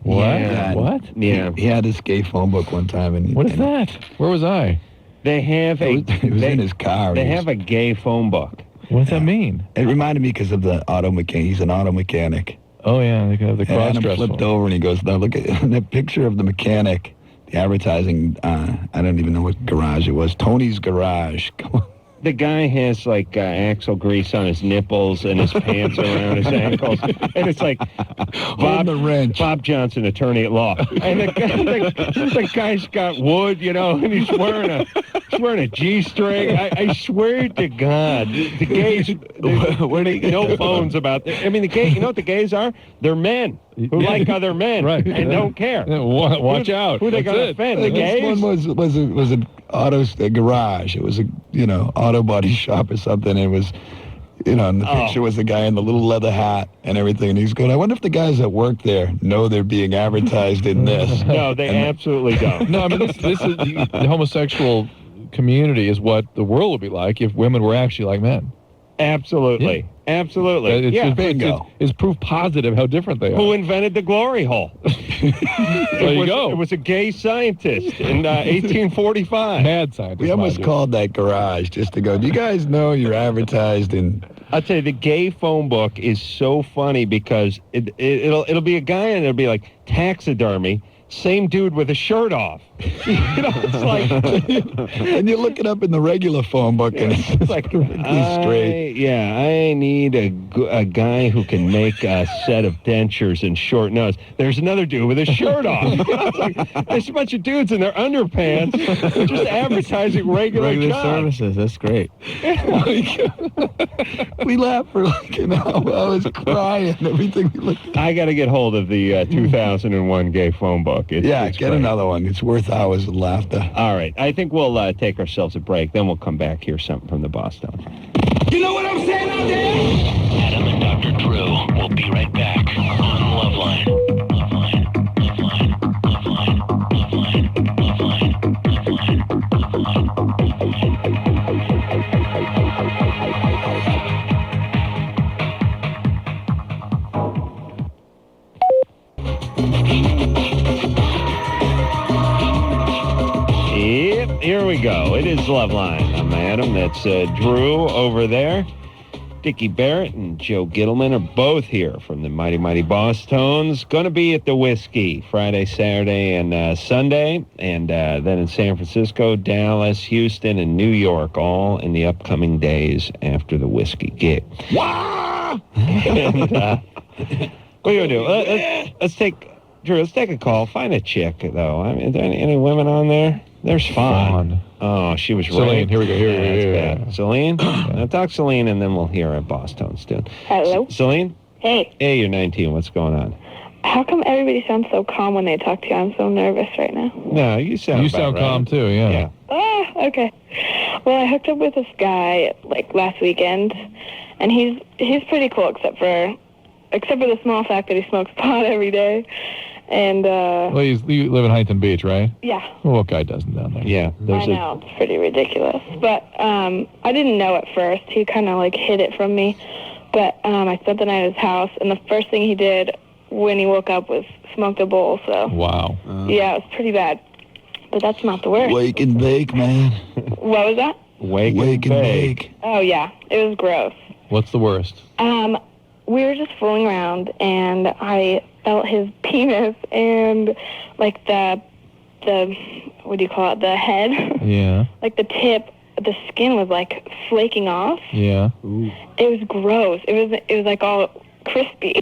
Speaker 3: What?
Speaker 10: Yeah.
Speaker 3: What?
Speaker 2: Yeah.
Speaker 10: He had his gay phone book one time. And
Speaker 3: What is that? Where was I?
Speaker 2: They have
Speaker 10: It was in his car.
Speaker 2: They have a gay phone book.
Speaker 3: What does that mean?
Speaker 10: It reminded me because of the auto mechanic. He's an auto mechanic.
Speaker 3: Oh, yeah, they have the
Speaker 10: And Adam
Speaker 3: cross-dress
Speaker 10: flipped over and he goes, now look at the picture of the mechanic, the advertising, I don't even know what garage it was. Tony's Garage. Come on.
Speaker 2: The guy has like axle grease on his nipples and his pants around his ankles, and it's like Bob Johnson, attorney at law, and the guy's got wood, you know, and he's wearing a G-string. I swear to God, the gays, no bones about that. I mean, the gay, you know what the gays are? They're men who like other men and don't care.
Speaker 3: Watch out.
Speaker 2: Who they going to offend? The gays?
Speaker 10: This one was an auto garage. It was a auto body shop or something. And it was, and the picture was the guy in the little leather hat and everything. And he's going, I wonder if the guys that work there know they're being advertised in this.
Speaker 2: No, they absolutely don't.
Speaker 3: No, I mean, this is the homosexual community is what the world would be like if women were actually like men.
Speaker 2: Absolutely. Absolutely.
Speaker 3: It's
Speaker 2: yeah.
Speaker 3: just, it's proof positive how different they are.
Speaker 2: Who invented the glory hole?
Speaker 3: There you go.
Speaker 2: It was a gay scientist in 1845.
Speaker 3: Mad scientist.
Speaker 10: We almost called that garage just to go, do you guys know you're advertised in...
Speaker 2: I'll tell you, the gay phone book is so funny because it'll be a guy and it'll be like taxidermy, same dude with a shirt off. It's like...
Speaker 10: and you look it up in the regular phone book and it's like straight.
Speaker 2: I need a guy who can make a set of dentures and short nose. There's another dude with a shirt off. It's like, there's a bunch of dudes in their underpants just advertising regular jobs.
Speaker 11: services. That's great.
Speaker 10: We laughed for like an hour. I was crying. Everything we looked at.
Speaker 2: I got to get hold of the 2001 gay phone book. It's
Speaker 10: get
Speaker 2: great.
Speaker 10: another one. It's worth hours of laughter.
Speaker 2: All right. I think we'll take ourselves a break. Then we'll come back, hear something from the Bosstones.
Speaker 13: You know what I'm saying out there?
Speaker 1: Adam and Dr. Drew will be right back on LoveLine.
Speaker 2: Yep, here we go. It is LoveLine. I'm Adam. That's Drew over there. Dickie Barrett and Joe Gittleman are both here from the Mighty Mighty Bosstones. Going to be at the Whiskey Friday, Saturday, and Sunday. And then in San Francisco, Dallas, Houston, and New York, all in the upcoming days after the Whiskey gig.
Speaker 13: Wow!
Speaker 2: And, what are you going to do? Let's take a call. Find a chick, though. I mean, are there any women on there? There's Fawn. Oh, she was
Speaker 3: Celine,
Speaker 2: raped.
Speaker 3: here we go.
Speaker 2: That's bad. Celine? Now talk Celine, and then we'll hear our Bosstones tune.
Speaker 19: Hello?
Speaker 2: Celine?
Speaker 19: Hey.
Speaker 2: Hey, you're 19. What's going on?
Speaker 19: How come everybody sounds so calm when they talk to you? I'm so nervous right now.
Speaker 2: No, you sound
Speaker 3: calm, too, yeah.
Speaker 19: Ah, okay. Well, I hooked up with this guy, like, last weekend, and he's pretty cool except for the small fact that he smokes pot every day. And,
Speaker 3: Well, you live in Huntington Beach, right?
Speaker 19: yeah.
Speaker 3: Well, what guy doesn't down there?
Speaker 2: Yeah.
Speaker 19: I know, it's pretty ridiculous. But I didn't know at first. He kind of, like, hid it from me. But I spent the night at his house, and the first thing he did when he woke up was smoked a bowl, so...
Speaker 3: Wow.
Speaker 19: Yeah, it was pretty bad. But that's not the worst.
Speaker 10: Wake and bake, man.
Speaker 19: What was that?
Speaker 2: Wake and bake.
Speaker 19: Oh, yeah. It was gross.
Speaker 3: What's the worst?
Speaker 19: We were just fooling around, and I felt his penis and, like, the what do you call it, the head?
Speaker 3: Yeah.
Speaker 19: Like, the tip, the skin was, like, flaking off.
Speaker 3: Yeah.
Speaker 2: Ooh.
Speaker 19: It was gross. It was like, all crispy.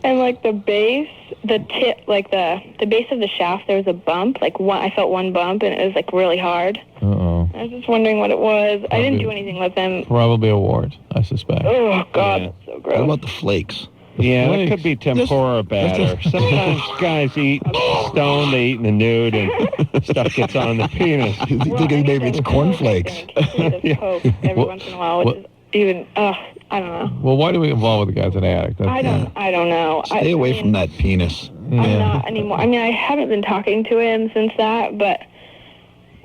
Speaker 19: And, like, the base, the tip, like, the base of the shaft, there was a bump. Like, I felt one bump, and it was, like, really hard.
Speaker 3: Uh-oh.
Speaker 19: I was just wondering what it was. I didn't do anything with him.
Speaker 3: Probably a wart, I suspect.
Speaker 19: Oh, God,
Speaker 2: Yeah.
Speaker 19: that's so gross.
Speaker 10: What about the flakes?
Speaker 2: Yeah, it could be tempura batter. Sometimes guys eat stoned, they eat in the nude, and stuff gets on the penis.
Speaker 10: You think maybe it's cornflakes?
Speaker 19: Coke every once in a while, which is even, I don't know.
Speaker 3: Well, why do we involve with the guy's an addict?
Speaker 19: I don't know.
Speaker 10: Stay away from that penis.
Speaker 19: I'm not anymore. I mean, I haven't been talking to him since that, but...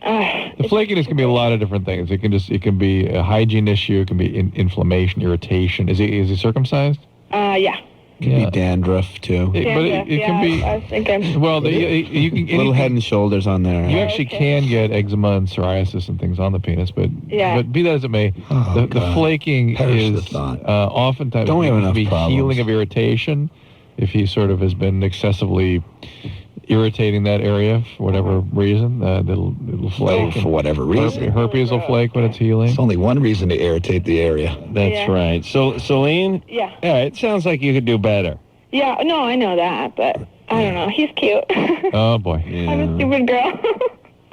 Speaker 3: The flakiness can be a lot of different things. It can be a hygiene issue. It can be inflammation, irritation. Is he circumcised?
Speaker 19: Yeah.
Speaker 10: Could be dandruff too.
Speaker 3: It can be.
Speaker 19: I was thinking.
Speaker 3: Well, you can
Speaker 11: Little head and shoulders on there.
Speaker 3: You actually can get eczema and psoriasis and things on the penis, but be that as it may, the flaking is oftentimes
Speaker 11: Don't we have enough
Speaker 3: be
Speaker 11: problems?
Speaker 3: healing of irritation if he sort of has been excessively irritating that area for whatever reason. It'll flake.
Speaker 10: For whatever reason.
Speaker 3: Herpes will flake when it's healing.
Speaker 10: It's only one reason to irritate the area.
Speaker 2: That's right. So, Celine?
Speaker 19: Yeah.
Speaker 2: Yeah, it sounds like you could do better.
Speaker 19: Yeah, no, I know that, but I don't know. He's cute.
Speaker 3: Oh, boy.
Speaker 19: I'm a stupid girl.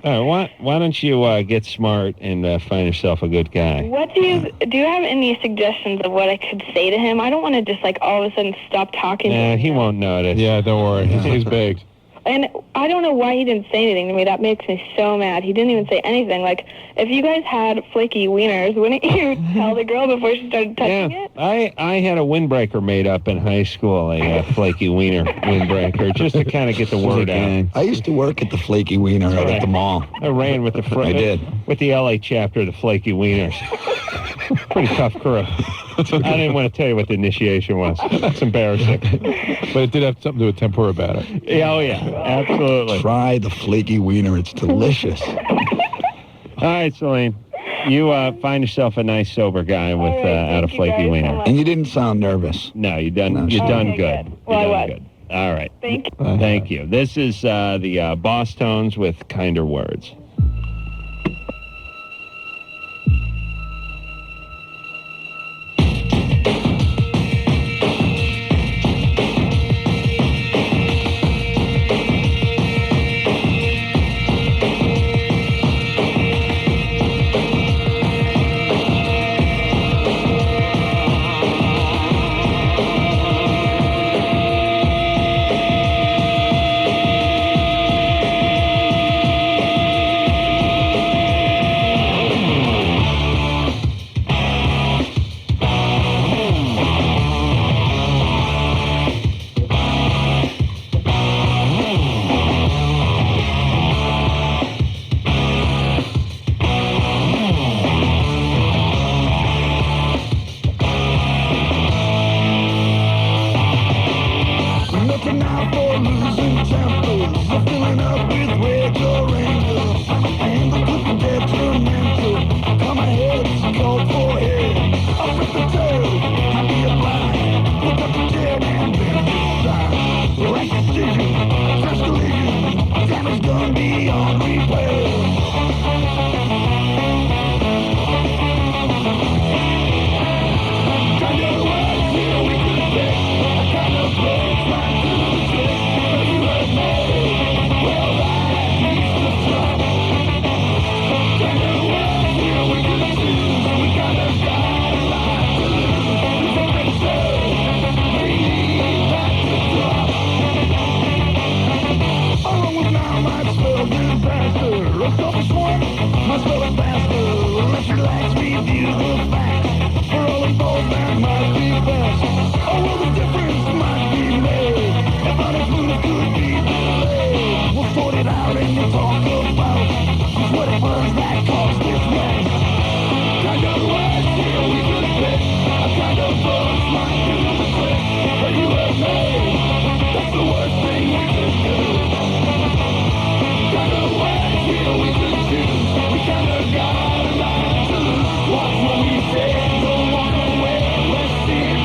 Speaker 2: All right, why don't you get smart and find yourself a good guy?
Speaker 19: What do you have any suggestions of what I could say to him? I don't want to just, like, all of a sudden stop talking to him.
Speaker 2: He won't notice.
Speaker 3: Yeah, don't worry. He's baked.
Speaker 19: And I don't know why he didn't say anything to me. That makes me so mad. He didn't even say anything. Like, if you guys had flaky wieners, wouldn't you tell the girl before she started touching it?
Speaker 2: I had a windbreaker made up in high school, a flaky wiener windbreaker, just to kind of get the word out.
Speaker 10: I used to work at the Flaky Wiener out at the mall.
Speaker 2: I ran with the
Speaker 10: I did.
Speaker 2: with the LA chapter of the Flaky Wieners. Pretty tough crew. I didn't want to tell you what the initiation was. It's embarrassing.
Speaker 3: But it did have something to do with tempura batter.
Speaker 2: Yeah, oh yeah, absolutely.
Speaker 10: Try the flaky wiener. It's delicious.
Speaker 2: All right, Celine. You find yourself a nice sober guy with out of flaky wiener.
Speaker 10: And you didn't sound nervous.
Speaker 2: No, you done. You done good.
Speaker 19: Well,
Speaker 2: You
Speaker 19: I
Speaker 2: done
Speaker 19: was.
Speaker 2: good. All right.
Speaker 19: Thank you.
Speaker 2: Thank you. This is the Bosstones with Kinder Words.
Speaker 13: Looking out for losing tempers, I'm filling up with rage or anger. And the cooking detrimental. Come ahead, it's called for head. Up with the tail, happy or blind. Look up the dead and bend the side. Right decision, crash collision. Damage done beyond repair. Kind of words here we could fix. A kind of place right to the trick. But you heard me. Well, that needs to stop. Kind of words here we could choose. We kind of got a lot to lose. Before they say we need that to drop. Along with now might spell disaster. A selfish one might spell it faster. Let's relax, review the facts. For all involved, that might be best. Oh, well, the difference might be made. If honest moves could be delayed. We'll sort it out and we'll talk about just what it was that caused this mess. Kind of words here we could pick. A kind of buzz might do the trick. But you heard me. That's the worst thing we could do. Kind of words here we could choose. We kind of got a lot to lose. Watch what we say. Don't walk away. Let's see it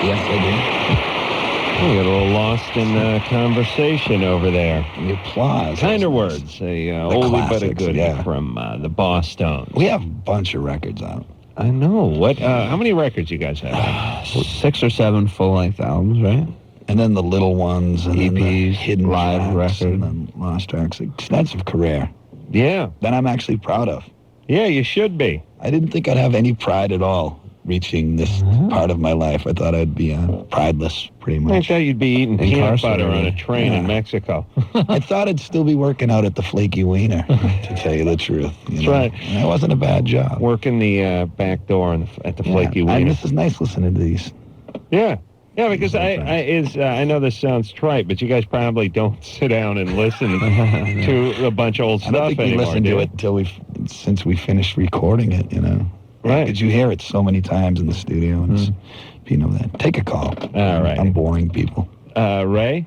Speaker 10: Yes, I
Speaker 2: We got a little lost in conversation over there.
Speaker 10: The applause.
Speaker 2: Kinder Words, a oldie but a
Speaker 10: classics,
Speaker 2: goodie
Speaker 10: yeah.
Speaker 2: from the Bosstones.
Speaker 10: We have a bunch of records out.
Speaker 2: I know. What? How many records you guys have?
Speaker 11: 6 or 7 full-length albums, right?
Speaker 10: And then the little ones, and then the
Speaker 11: EPs,
Speaker 10: hidden
Speaker 11: live
Speaker 10: tracks,
Speaker 11: record.
Speaker 10: and then lost tracks. Extensive career.
Speaker 2: Yeah.
Speaker 10: That I'm actually proud of.
Speaker 2: Yeah, you should be.
Speaker 10: I didn't think I'd have any pride at all reaching this part of my life. I thought I'd be prideless, pretty
Speaker 2: I
Speaker 10: much.
Speaker 2: thought you'd be eating peanut butter on a train in
Speaker 10: Yeah.
Speaker 2: Mexico.
Speaker 10: I thought I'd still be working out at the Flaky Wiener, to tell you the truth.
Speaker 2: That's right.
Speaker 10: And it wasn't a bad job.
Speaker 2: Working the back door at the Flaky
Speaker 10: And
Speaker 2: Wiener.
Speaker 10: this is nice listening to these.
Speaker 2: Yeah. Yeah, because I know this sounds trite, but you guys probably don't sit down and listen to a bunch of old
Speaker 10: I
Speaker 2: stuff
Speaker 10: don't think we
Speaker 2: anymore,
Speaker 10: listened
Speaker 2: do
Speaker 10: to
Speaker 2: you?
Speaker 10: it until since we finished recording it, you know.
Speaker 2: Right.
Speaker 10: Because you hear it so many times in the studio, and it's, you know that. Take a call.
Speaker 2: All right.
Speaker 10: I'm boring people.
Speaker 2: Ray?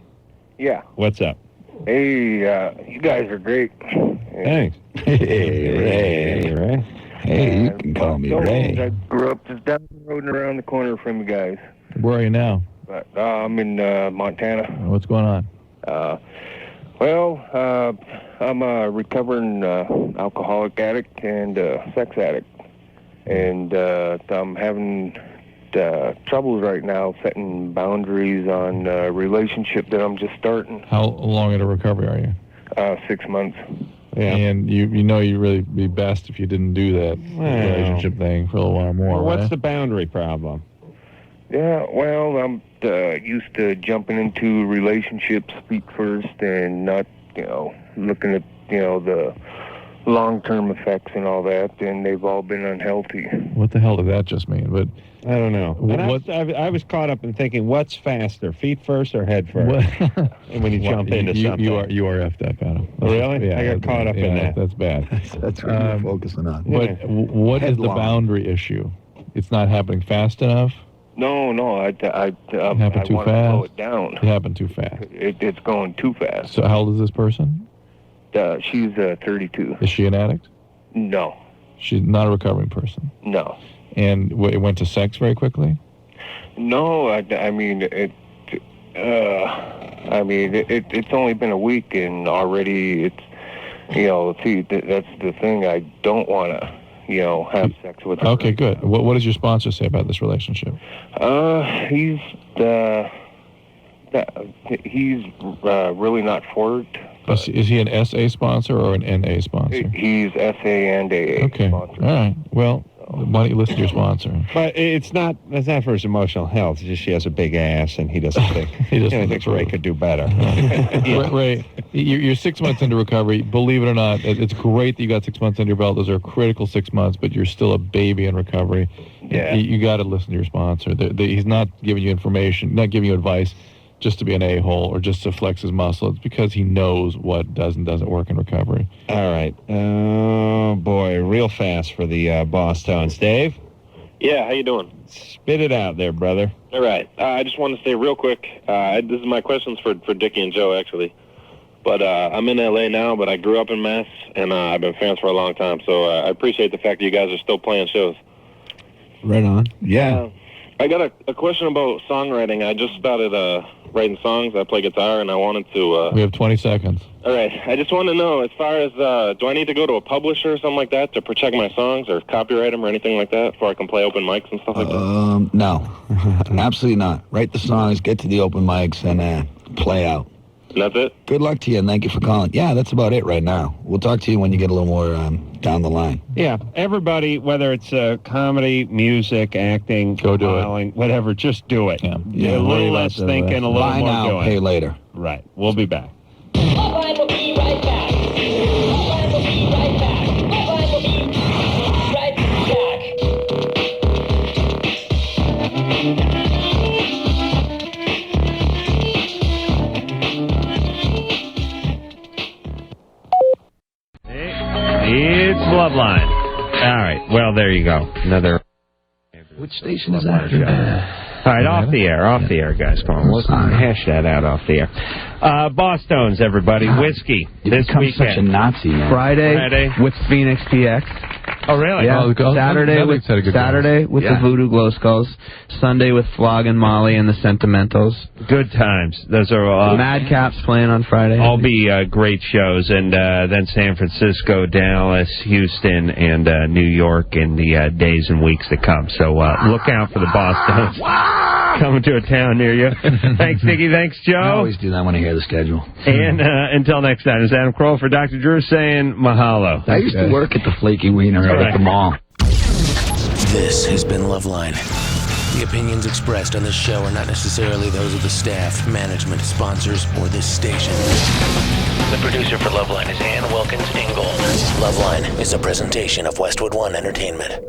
Speaker 21: Yeah.
Speaker 2: What's up?
Speaker 21: Hey, you guys are great.
Speaker 2: Thanks.
Speaker 10: Hey, Ray.
Speaker 2: Hey, Ray.
Speaker 10: Hey, you can call me
Speaker 21: Bosstones,
Speaker 10: Ray.
Speaker 21: I grew up just down the road and around the corner from you guys.
Speaker 3: Where are you now?
Speaker 21: But I'm in Montana.
Speaker 3: What's going on?
Speaker 21: Well, I'm a recovering alcoholic addict and sex addict. And I'm having troubles right now setting boundaries on a relationship that I'm just starting.
Speaker 3: How long into recovery are you?
Speaker 21: 6 months.
Speaker 2: Yeah.
Speaker 3: And you know you'd really be best if you didn't do that relationship thing for a little while more,
Speaker 2: Well, what's
Speaker 3: right?
Speaker 2: the boundary problem?
Speaker 21: Yeah, well, I'm used to jumping into relationships feet first and not, looking at, the long-term effects and all that, and they've all been unhealthy.
Speaker 3: What the hell did that just mean? But
Speaker 2: I don't know. And I was caught up in thinking, what's faster, feet first or head first? And when you jump into something.
Speaker 3: You are effed up, Adam.
Speaker 2: Really?
Speaker 3: Yeah,
Speaker 2: I got caught up in that.
Speaker 3: That's bad.
Speaker 10: That's what you're focusing on.
Speaker 3: But what is the
Speaker 10: Headlong.
Speaker 3: boundary issue? It's not happening fast enough?
Speaker 21: No, I
Speaker 3: It happened
Speaker 21: want
Speaker 3: too
Speaker 21: to
Speaker 3: fast?
Speaker 21: slow it down.
Speaker 3: It happened too fast.
Speaker 21: It's going too fast.
Speaker 3: So how old is this person?
Speaker 21: She's 32.
Speaker 3: Is she an addict?
Speaker 21: No.
Speaker 3: She's not a recovering person.
Speaker 21: No.
Speaker 3: And it went to sex very quickly?
Speaker 21: No, I mean, it's only been a week and already it's, that's the thing. I don't want to, have sex with her.
Speaker 3: Okay, good. What does your sponsor say about this relationship?
Speaker 21: He's really not for it.
Speaker 3: Is he an SA sponsor or an NA sponsor?
Speaker 21: He's SA and AA
Speaker 3: Okay.
Speaker 21: sponsor.
Speaker 3: All right. Well, why don't you listen to your sponsor?
Speaker 2: But it's not for his emotional health. It's just she has a big ass, and he doesn't think thinks Ray could do better.
Speaker 3: Ray, you're 6 months into recovery. Believe it or not, it's great that you got 6 months under your belt. Those are critical 6 months, but you're still a baby in recovery.
Speaker 21: Yeah.
Speaker 3: You got to listen to your sponsor. He's not giving you information, not giving you advice just to be an a-hole or just to flex his muscle. It's because he knows what does and doesn't work in recovery.
Speaker 2: All right. Oh, boy. Real fast for the Bosstones. Dave?
Speaker 4: Yeah, how you doing?
Speaker 2: Spit it out there, brother.
Speaker 4: All right. I just want to say real quick, this is my questions for Dickie and Joe, actually. But I'm in L.A. now, but I grew up in Mass, and I've been fans for a long time. So I appreciate the fact that you guys are still playing shows.
Speaker 11: Right on.
Speaker 10: Yeah.
Speaker 4: I got a question about songwriting. I just started writing songs. I play guitar, and I wanted to...
Speaker 3: We have 20 seconds.
Speaker 4: All right. I just want to know, as far as, do I need to go to a publisher or something like that to protect my songs or copyright them or anything like that before I can play open mics and stuff like that?
Speaker 10: No. Absolutely not. Write the songs, get to the open mics, and play out.
Speaker 4: And that's it?
Speaker 10: Good luck to you, and thank you for calling. Yeah, that's about it right now. We'll talk to you when you get a little more down the line.
Speaker 2: Yeah, everybody, whether it's comedy, music, acting, modeling, whatever, just do it. Yeah. A little less thinking, a little
Speaker 10: buy
Speaker 2: more
Speaker 10: now,
Speaker 2: doing.
Speaker 10: pay later.
Speaker 2: Right. We'll be back.
Speaker 13: LoveLine will be right back. LoveLine will be right back. LoveLine will be right
Speaker 2: It's LoveLine. All right. Well, there you go. Another.
Speaker 10: Which station is that?
Speaker 2: All right, off the air, guys. Come on, let's hash that out off the air. Bosstones, everybody. Whiskey this weekend.
Speaker 10: Such a Nazi, man.
Speaker 22: Friday with Phoenix PX.
Speaker 2: Oh, really?
Speaker 22: Yeah.
Speaker 3: Oh,
Speaker 22: Saturday with the Voodoo Glow Skulls. Sunday with Flog and Molly and the Sentimentals.
Speaker 2: Good times. Those are
Speaker 22: Madcaps playing on Friday.
Speaker 2: all be great shows, and then San Francisco, Dallas, Houston, and New York in the days and weeks to come. So look out for the Bosstones coming to a town near you. Thanks, Dickie. Thanks, Joe.
Speaker 10: I always do that when I hear the schedule.
Speaker 2: And until next time, it's Adam Kroll for Dr. Drew saying mahalo.
Speaker 10: I used to work at the Flaky Wiener at the mall.
Speaker 1: This has been LoveLine. The opinions expressed on this show are not necessarily those of the staff, management, sponsors, or this station. The producer for LoveLine is Ann Wilkins Ingold. LoveLine is a presentation of Westwood One Entertainment.